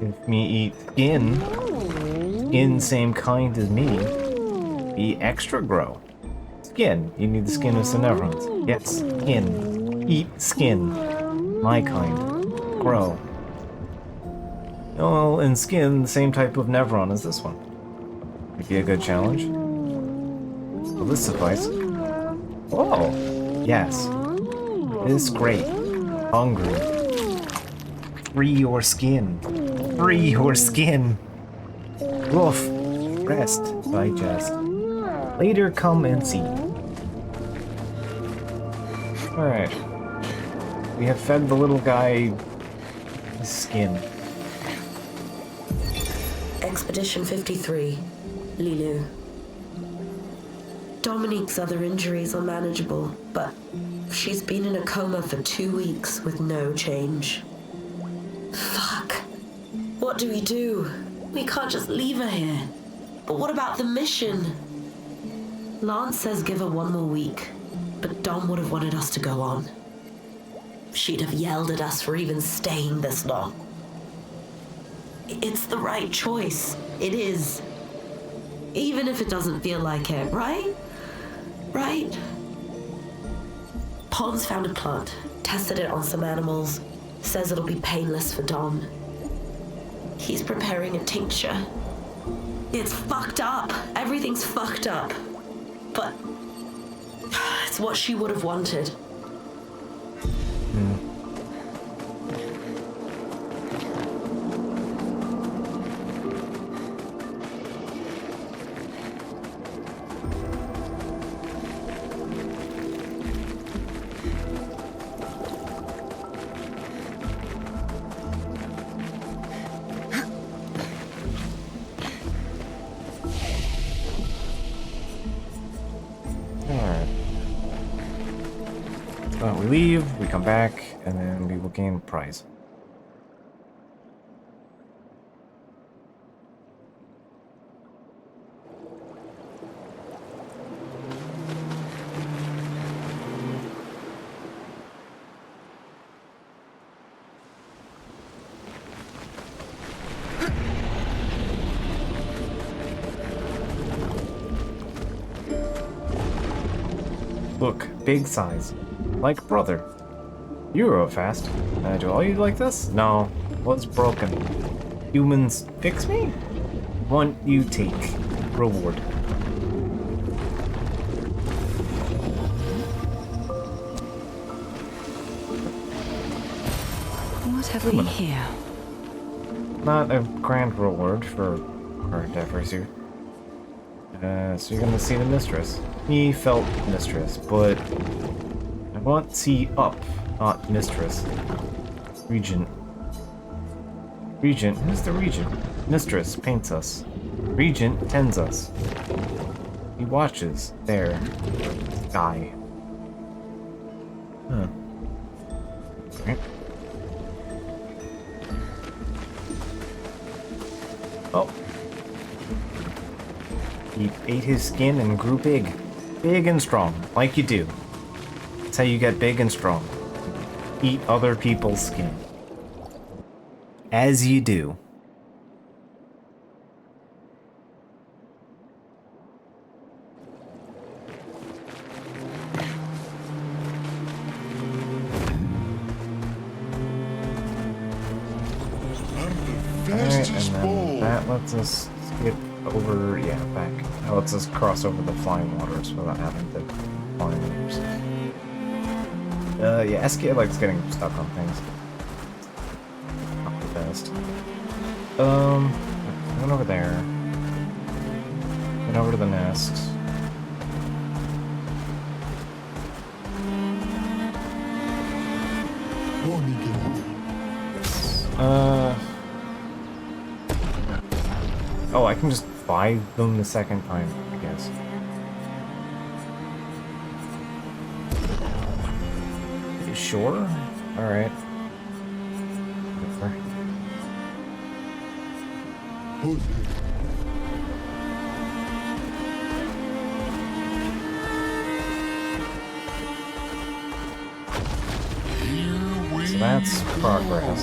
If me eat skin same kind as me, be extra grow. Skin, you need the skin of some neurons. Yes, skin. Eat skin. My kind. Grow. Well, in skin, the same type of Nevron as this one. Could be a good challenge. Will this suffice? Oh! Yes. This is great. Hungry. Free your skin. Free your skin. Woof. Rest. Digest. Later come and see. Alright. We have fed the little guy his skin. Expedition 53, Lilu. Dominique's other injuries are manageable, but she's been in a coma for 2 weeks with no change. Fuck. What do we do? We can't just leave her here. But what about the mission? Lance says give her 1 more week, but Dom would have wanted us to go on. She'd have yelled at us for even staying this long. It's the right choice. It is. Even if it doesn't feel like it, right? Right? Pons found a plant, tested it on some animals, says it'll be painless for Dom. He's preparing a tincture. It's fucked up. Everything's fucked up. But it's what she would have wanted. We leave, we come back, and then we will gain prize. Look, big size. Like brother. Eurofast. Do all you like this? No. What's broken? Humans fix me? One you take. Reward. What have we here? Not a grand reward for our endeavors here. So you're gonna see the mistress. He felt mistress, but I want see up, not mistress. Regent. Regent? Who's the regent? Mistress paints us. Regent tends us. He watches. There. Sky. Huh. Okay. Oh. He ate his skin and grew big. Big and strong, like you do. That's how you get big and strong. Eat other people's skin. As you do. Alright, and then that lets us skip over, yeah, back. That lets us cross over the flying waters without having to fly waters. Yeah, Eskia likes getting stuck on things. Not the best. Went over there. Went over to the nest. Oh, I can just buy them the second time, I guess. You sure? Alright. Whatever. So that's progress.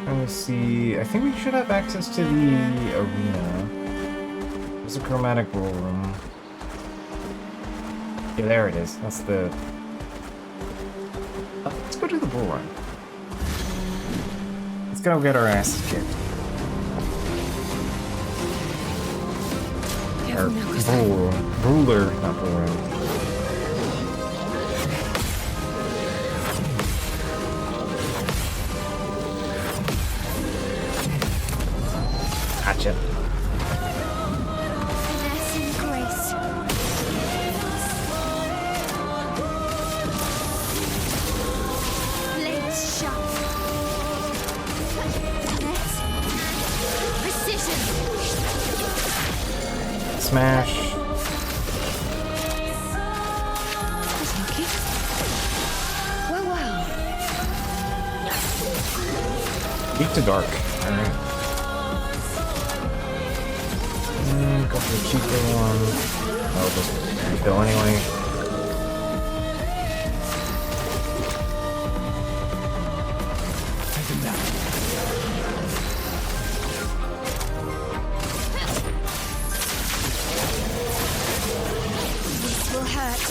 Let me see. I think we should have access to the arena. There's a chromatic roll room. Yeah, there it is. That's the... let's go to the bull run. Let's go get our asses kicked. Or Ruler, not bull run. Gotcha. Finesse and grace. Blades sharp. Finesse. Precision. Smash. Well. Weak to dark. Alright. Go for the cheaper one. Oh, just refill anyway. Take him down. This will hurt.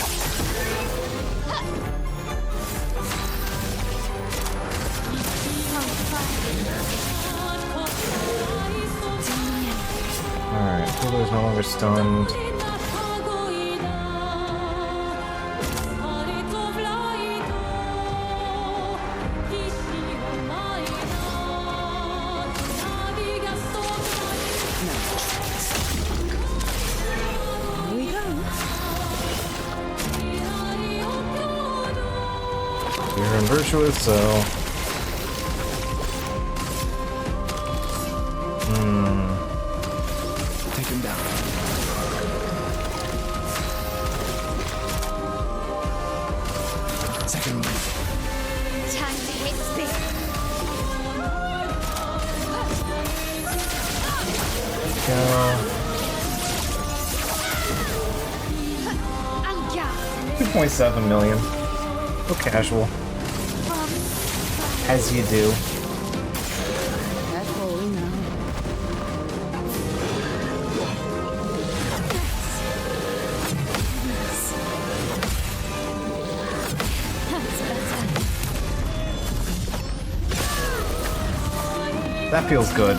Alright, Hulu's no longer stunned. You're in virtuous, so... Take him down. Second one. Time to hit speed. Go. 2.7 million. Go casual. As you do. That feels good.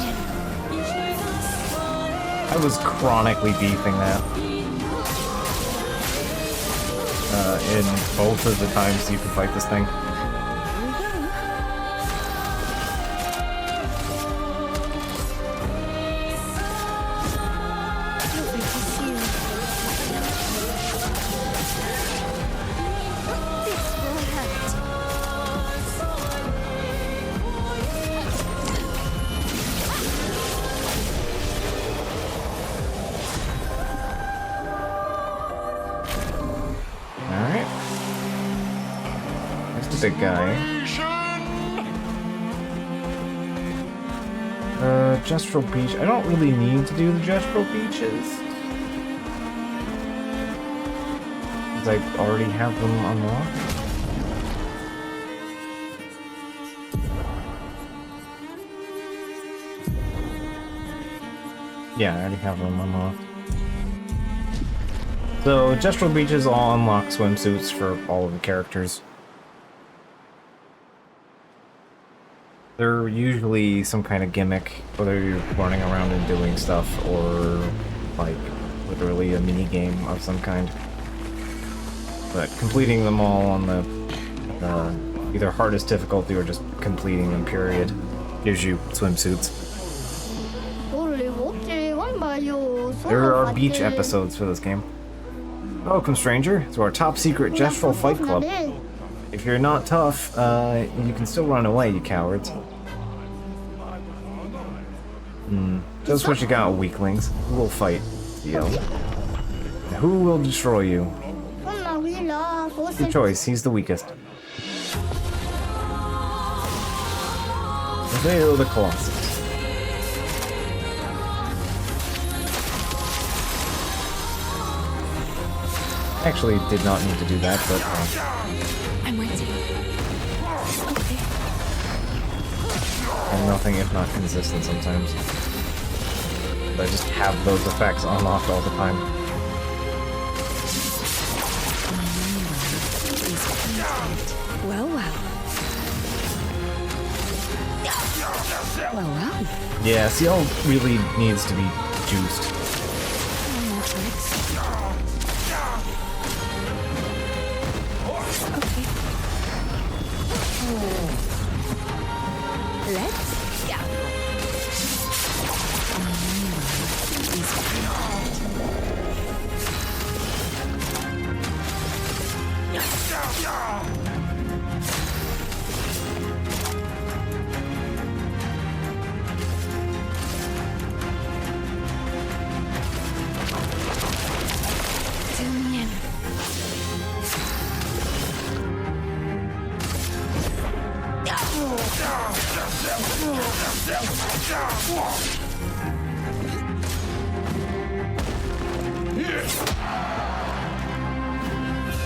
I was chronically beefing that. In both of the times you could fight this thing. Big guy. Gestural Beach. I don't really need to do the Gestural Beaches. Because I already have them unlocked. Yeah, I already have them unlocked. So, Gestural Beaches all unlock swimsuits for all of the characters. They're usually some kind of gimmick, whether you're running around and doing stuff, or, like, literally a mini-game of some kind. But completing them all on the either hardest difficulty or just completing them, period, gives you swimsuits. There are beach episodes for this game. Welcome, stranger, to our top-secret Gestural Fight Club. If you're not tough, you can still run away, you cowards. Just what you got, weaklings. Who will fight? Yo. Who will destroy you? Good choice, he's the weakest. Hail the Colossus. Actually, did not need to do that, but... I'm waiting. Okay. I'm nothing if not consistent sometimes. But I just have those effects unlocked all the time. Well, well. Well, well. Yeah, CL really needs to be juiced. Let's go.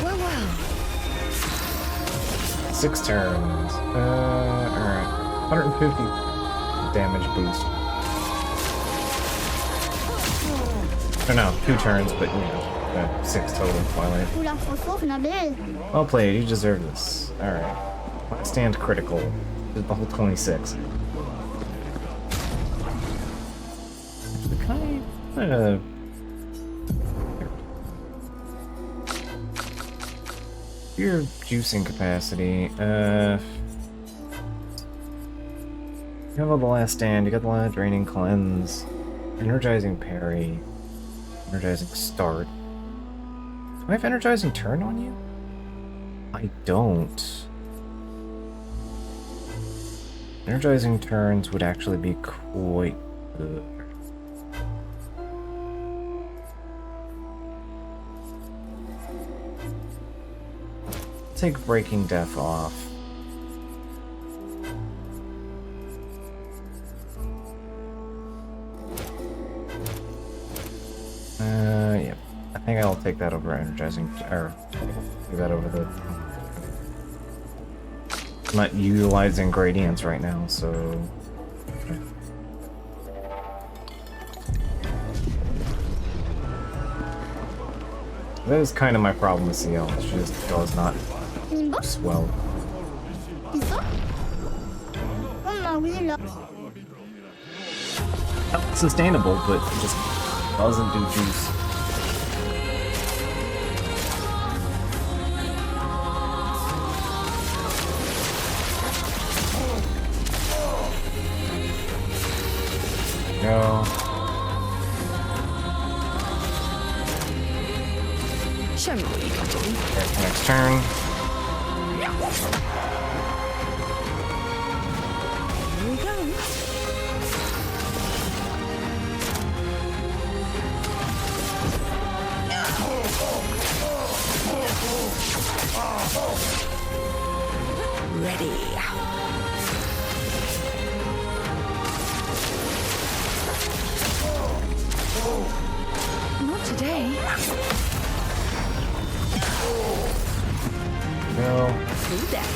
Well, well. 6 turns. Alright. 150 damage boost. Or no, 2 turns, but you know, 6 total Twilight. Well played, you deserve this. Alright. Stand critical. Did the whole 26. Your juicing capacity. You have the last stand, you got the last draining cleanse, energizing parry, energizing start. Do I have energizing turn on you? I don't. Energizing turns would actually be quite good. Take Breaking Death off. Yep. I think I'll take that over energizing, or take that over the... I'm not utilizing gradients right now, so... That is kind of my problem with CL, she just does not swell. Sustainable, but just doesn't do juice. Go. Show me what you can do. Next turn. Here we go. Ready. Not today. Go. Full deck.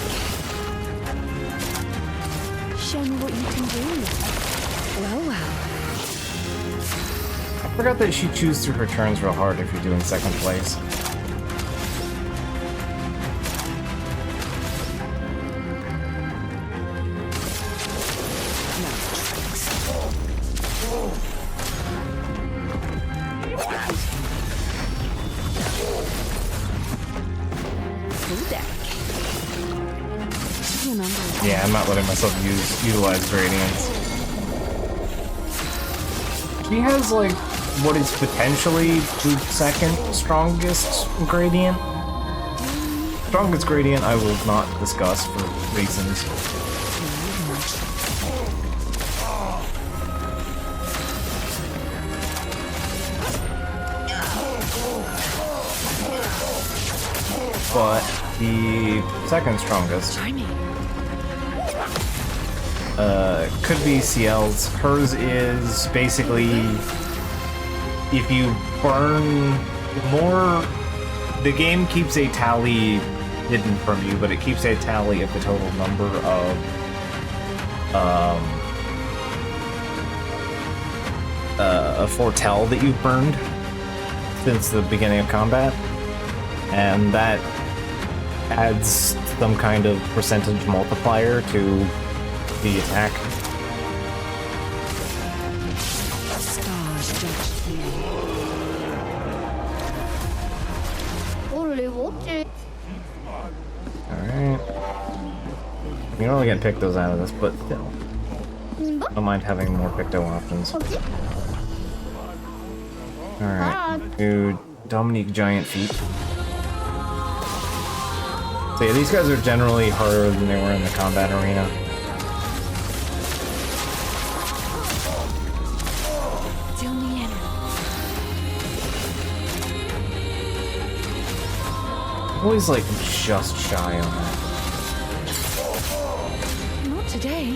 Show me what you can do. Well, well. I forgot that she chews through her turns real hard if you're doing second place. Yeah, I'm not letting myself utilize gradients. She has, like, what is potentially the second strongest gradient. Strongest gradient I will not discuss for reasons. but the second strongest could be CL's. Hers is basically if you burn more, the game keeps a tally hidden from you, but it keeps a tally of the total number of foretell that you've burned since the beginning of combat, and that adds some kind of percentage multiplier to the attack. Alright. You can only get Pictos out of this, but still. I don't mind having more Picto options. Alright. Do Dominique Giant Feet. So yeah, these guys are generally harder than they were in the combat arena. Always like just shy on that. Not today.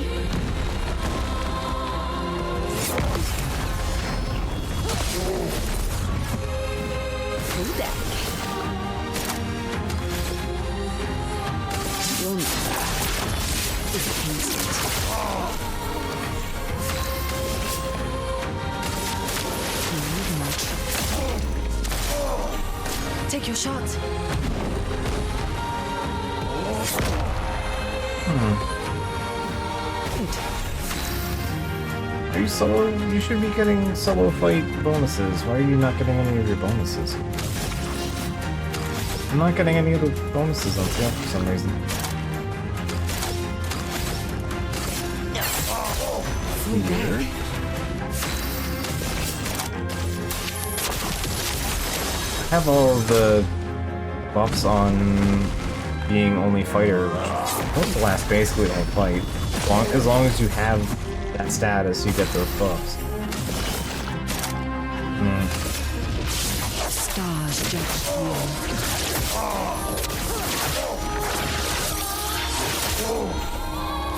Full deck. Your number is instant. Take your shot. Are you solo? You should be getting solo fight bonuses. Why are you not getting any of your bonuses? I'm not getting any of the bonuses on sale for some reason. Weird. I have all the buffs on being only fighter. Won't last basically the whole fight. As long as you have that status, you get those buffs. Stars judge you.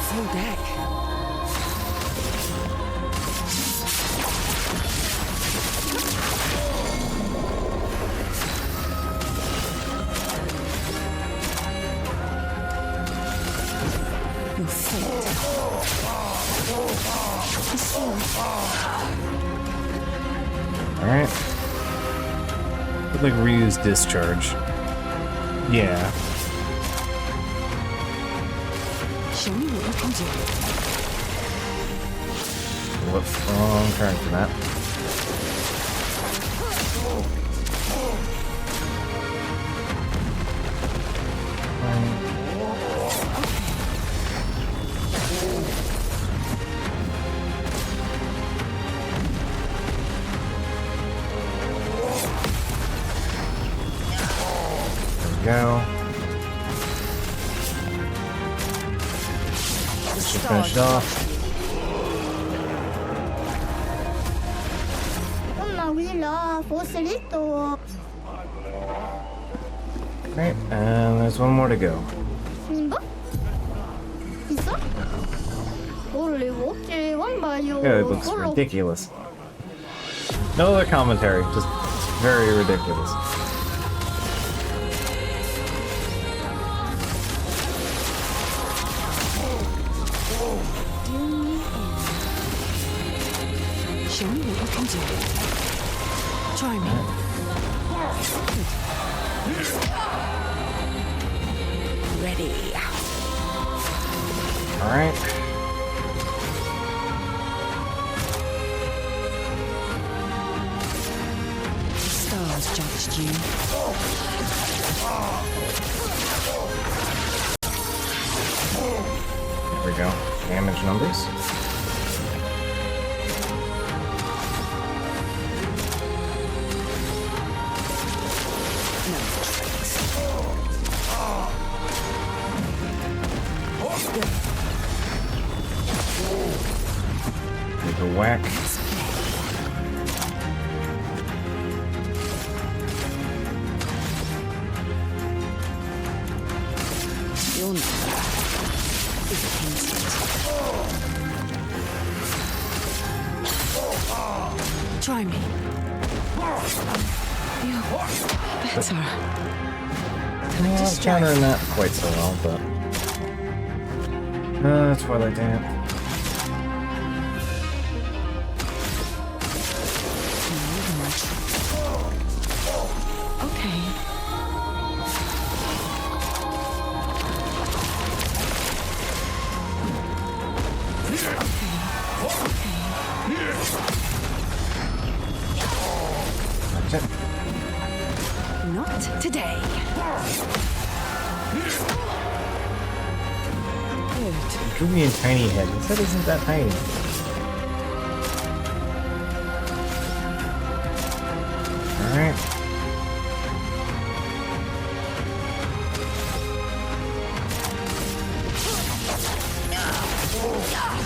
Full deck. Your fate is sealed. Alright. Like reuse discharge. Yeah. Show me what you can do. Whoops, wrong turn for that. Go. Just finished off. Right, and there's one more to go. Yeah, it looks ridiculous. No other commentary, just very ridiculous. Show me what you can do. Try me. Ready. All right. Stars judged you. There we go. Damage numbers. Take a whack. Try me. Feel better. I'm countering that quite so well, but Twilight Dance. Okay. Not today. Good. It drew me in tiny head. His head isn't that tiny. Alright.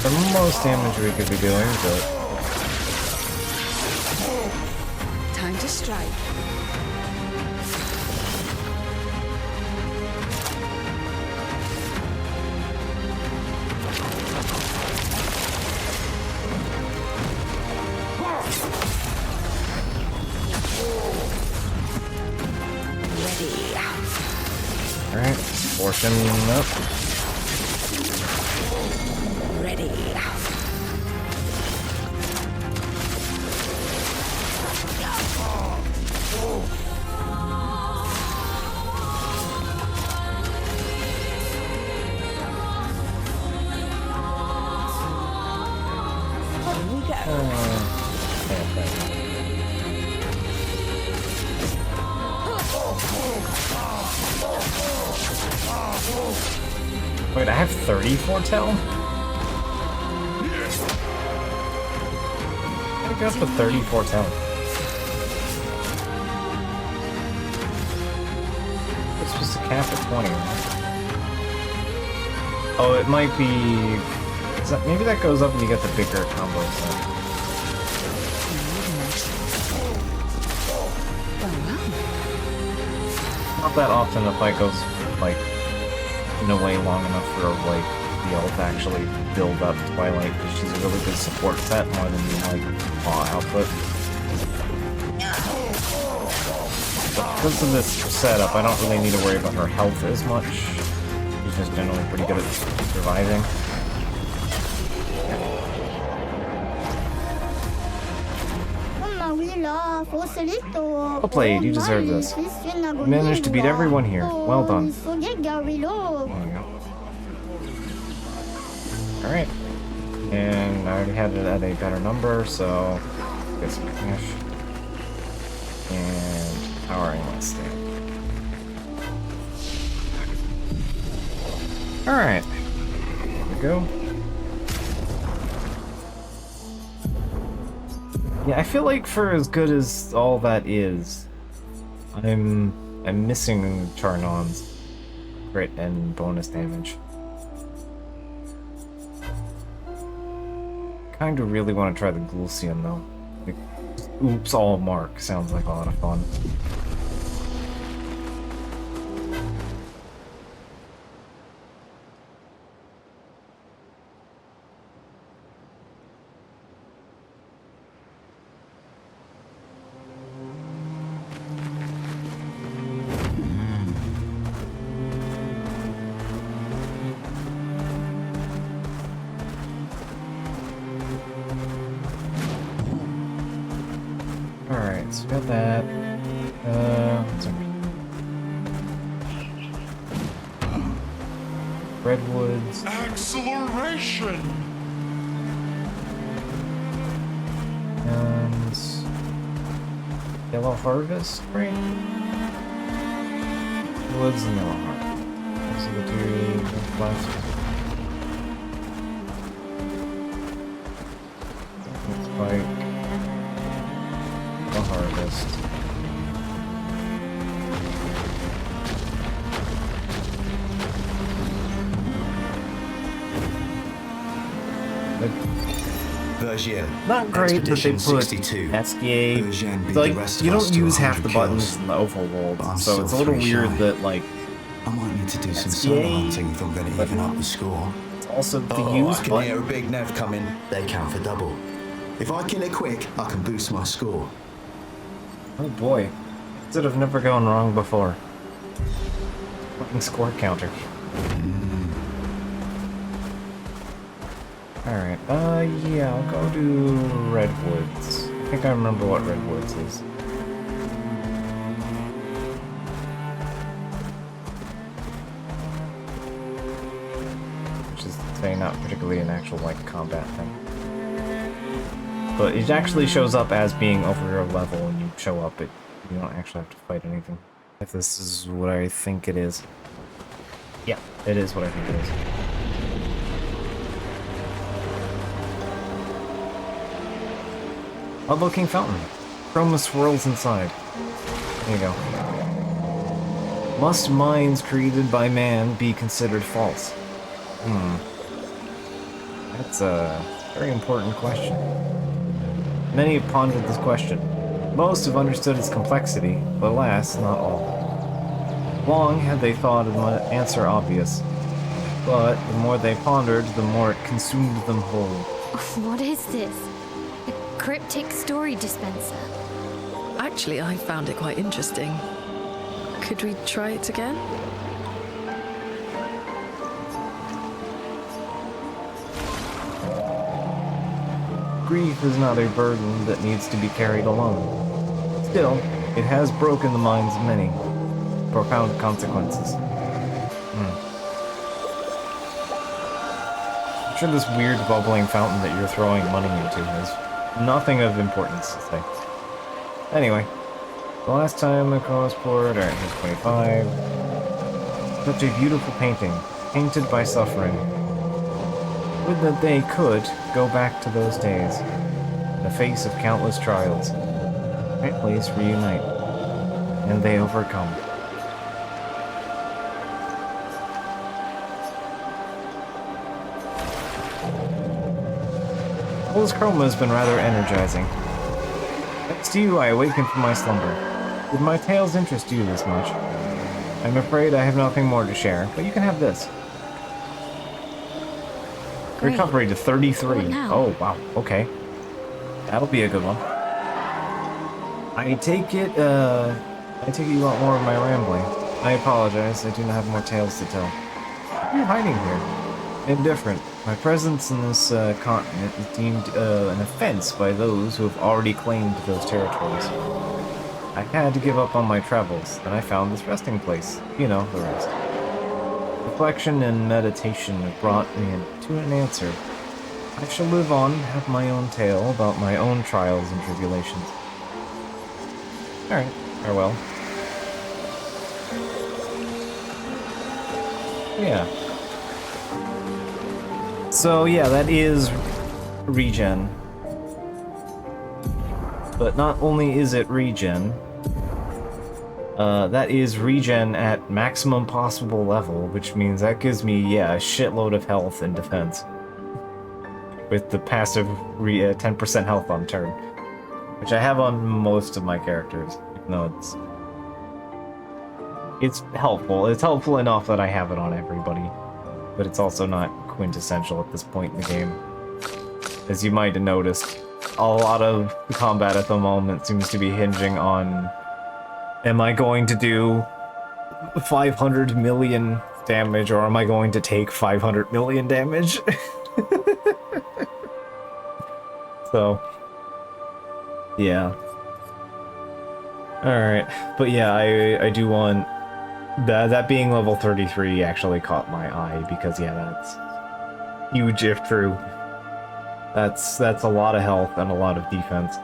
The most damage we could be doing, but Time to strike. alright. Portion up. Ready. Wait, I have 30 foretell? I got up to 30 foretell. It's supposed to cap at 20, right? Oh, it might be... maybe that goes up and you get the bigger combo set. Not that often the fight goes, like, in a way long enough for, like, the elf to actually build up Twilight, because she's a really good support set more than the, like, claw output. But because of this setup, I don't really need to worry about her health as much. She's just generally pretty good at surviving. Well played, you deserve this. You managed to beat everyone here. Well done. Alright. And I already had it at a better number, so get some cash. And powering my stand. Alright. Here we go. Yeah, I feel like for as good as all that is, I'm missing Charnon's crit and bonus damage. Kinda really want to try the Glucium though. Like, oops, all mark sounds like a lot of fun. Alright, so got that. What's over here? Redwoods. Acceleration! And Yellow Harvest, right? Woods and Yellow Harvest. Those are the two left. Looks like the harvest. Not great that they put SDA. Like, you don't use half the buttons in the overworld, so it's a little weird that, like, I might need to do some solo hunting if I'm going to even up the score. It's also the use I can button. hear a big Nev coming. They count for double. If I kill it quick, I can boost my score. Oh boy. This would have never gone wrong before. Fucking score counter. Alright, yeah, I'll go to Redwoods. I think I remember what Redwoods is. Which is to say, not particularly an actual, like, combat thing. But it actually shows up as being over your level when you show up. You don't actually have to fight anything. If this is what I think it is. Yeah, it is what I think it is. Odd-looking fountain. Chroma swirls inside. There you go. Must mines created by man be considered false? That's a very important question. Many have pondered this question. Most have understood its complexity, but alas, not all. Long had they thought an answer obvious, but the more they pondered, the more it consumed them whole. What is this? A cryptic story dispenser? Actually, I found it quite interesting. Could we try it again? Grief is not a burden that needs to be carried alone. Still, it has broken the minds of many. Profound consequences. I'm sure this weird bubbling fountain that you're throwing money into has nothing of importance to say. Anyway, the last time I cross-poured, alright, here's 25. Such a beautiful painting, painted by suffering. Would that they could go back to those days, in the face of countless trials. Families reunite, and they overcome. All this chroma has been rather energizing. Thanks to you, I awakened from my slumber. Did my tales interest you this much? I'm afraid I have nothing more to share, but you can have this. Great. Recovery to 33. What now? Oh, wow. Okay. That'll be a good one. I take it you want more of my rambling. I apologize, I do not have more tales to tell. Why are you hiding here? Indifferent. My presence in this continent is deemed an offense by those who have already claimed those territories. I had to give up on my travels, and I found this resting place. You know, the rest. Reflection and meditation have brought me to an answer. I shall live on, have my own tale about my own trials and tribulations. Alright, farewell. Yeah. So yeah, that is regen. But not only is it regen, that is regen at maximum possible level, which means that gives me, yeah, a shitload of health and defense. With the passive 10% health on turn. Which I have on most of my characters. No, it's helpful. It's helpful enough that I have it on everybody. But it's also not quintessential at this point in the game. As you might have noticed, a lot of the combat at the moment seems to be hinging on, am I going to do 500 million damage, or am I going to take 500 million damage? So, yeah. Alright, but yeah, I do want... That being level 33 actually caught my eye, because yeah, that's huge if true. That's a lot of health and a lot of defense.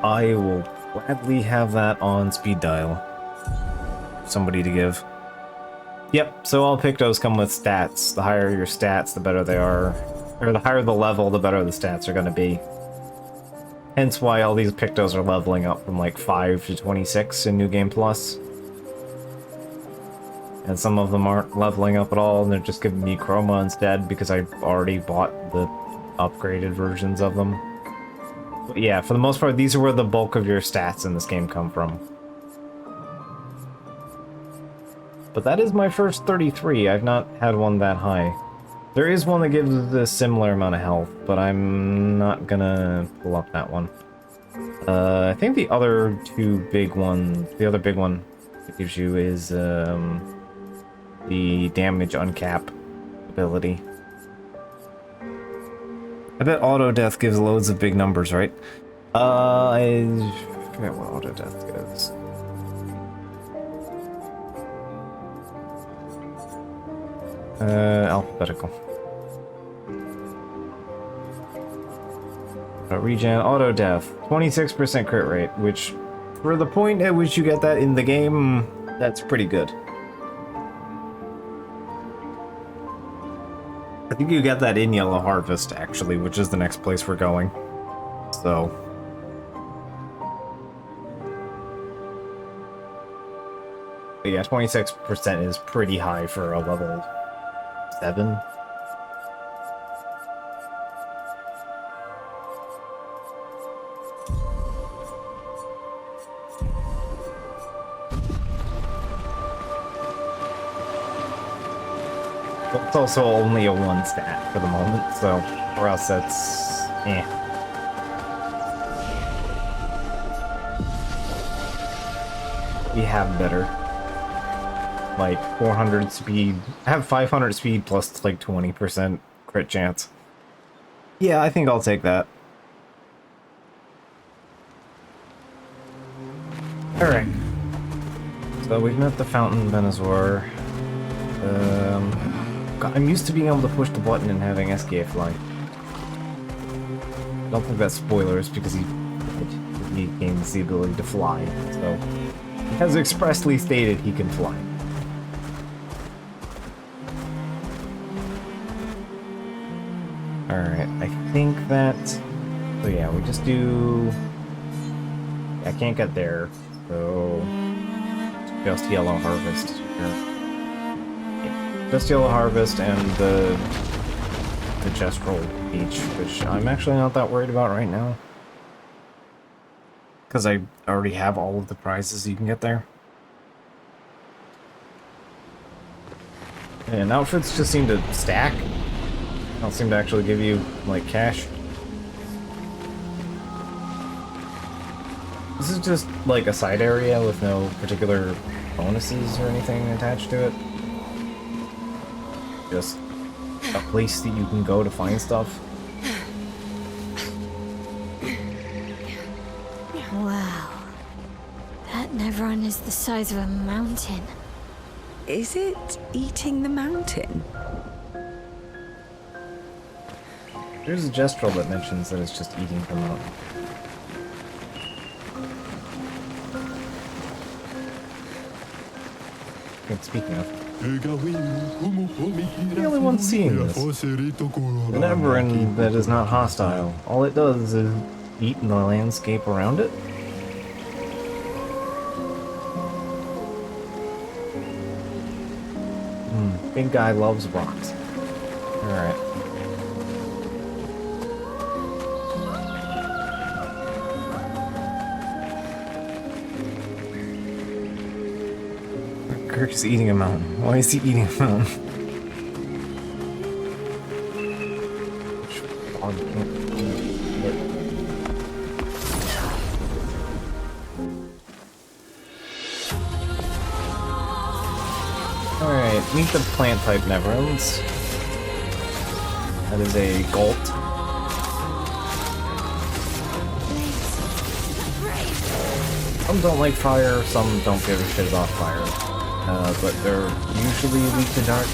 I will gladly have that on speed dial. Somebody to give. Yep, so all Pictos come with stats. The higher your stats, the better they are. Or the higher the level, the better the stats are gonna be. Hence why all these Pictos are leveling up from like 5 to 26 in New Game Plus. And some of them aren't leveling up at all, and they're just giving me Chroma instead because I've already bought the upgraded versions of them. But yeah, for the most part, these are where the bulk of your stats in this game come from. But that is my first 33. I've not had one that high. There is one that gives a similar amount of health, but I'm not gonna pull up that one. I think the other two big ones, the other big one it gives you is the damage uncap ability. I bet auto death gives loads of big numbers, right? I forget what auto death gives. Alphabetical. Regen, auto death, 26% crit rate, which, for the point at which you get that in the game, that's pretty good. I think you get that in Yellow Harvest, actually, which is the next place we're going. So. But yeah, 26% is pretty high for a level 7. It's also only a 1 stat for the moment, so for us that's We have better. Like 400 speed. I have 500 speed plus like 20% crit chance. Yeah, I think I'll take that. Alright. So we've met the Fountain Benazor. God, I'm used to being able to push the button and having SKA fly. I don't think that's spoilers because he gains the ability to fly, so he has expressly stated he can fly. Alright, I think that... So yeah, we just do... I can't get there, so... Just Yellow Harvest here. Just Yellow Harvest and the Gestrel Beach, which I'm actually not that worried about right now. Because I already have all of the prizes you can get there. And outfits just seem to stack. They don't seem to actually give you, like, cash. This is just, like, a side area with no particular bonuses or anything attached to it. Just a place that you can go to find stuff. Wow. That Nevron is the size of a mountain. Is it eating the mountain? There's a gestural that mentions that it's just eating the mountain. And speaking of, the only one seeing this. An Everin that is not hostile. All it does is eat in the landscape around it. Big guy loves rocks. Alright. Kirk is eating a mountain. Why is he eating a mountain? Alright, meet the plant type Neverons. That is a Gult. Some don't like fire, some don't give a shit about fire. But they're usually weak to dark.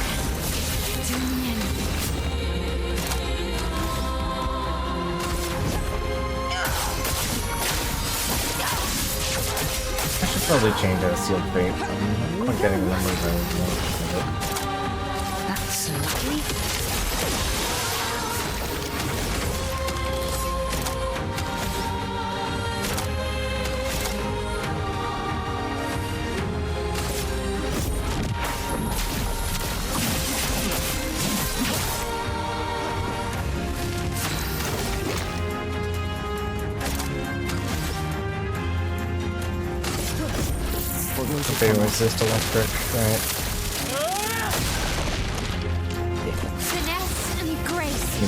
I should probably change out Sealed Fate. I'm not getting the numbers anymore. That's lovely. They resist electric, right?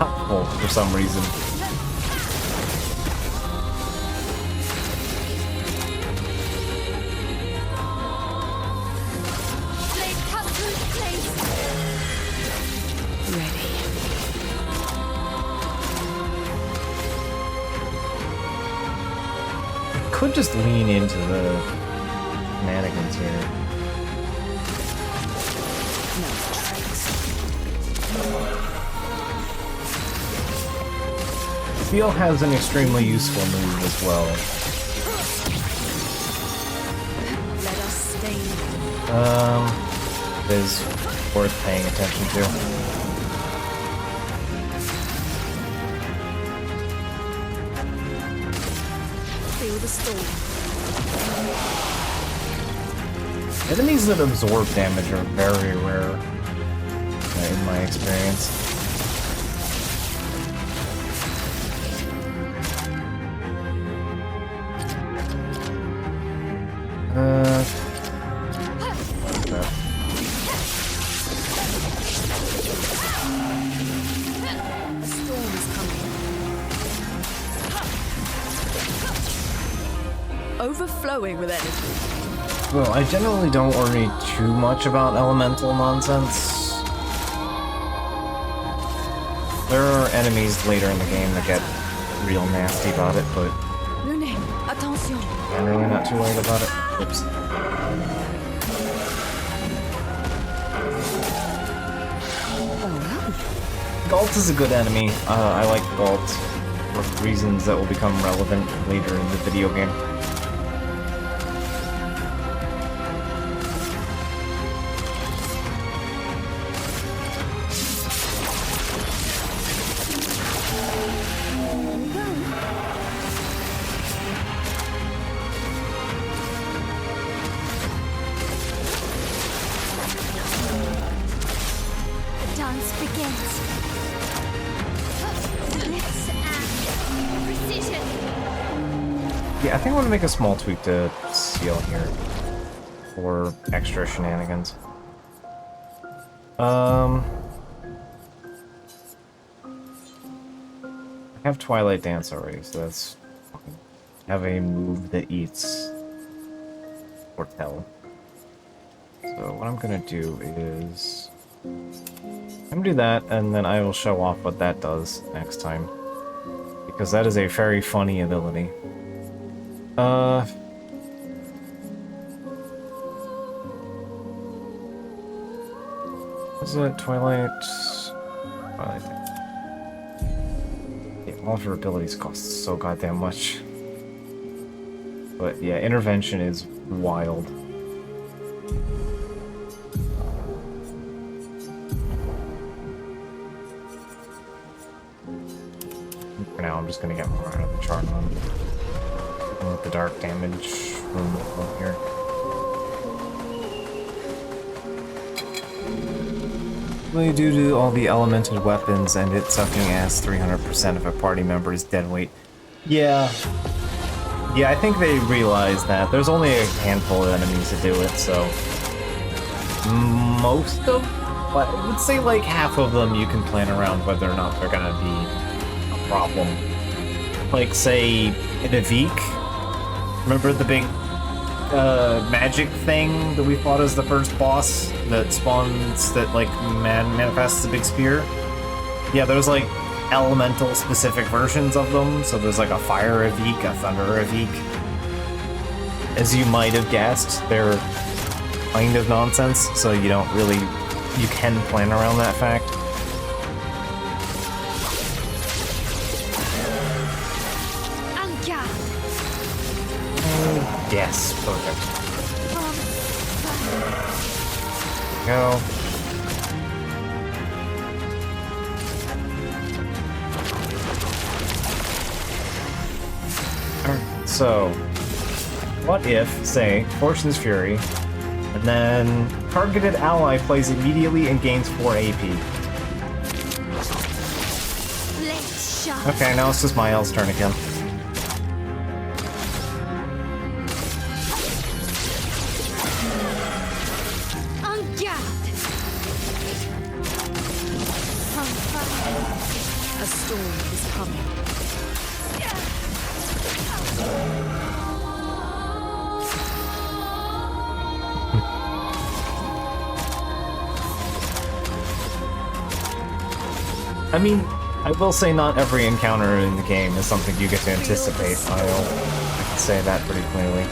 helpful for some reason. Could just lean into the shenanigans here. Steel has an extremely useful move as well. Let us stay. It is worth paying attention to. Feel the storm. Enemies that absorb damage are very rare, in my experience. A storm is coming. Overflowing with energy. Well, I generally don't worry too much about elemental nonsense. There are enemies later in the game that get real nasty about it, but Le nez, attention. I'm really not too worried about it. Oops. Galt is a good enemy. I like Galt for reasons that will become relevant later in the video game. Dance begins. Blitz and precision. Yeah, I think I want to make a small tweak to Seal here for extra shenanigans. I have Twilight Dance already, so that's have a move that eats Foretell. So what I'm gonna do is I'm gonna do that, and then I will show off what that does next time, because that is a very funny ability. Is it Twilight? Twilight. Yeah, all of her abilities cost so goddamn much. But yeah, intervention is wild. For now, I'm just gonna get more out of the charm on. With the dark damage removal here. Really due to all the elemented weapons and it sucking ass 300% of a party member's dead weight. Yeah. Yeah, I think they realize that. There's only a handful of enemies to do it, so... Most of... I would say like half of them you can plan around whether or not they're gonna be a problem. Like, say, in Avik. Remember the big magic thing that we fought as the first boss that spawns, that like manifests a big spear? Yeah, there's like elemental specific versions of them. So there's like a fire Avik, a thunder Avik. As you might have guessed, they're kind of nonsense, so you don't really, you can plan around that fact. Yes, perfect. Go. Alright, so what if, say, Fortune's Fury, and then targeted ally plays immediately and gains 4 AP? Okay, now it's just Miles' turn again. storm is coming. I mean, I will say not every encounter in the game is something you get to anticipate. I can say that pretty clearly.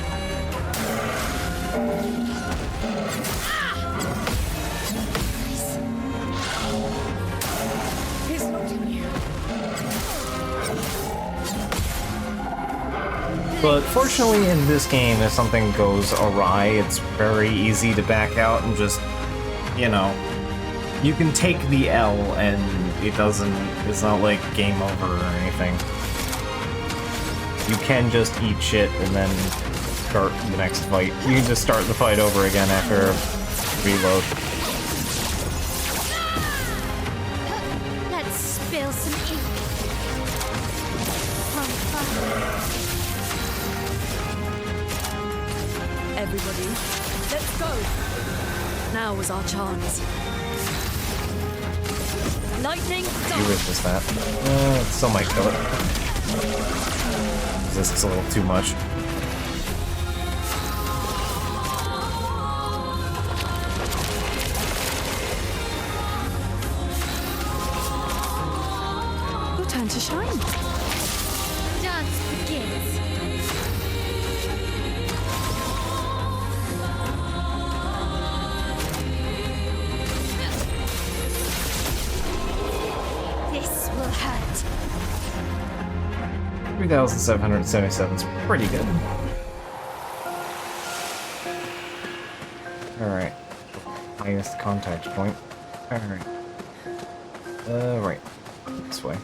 But fortunately in this game, if something goes awry, it's very easy to back out and just, you know, you can take the L and it's not like game over or anything. You can just eat shit and then start the next fight. You can just start the fight over again after reload. Let's spill some ink. Everybody, let's go! Now was our chance. Lightning You resist that. It still might kill it. Resists a little too much. Your turn to shine. Dance begins. This will hurt. 3,777 is pretty good. Alright. Highest contact point. Alright. Right. This way.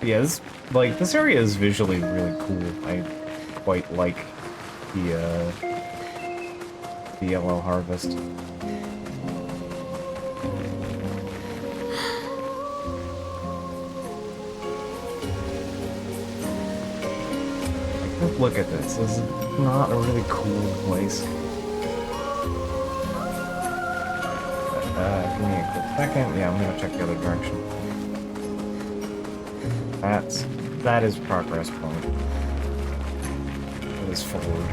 Yeah, this area is visually really cool. I quite like the yellow harvest. Look at this. This is not a really cool place. Give me a quick second. Yeah, I'm gonna check the other direction. That is progress point. It is forward.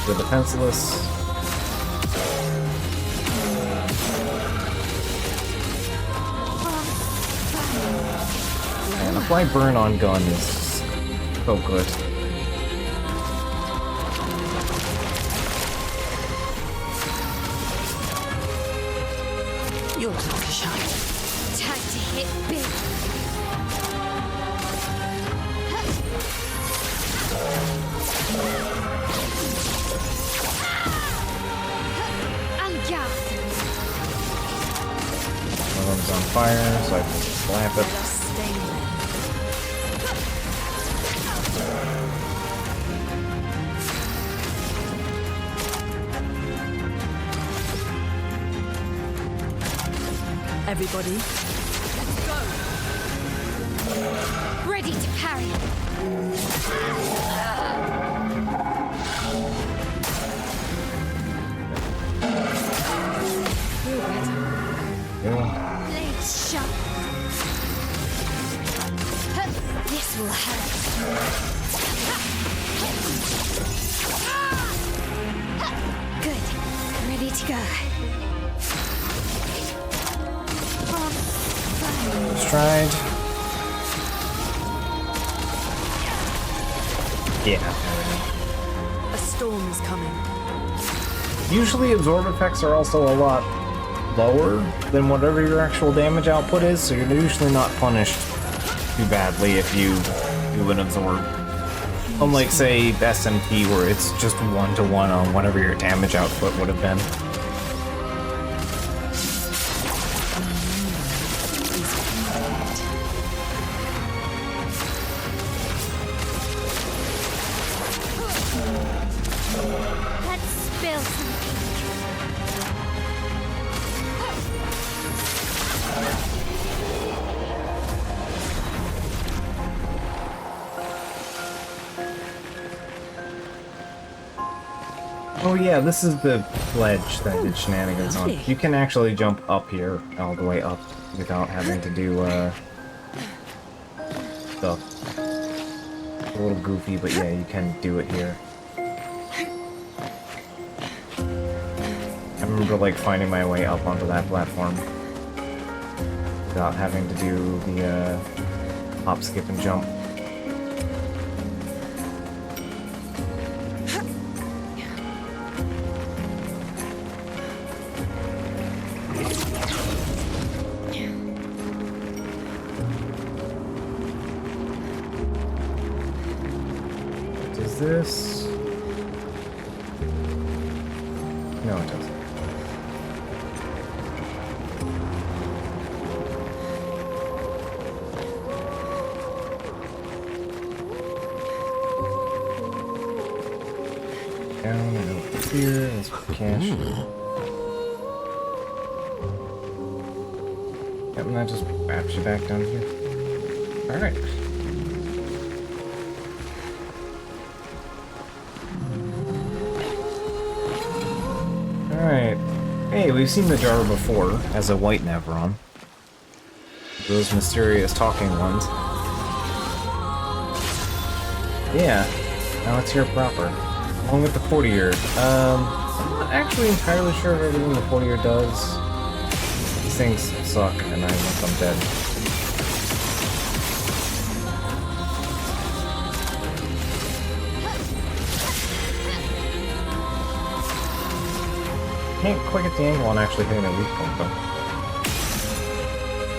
The defenseless. And a fly burn on gun is so good. Your time to shine. Time to hit big. One of them's on fire, so I can slap it. Everybody, let's go! Ready to parry. Blades sharp. This will hurt. Good. Ready to go. Stride. Yeah. A storm is coming. Usually absorb effects are also a lot lower than whatever your actual damage output is, so you're usually not punished too badly if you do an absorb. Unlike, say, SMT, where it's just 1-to-1 on whatever your damage output would have been. feel something. Oh yeah, this is the ledge that I did shenanigans on. You can actually jump up here, all the way up, without having to do, stuff. It's a little goofy, but yeah, you can do it here. I remember, like, finding my way up onto that platform without having to do the, hop, skip, and jump. This? No, it doesn't. Down and over here. That's cash. Yep, and that just wraps you back down here. Alright. Alright. Hey, we've seen the jar before as a white Nevron. Those mysterious talking ones. Yeah, now it's here proper. Along with the 40-year. I'm not actually entirely sure of everything the 40-year does. These things suck, and I want them dead. Can't quite get the angle on actually hitting a weak point though.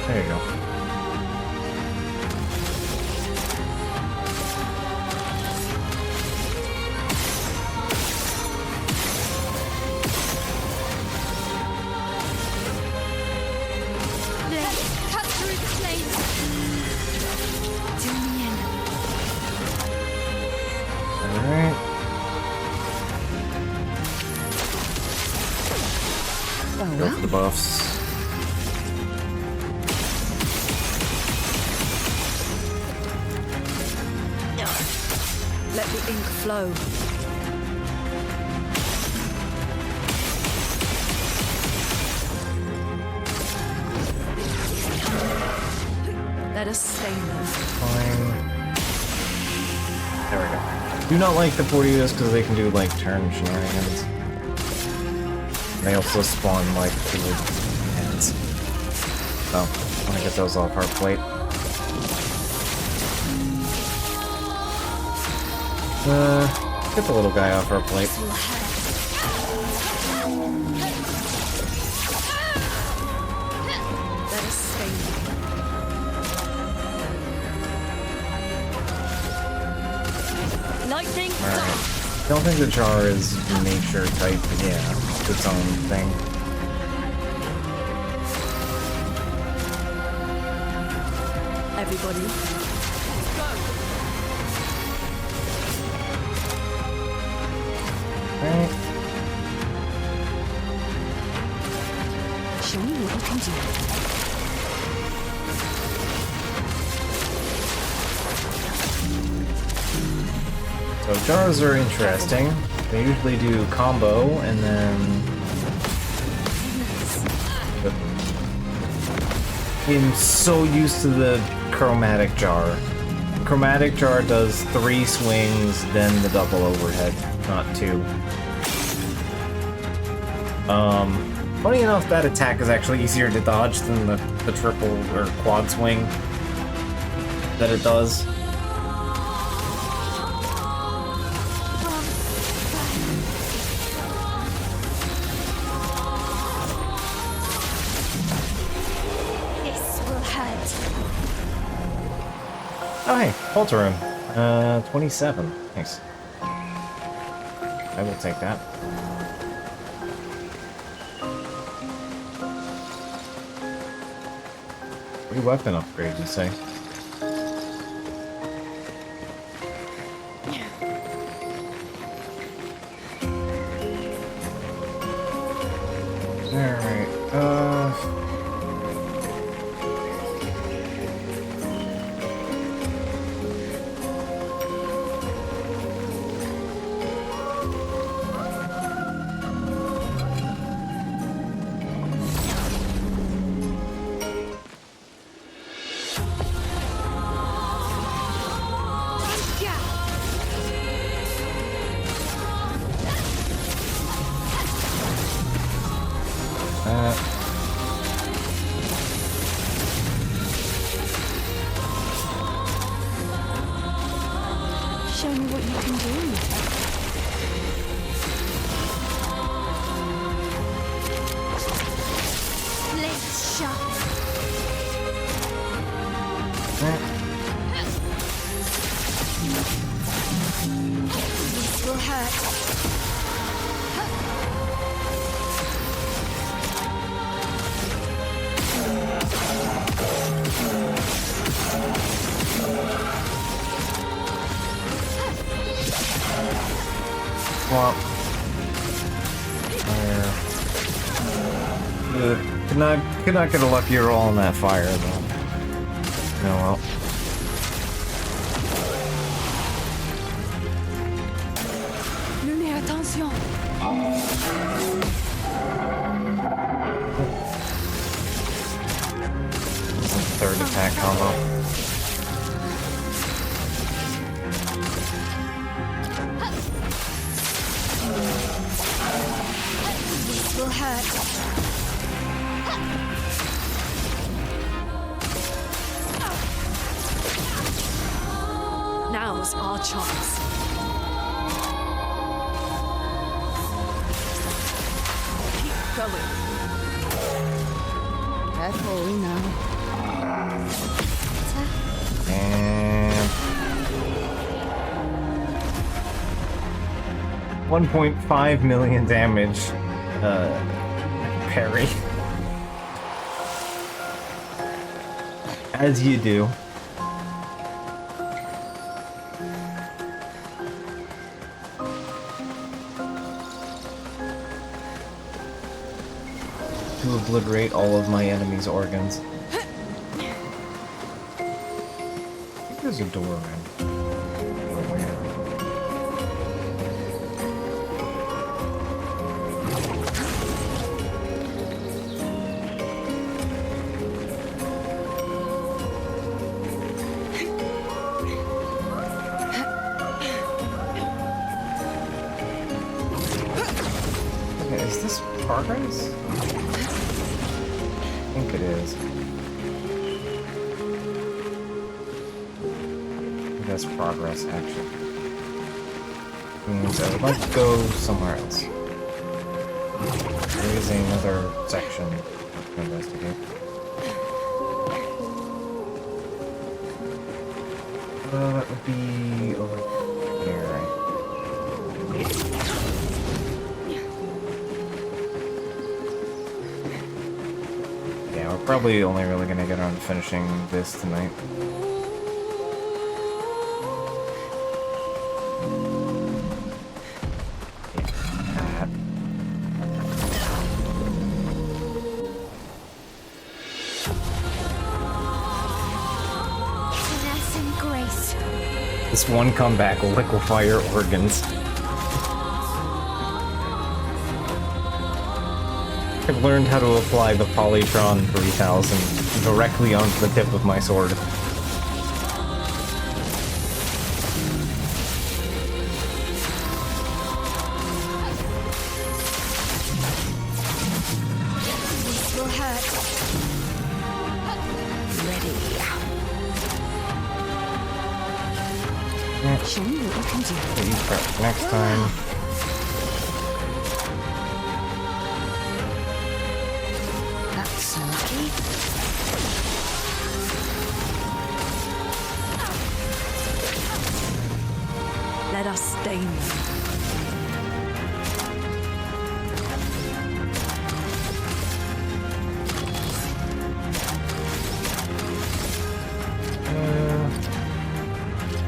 There you go. Cut through the flames. Zoom in. Alright. Go for the buffs. Let the ink flow. Let us stain them. Fine. There we go. Do not like the 40s because they can do like turn shenanigans. They also spawn like cool heads. So, I want to get those off our plate. Get the little guy off our plate. Let us stain them. Lightning. Alright. Don't think the jar is nature type, but yeah, it's its own thing. Everybody. Alright. Show me what you can do. So jars are interesting. They usually do combo and then I'm so used to the chromatic jar. Chromatic jar does 3 swings, then the double overhead, not 2. Funny enough, that attack is actually easier to dodge than the triple or quad swing that it does. Oh hey, Halter room. 27. Nice. I will take that. Free weapon upgrade, you say? Show me what you can do. Let's shut. This will hurt. Swap. Fire. Could not get a lucky roll on that fire though. No, well. Lune, attention. Third attack combo. This will hurt. Now's our chance. Keep going. Careful, we know. And 1.5 million damage. Parry. As you do. To obliterate all of my enemy's organs. I think there's a door around. Okay, is this progress? I think it is. That's progress, actually. Means I would like to go somewhere else. There is another section to investigate. That would be over here, right? Yeah, we're probably only really gonna get around to finishing this tonight. Finesse and grace. This one comeback will liquefy your organs. I've learned how to apply the Polytron 3000 directly onto the tip of my sword. This will hurt. Show me what you can do. Get you prepped next time. That's lucky. Let us stain them.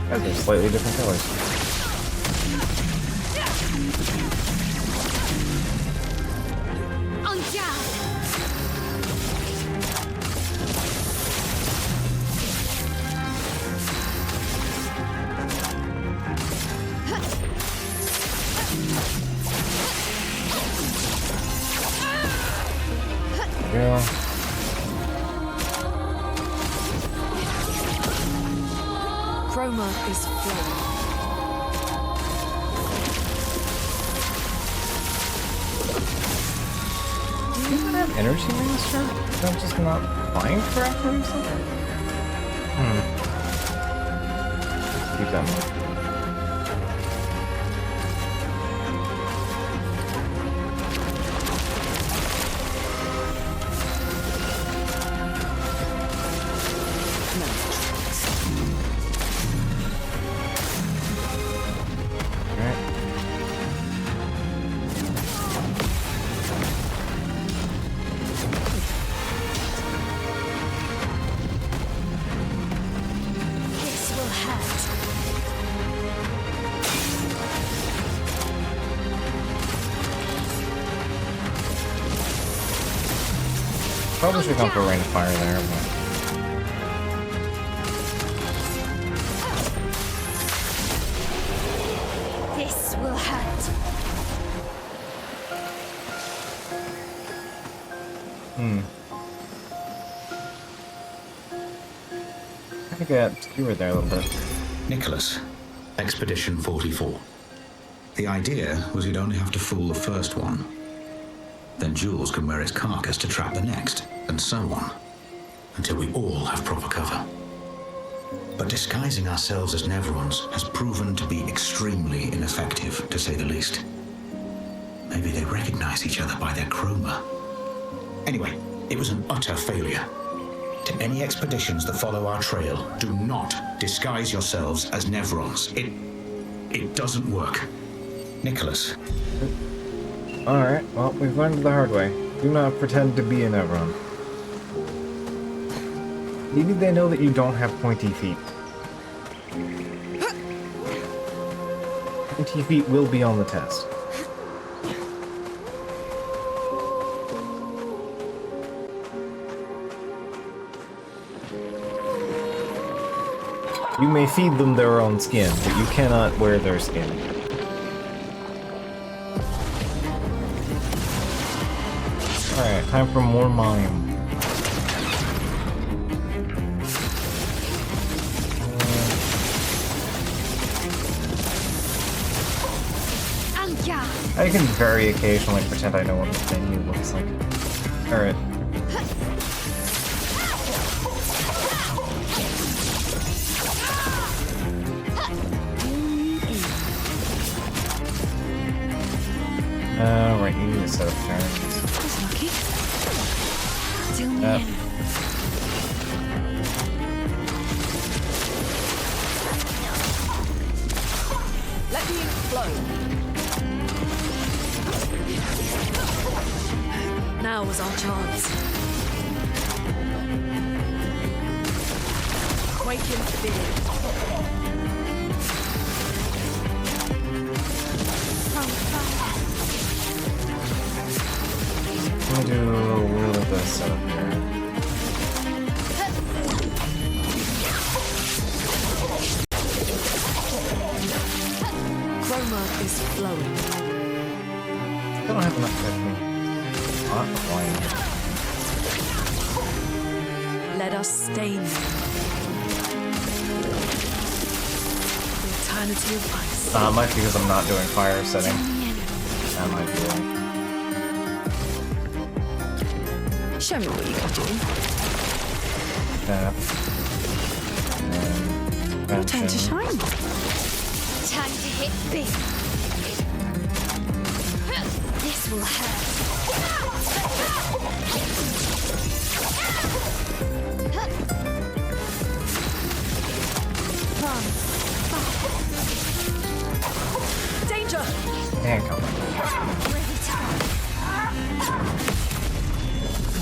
Those are slightly different colors. On down. Yeah. Chroma is flowing. Do you have energy master? Is that just not flying correctly or something? Keep that in mind. Probably should go for rain of fire there, but... This will hurt. I get obscured there a little bit. Nicholas, Expedition 44. The idea was you'd only have to fool the first one. Then Jules can wear his carcass to trap the next, and so on, until we all have proper cover. But disguising ourselves as Nevrons has proven to be extremely ineffective, to say the least. Maybe they recognize each other by their chroma. Anyway, it was an utter failure. To any expeditions that follow our trail, do not disguise yourselves as Nevrons. It doesn't work. Nicholas. Alright, well, we've learned the hard way. Do not pretend to be an Nevron. Maybe they know that you don't have pointy feet. Pointy feet will be on the test. You may feed them their own skin, but you cannot wear their skin. Alright, time for more mime. I can very occasionally pretend I know what the menu looks like. Alright. Right, you need to set up turns. Yep. Let me explode. Now was our chance. Quake in fear. I'm gonna do a little bit of setup here. Chroma is flowing. I don't have enough technique. Not quite. Let us stain them. The eternity of ice. Might be because I'm not doing fire setting. That might be right. Show me what you can do. Your time to shine. Time to hit big. This will hurt. Danger! And come on.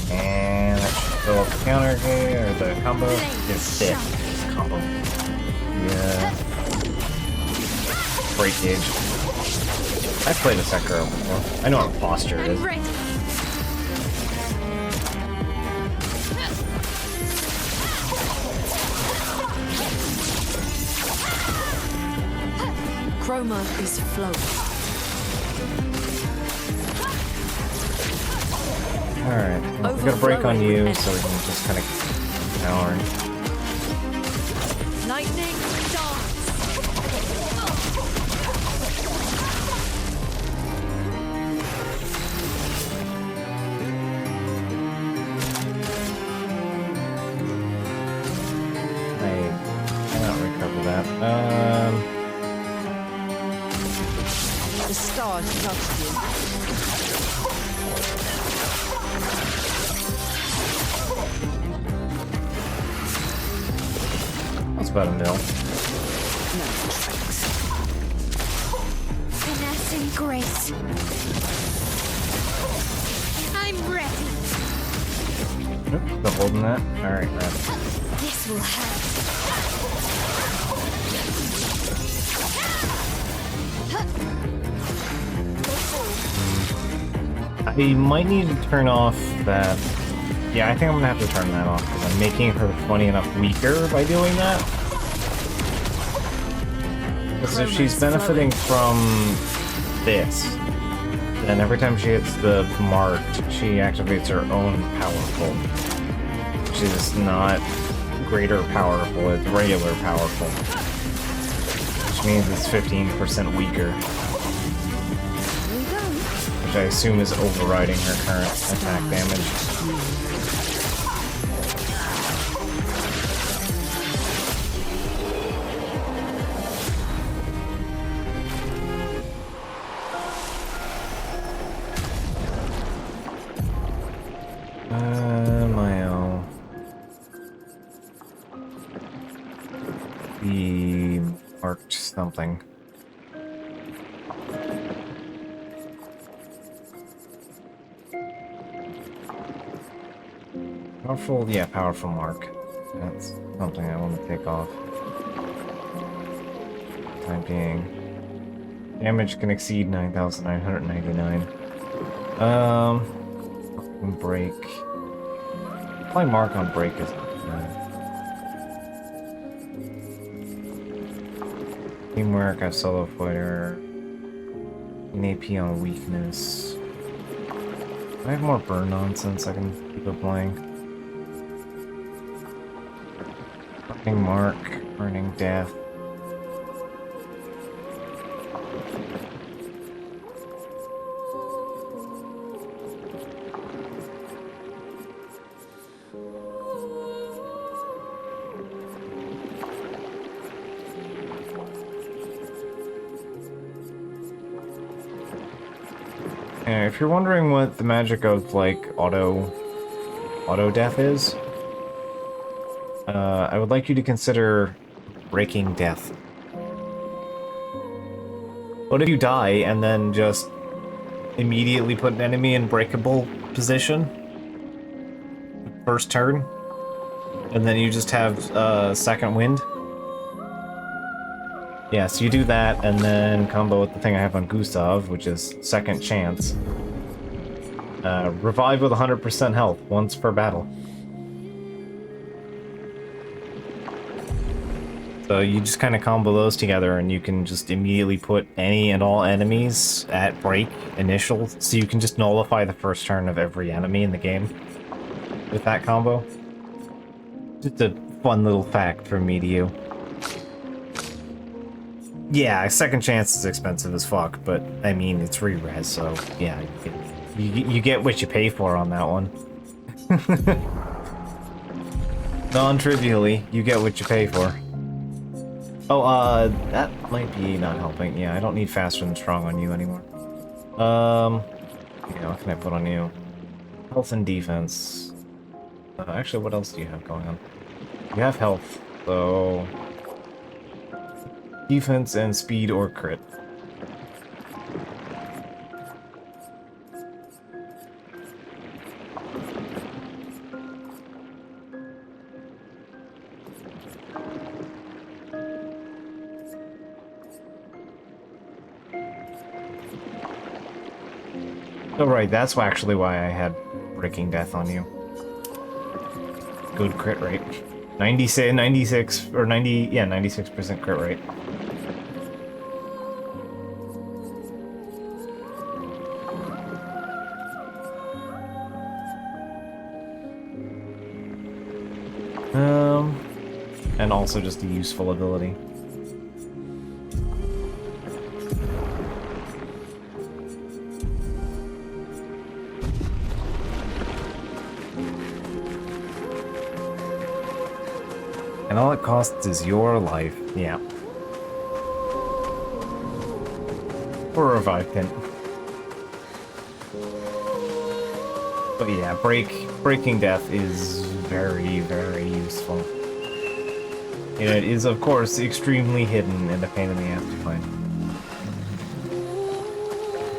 And that should fill up the counter here, or the combo. It's thick. Combo. Yeah. Break gauge. I've played a Sekiro before. I know what posture is. Chroma is flowing. Alright, well, we're gonna break on you so we can just kind of power. Lightning dance. I cannot recover that. The stars touched you. That's about a mil. No tricks. Finesse and grace. I'm ready. Oop, still holding that. Alright, right. This will hurt. I might need to turn off that Yeah, I think I'm gonna have to turn that off because I'm making her funny enough weaker by doing that. Because if she's benefiting from this, then every time she hits the marked, she activates her own powerful. Which is not greater powerful, it's regular powerful. Which means it's 15% weaker. Which I assume is overriding her current attack damage. He marked something. Powerful, yeah, powerful mark. That's something I want to take off. Time being. Damage can exceed 9,999. Break. Apply mark on break is not bad. Teamwork, I have solo fighter. An AP on weakness. I have more burn nonsense I can keep applying. Burning mark, burning death. If you're wondering what the magic of, like, auto death is, I would like you to consider breaking death. What if you die and then just immediately put an enemy in breakable position? First turn? And then you just have second wind? Yeah, so you do that, and then combo with the thing I have on Gustav, which is second chance. Revive with 100% health, once per battle. So you just kind of combo those together, and you can just immediately put any and all enemies at break initial, so you can just nullify the first turn of every enemy in the game with that combo. Just a fun little fact from me to you. Yeah, second chance is expensive as fuck, but I mean, it's re-res, so yeah, you get what you pay for on that one. Non-trivially, you get what you pay for. Oh, that might be not helping. Yeah, I don't need faster than strong on you anymore. Yeah, what can I put on you? Health and defense. Actually, what else do you have going on? You have health, so... defense and speed or crit. Oh right, that's actually why I had Breaking Death on you. Good crit rate. 96 or 90, yeah, 96% crit rate. And also just a useful ability. And all it costs is your life. Yeah. Or a revive pin. But yeah, Breaking Death is very, very useful. And it is, of course, extremely hidden and a pain in the ass to find.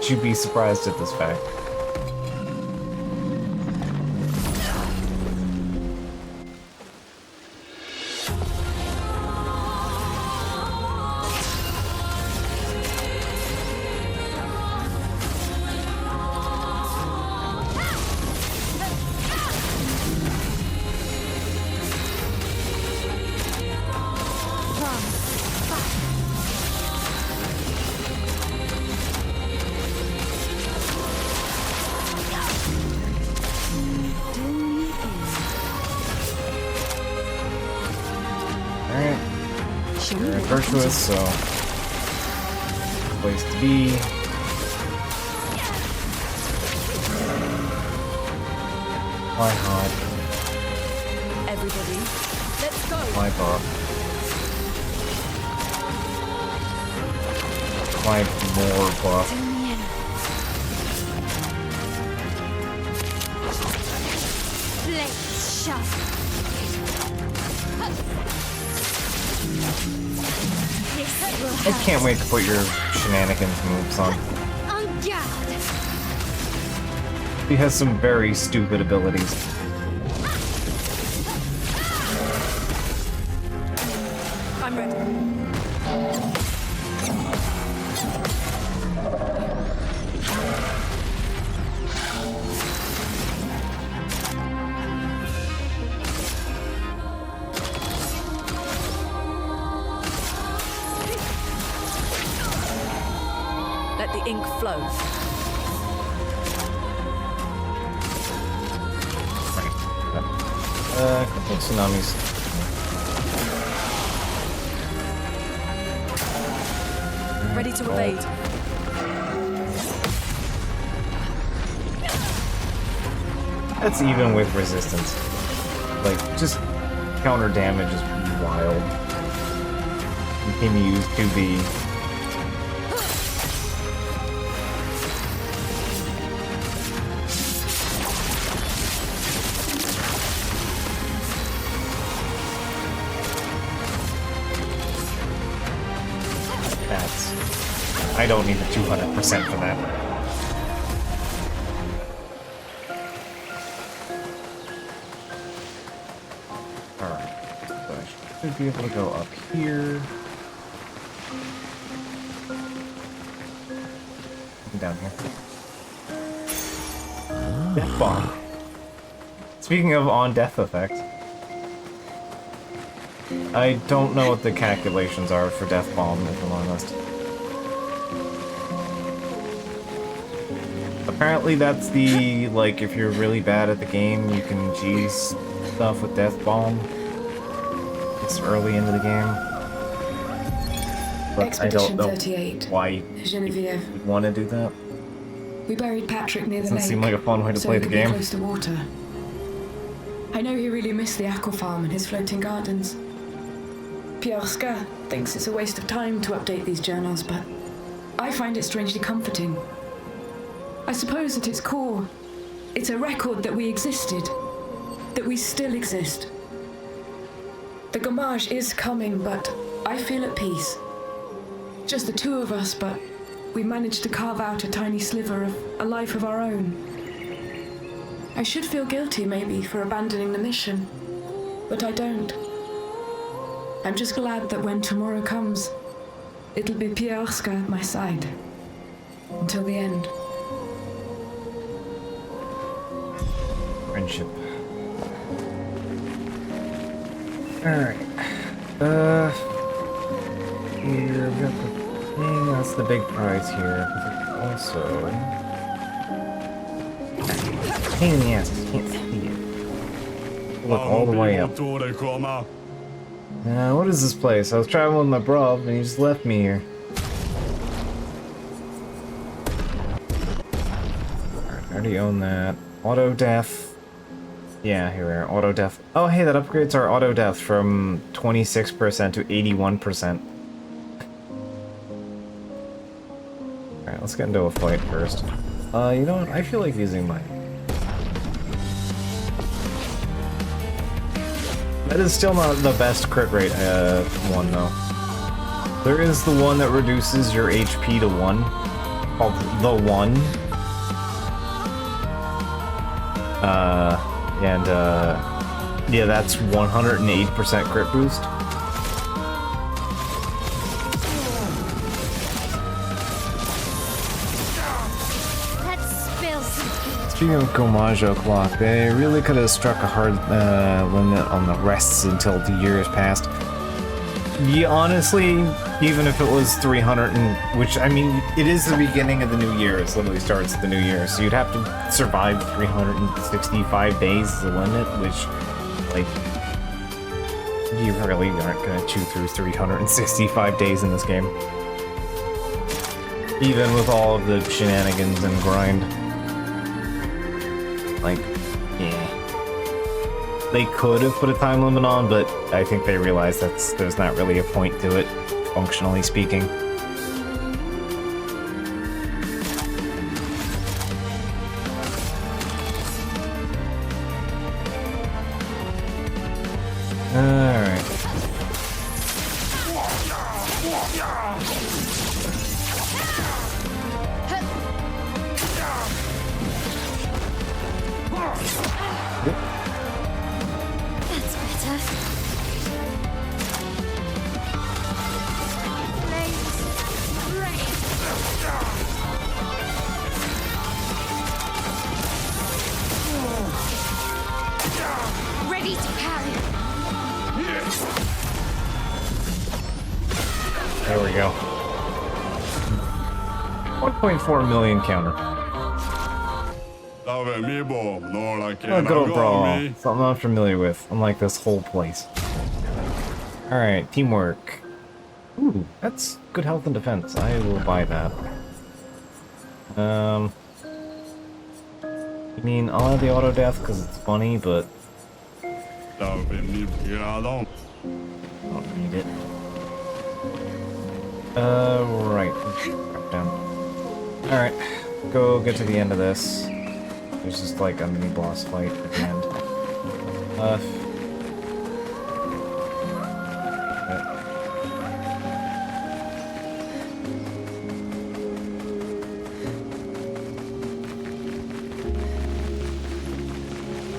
You'd be surprised at this fact. virtuous, so place to be. Why hot? Everybody, let's go. Why bop? Why more buff? Let's shove. I can't wait to put your shenanigans moves on. On guard. He has some very stupid abilities. I'm ready. Let the ink flow. Couple tsunamis. Ready to evade. That's even with resistance. Like, just counter damage is wild. Continues to be. I don't need the 200% for that. Alright. So I should be able to go up here. Down here. Death bomb. Speaking of on-death effect, I don't know what the calculations are for death bomb, if I'm honest. Apparently that's the, like, if you're really bad at the game, you can cheese stuff with Death Bomb. It's early into the game. But I don't know 38. why Genevieve. you'd want to do that. We buried Patrick near the Doesn't lake. seem like a fun way to so play he the could be game. close to water. I know he really missed the aqua farm and his floating gardens. Clair Obscur thinks it's a waste of time to update these journals, but I find it strangely comforting. I suppose at its core, it's a record that we existed, that we still exist. The Gommage is coming, but I feel at peace. Just the two of us, but we managed to carve out a tiny sliver of a life of our own. I should feel guilty, maybe, for abandoning the mission, but I don't. I'm just glad that when tomorrow comes, it'll be Clair Obscur at my side. Until the end. Friendship. Alright. Here, we got the thing, that's the big prize here. But also... pain in the ass, I can't see it. Look all the way up. What is this place? I was traveling with my bro, and he just left me here. Alright, I already own that. Auto death. Yeah, here we are. Auto death. Oh, hey, that upgrades our auto death from 26% to 81%. Alright, let's get into a fight first. You know what? I feel like using my... That is still not the best crit rate one, though. There is the one that reduces your HP to 1, called the 1. Yeah, that's 108% crit boost. Let's spill some. Speaking of Gommage o'clock, they really could have struck a hard limit on the rests until the years passed. Yeah, honestly, even if it was 300 and... which, I mean, it is the beginning of the new year. It literally starts the new year. So you'd have to survive 365 days as a limit, which, like... You really aren't gonna chew through 365 days in this game. Even with all of the shenanigans and grind. Like, yeah. They could have put a time limit on, but I think they realized there's not really a point to it, functionally speaking. Alright. That's better. Ready to parry. There we go. 1.4 million counter. Oh, good old brawl. Something I'm familiar with, unlike this whole place. Alright, teamwork. Ooh, that's good health and defense. I will buy that. I mean, I'll have the auto death because it's funny, but don't need it. Right. Down. Alright, go get to the end of this. There's just like a mini boss fight at the end.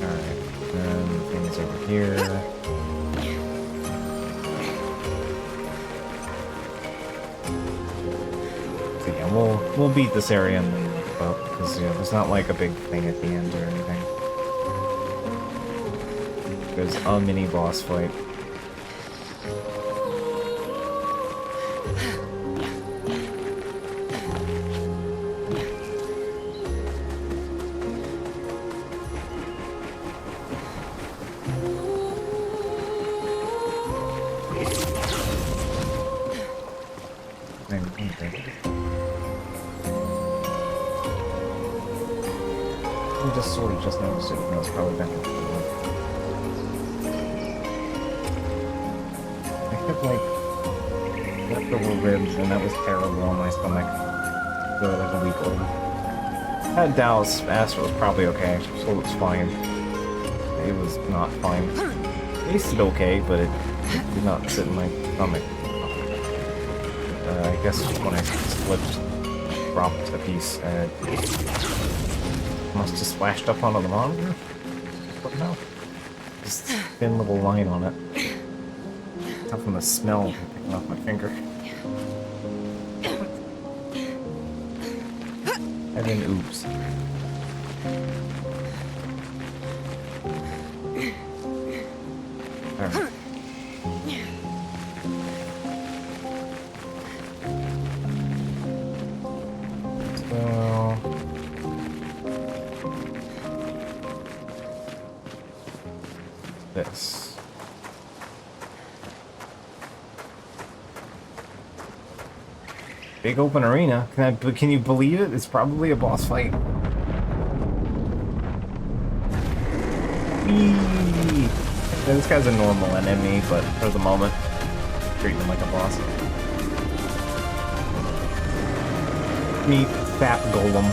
Alright, and the thing is over here. So yeah, we'll beat this area and then look up, because yeah, there's not like a big thing at the end or anything. There's a mini boss fight. I just sort of just noticed it when I was probably back in the I had like leftover ribs and that was terrible on my stomach for like a week old. I had Dallas asked if it was probably okay, so it was fine. It was not fine. It tasted okay, but it did not sit in my stomach. I guess when I slipped, dropped a piece, and it must have splashed up onto the monitor. What now? Just thin little line on it. Not from the smell picking off my finger. And then oops. Alright. This. Big open arena. Can you believe it? It's probably a boss fight. Whee! This guy's a normal enemy, but for the moment, treat him like a boss. Meet Sap Golem.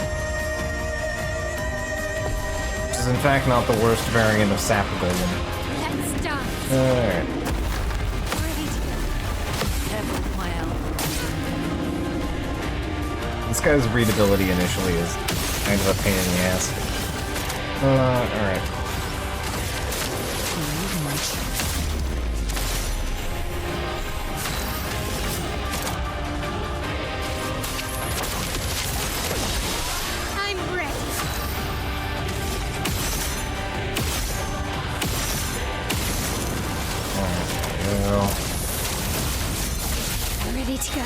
Which is in fact not the worst variant of Sap Golem. Alright. This guy's readability initially is kind of a pain in the ass. Alright. I'm ready. Ready to go.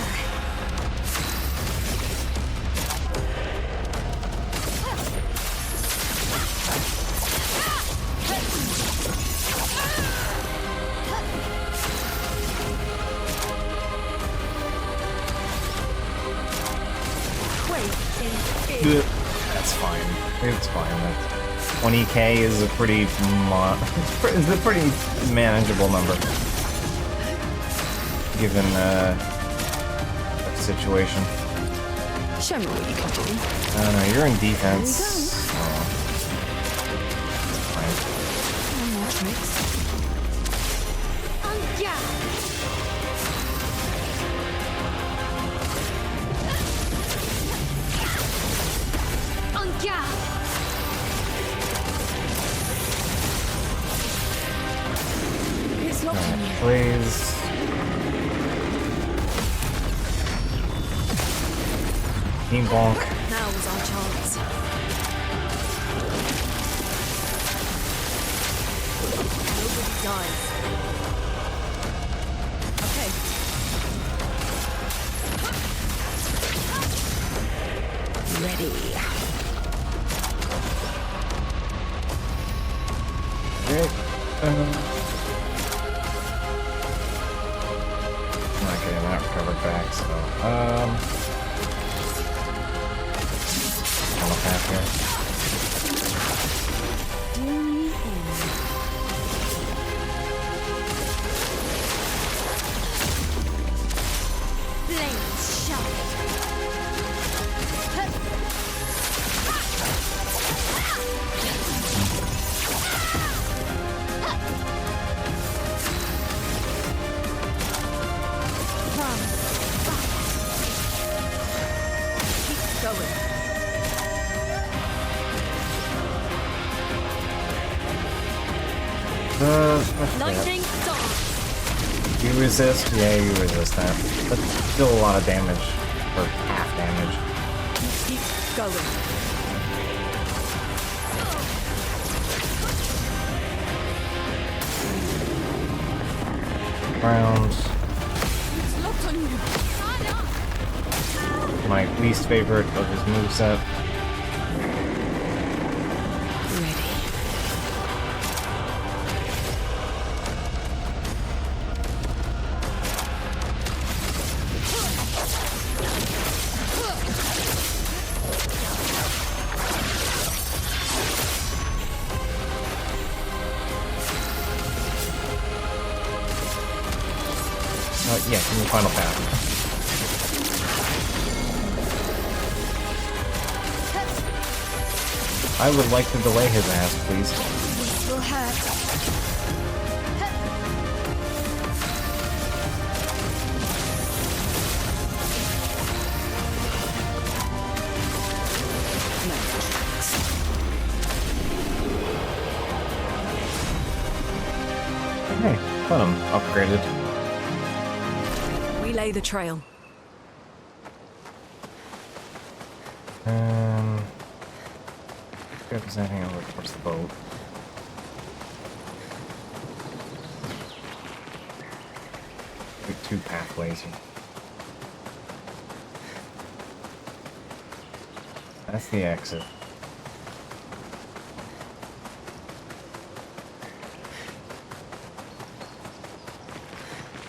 That's fine. It's fine. That's 20k is a pretty it's a pretty manageable number given the situation. Show me what you can do. I don't know, you're in defense. So it's fine. No more tricks. It's locked on you. Please. Team bonk. Now was our chance. Nobody dies. Okay. Ready. Okay. I'm not getting that recovered back, so on the path here. Do me in. Flames shine. Keep going. Lightning dart. You resist? Yeah, you resist that. But still a lot of damage. Or half damage. Keep going. Rounds. It's locked on you. My least favorite of his moveset. Yeah, in the final path. I would like to delay his ass, please. This will hurt. Hey, got him upgraded. Relay the trail. If there's anything over towards the boat. Like 2 pathways. That's the exit.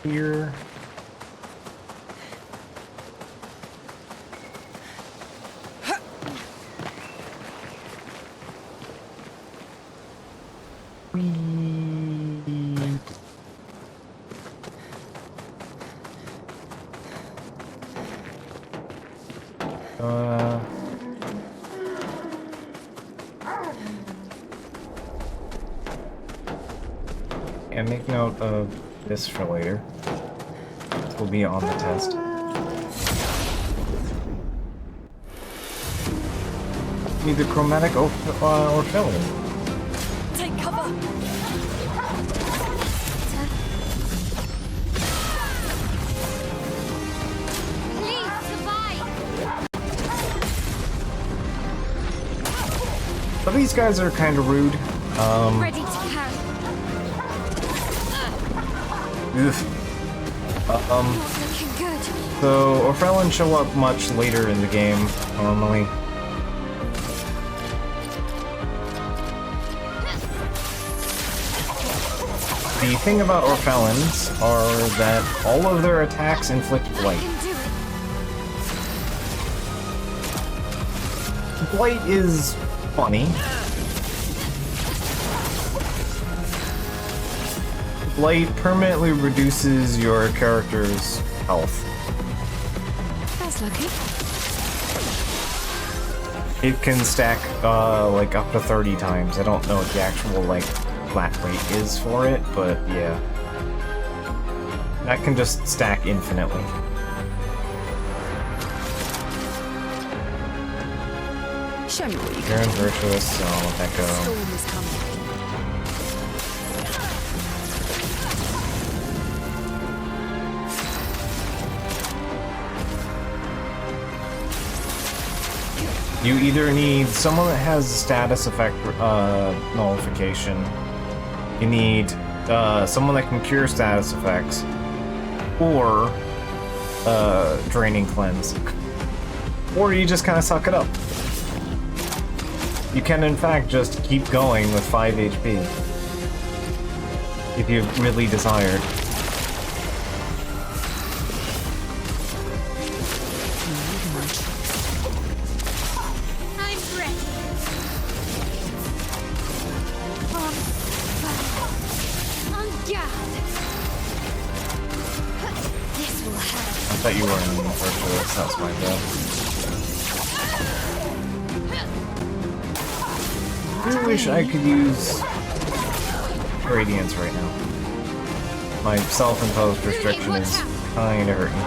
Here. And make note of this for later. This will be on the test. Either chromatic or filling. Take cover. Please survive. So these guys are kind of rude. Ready to carry. Looking good. So Orphelin show up much later in the game, normally. The thing about Orphelins are that all of their attacks inflict blight. Blight is funny. Blight permanently reduces your character's health. That's lucky. It can stack like up to 30 times. I don't know what the actual like flat rate is for it, but yeah. That can just stack infinitely. Show me what you You're in virtuous, so I'll let that go. Storm is coming. You either need someone that has a status effect nullification. You need someone that can cure status effects, or draining cleanse, or you just kind of suck it up. You can in fact just keep going with 5 HP if you really desired. I thought you were in virtuous, that's my bad. I really wish I could use Radiance right now. My self-imposed restriction is kinda hurting.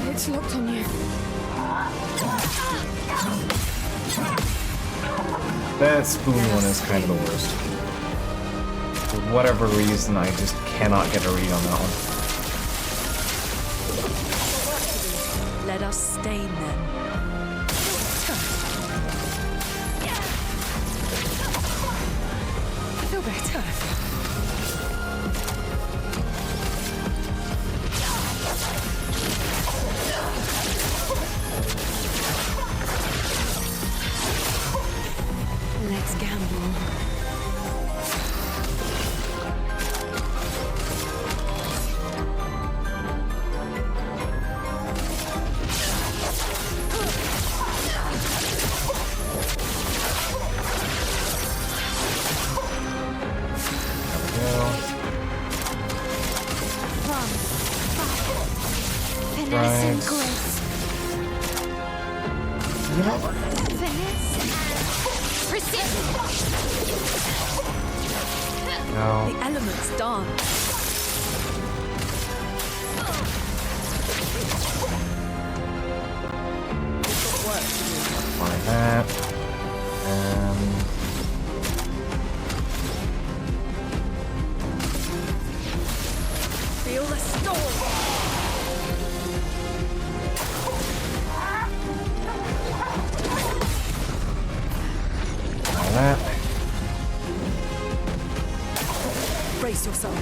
It's locked on you. That spoon one is kind of the worst. For whatever reason, I just cannot get a read on that one. Let us stain them. I feel better. Let's gamble. Finesse and grace. Finesse and precision. No. The elements dance. Like that. Feel the storm. That. Brace yourself.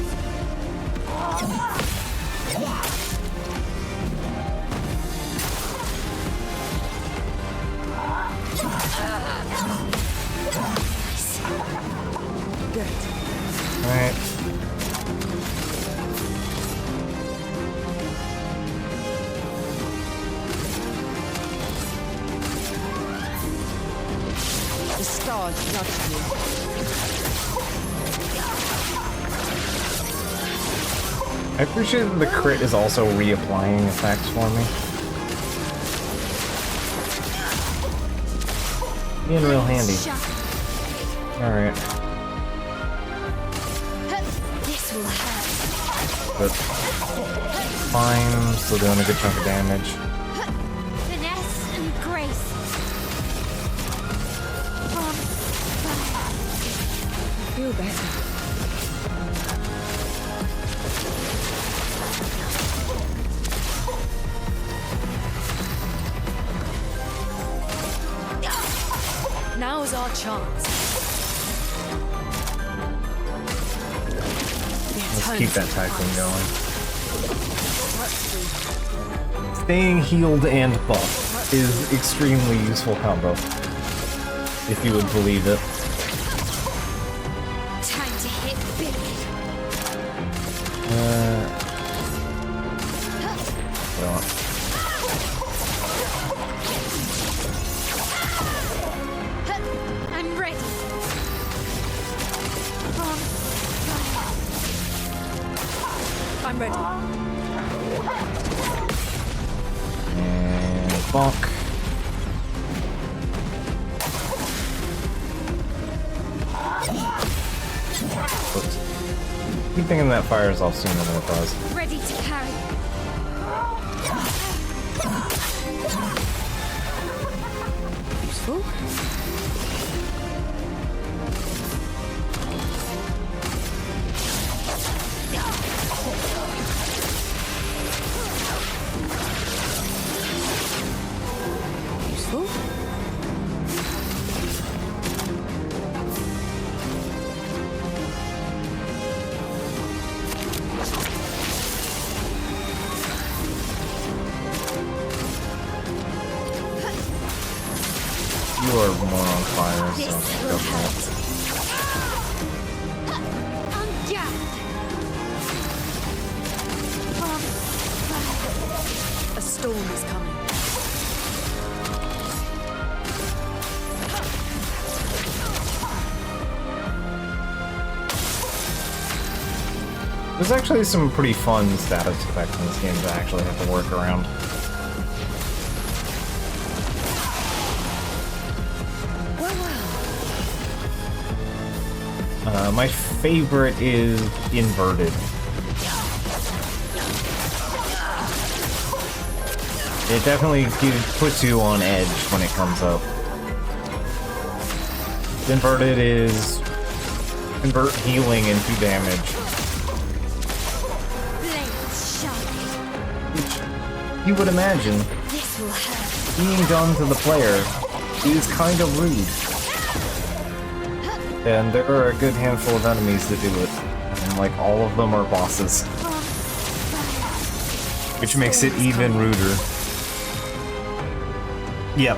Good. Right. The stars judge you. I appreciate that the crit is also reapplying effects for me. Being real handy. Alright. This will hurt. But fine, still doing a good chunk of damage. Finesse and grace. I feel better. Now's our chance. Let's keep that tycoon going. Staying healed and buffed is extremely useful combo, if you would believe it. Time to hit big. Well, And bonk. Oops. Keep thinking that fires off sooner than it does. Ready to carry. Useful. Useful. You are more on fire, so it doesn't help. A storm is coming. There's actually some pretty fun status effects in this game to actually have to work around. My favorite is inverted. It definitely puts you on edge when it comes up. Inverted is convert healing into damage. Which you would imagine, being done to the player is kind of rude. And there are a good handful of enemies that do it. And like all of them are bosses. Which makes it even ruder. Yep.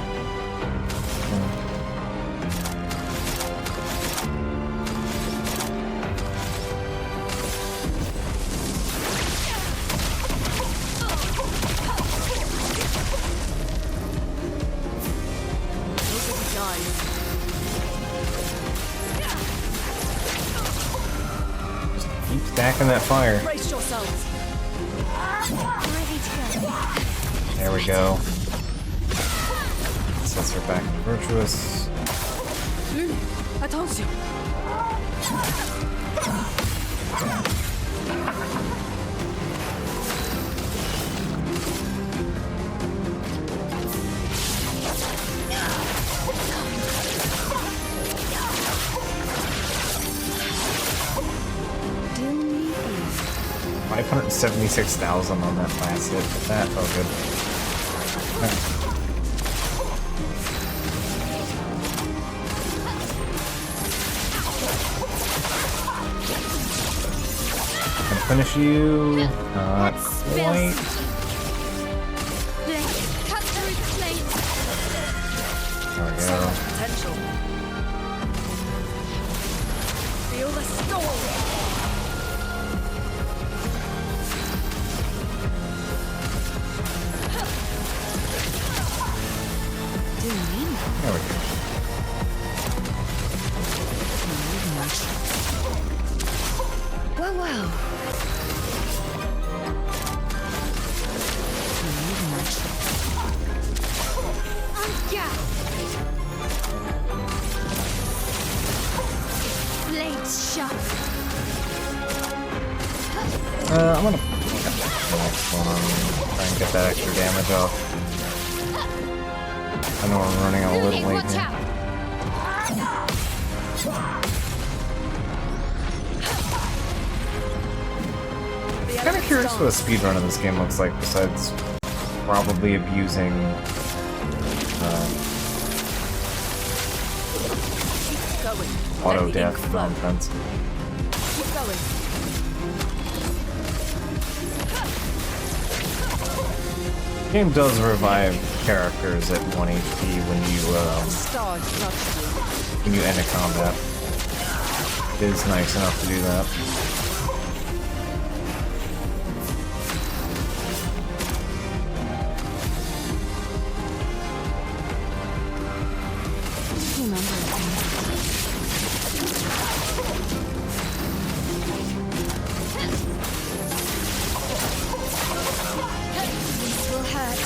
Stacking that fire. Brace yourselves. There we go. Sets her back to virtuous. Attention. $576,000 on that last hit. That felt good. Gonna finish you. Not quite. There we go. Potential. Feel the storm. There we go. Well, well. Blades sharp. I'm gonna the next one. Try and get that extra damage off. I know we're running a little late here. Kind of curious what a speedrun of this game looks like, besides probably abusing auto death nonsense. Keep going. The game does revive characters at 1 HP when you end a combat. It is nice enough to do that. hurt.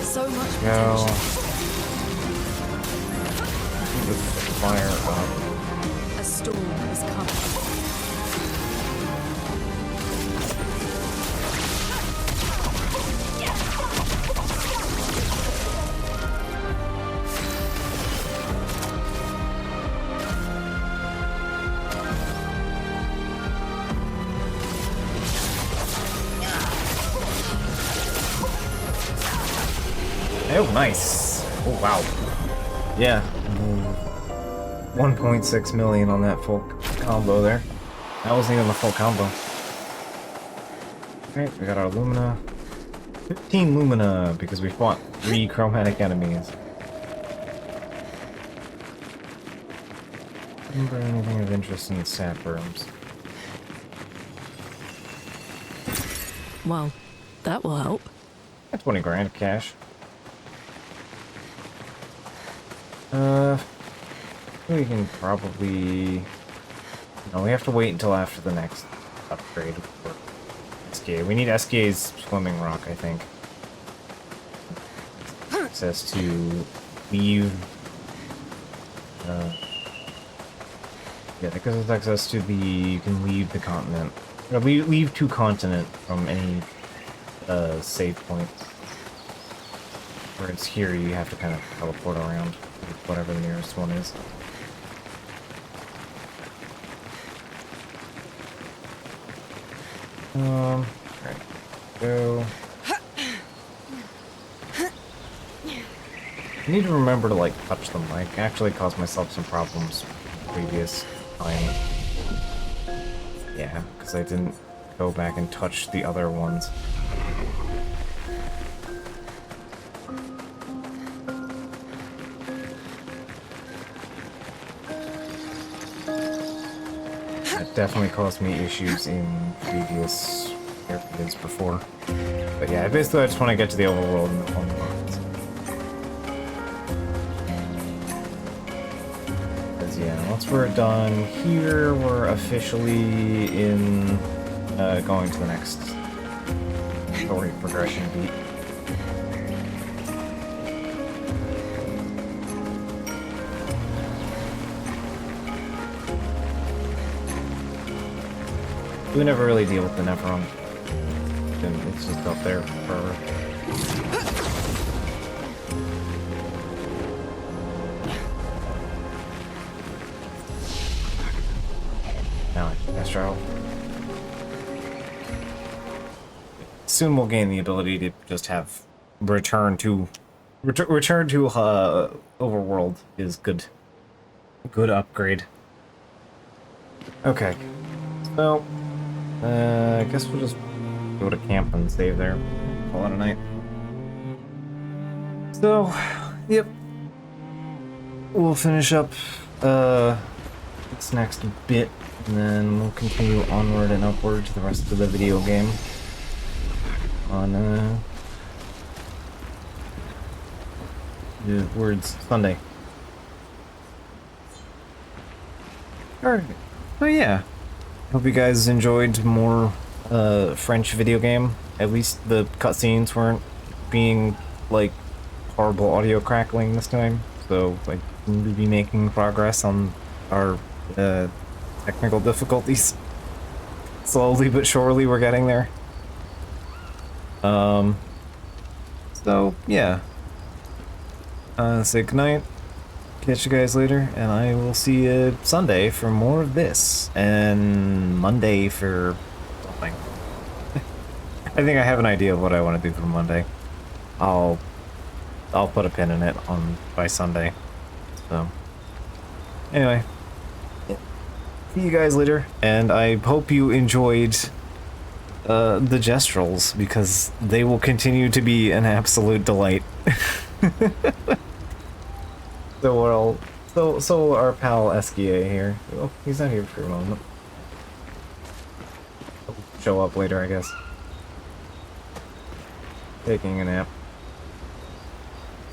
So much Go. potential. Just fire up. A storm is coming. Oh, nice. Oh, wow. Yeah. 1.6 million on that full combo there. That wasn't even the full combo. Alright, we got our Lumina. 15 Lumina, because we fought 3 chromatic enemies. Remember anything of interest in the sap rooms? Well, that will help. 20 grand of cash. We can probably... No, we have to wait until after the next upgrade for SKA. We need SKA's swimming rock, I think. Access to leave... yeah, that gives us access to the... You can leave the continent. Leave to continent from any save point. Whereas here you have to kind of teleport around whatever the nearest one is. Alright. Go. I need to remember to, like, touch them. I actually caused myself some problems previous time. Yeah, because I didn't go back and touch the other ones. That definitely caused me issues in previous areas before. But yeah, basically I just want to get to the overworld and the fun parts. Because yeah, once we're done here, we're officially in going to the next story progression beat. We never really deal with the Nephron. It's just up there forever. Now, Astro. Soon we'll gain the ability to just have return to overworld is good. Good upgrade. Okay. So I guess we'll just go to camp and save there. Call it a night. So, yep. We'll finish up this next bit, and then we'll continue onward and upward to the rest of the video game on the words Sunday. Alright. So yeah. Hope you guys enjoyed more French video game. At least the cutscenes weren't being like horrible audio crackling this time. So like we'll be making progress on our technical difficulties. Slowly but surely we're getting there. So yeah. Say goodnight. Catch you guys later, and I will see you Sunday for more of this, and Monday for something. I think I have an idea of what I want to do for Monday. I'll put a pin in it by Sunday. So anyway, see you guys later, and I hope you enjoyed the Gestrels, because they will continue to be an absolute delight. So our pal SKA here. Oh, he's not here for a moment. He'll show up later, I guess. Taking a nap.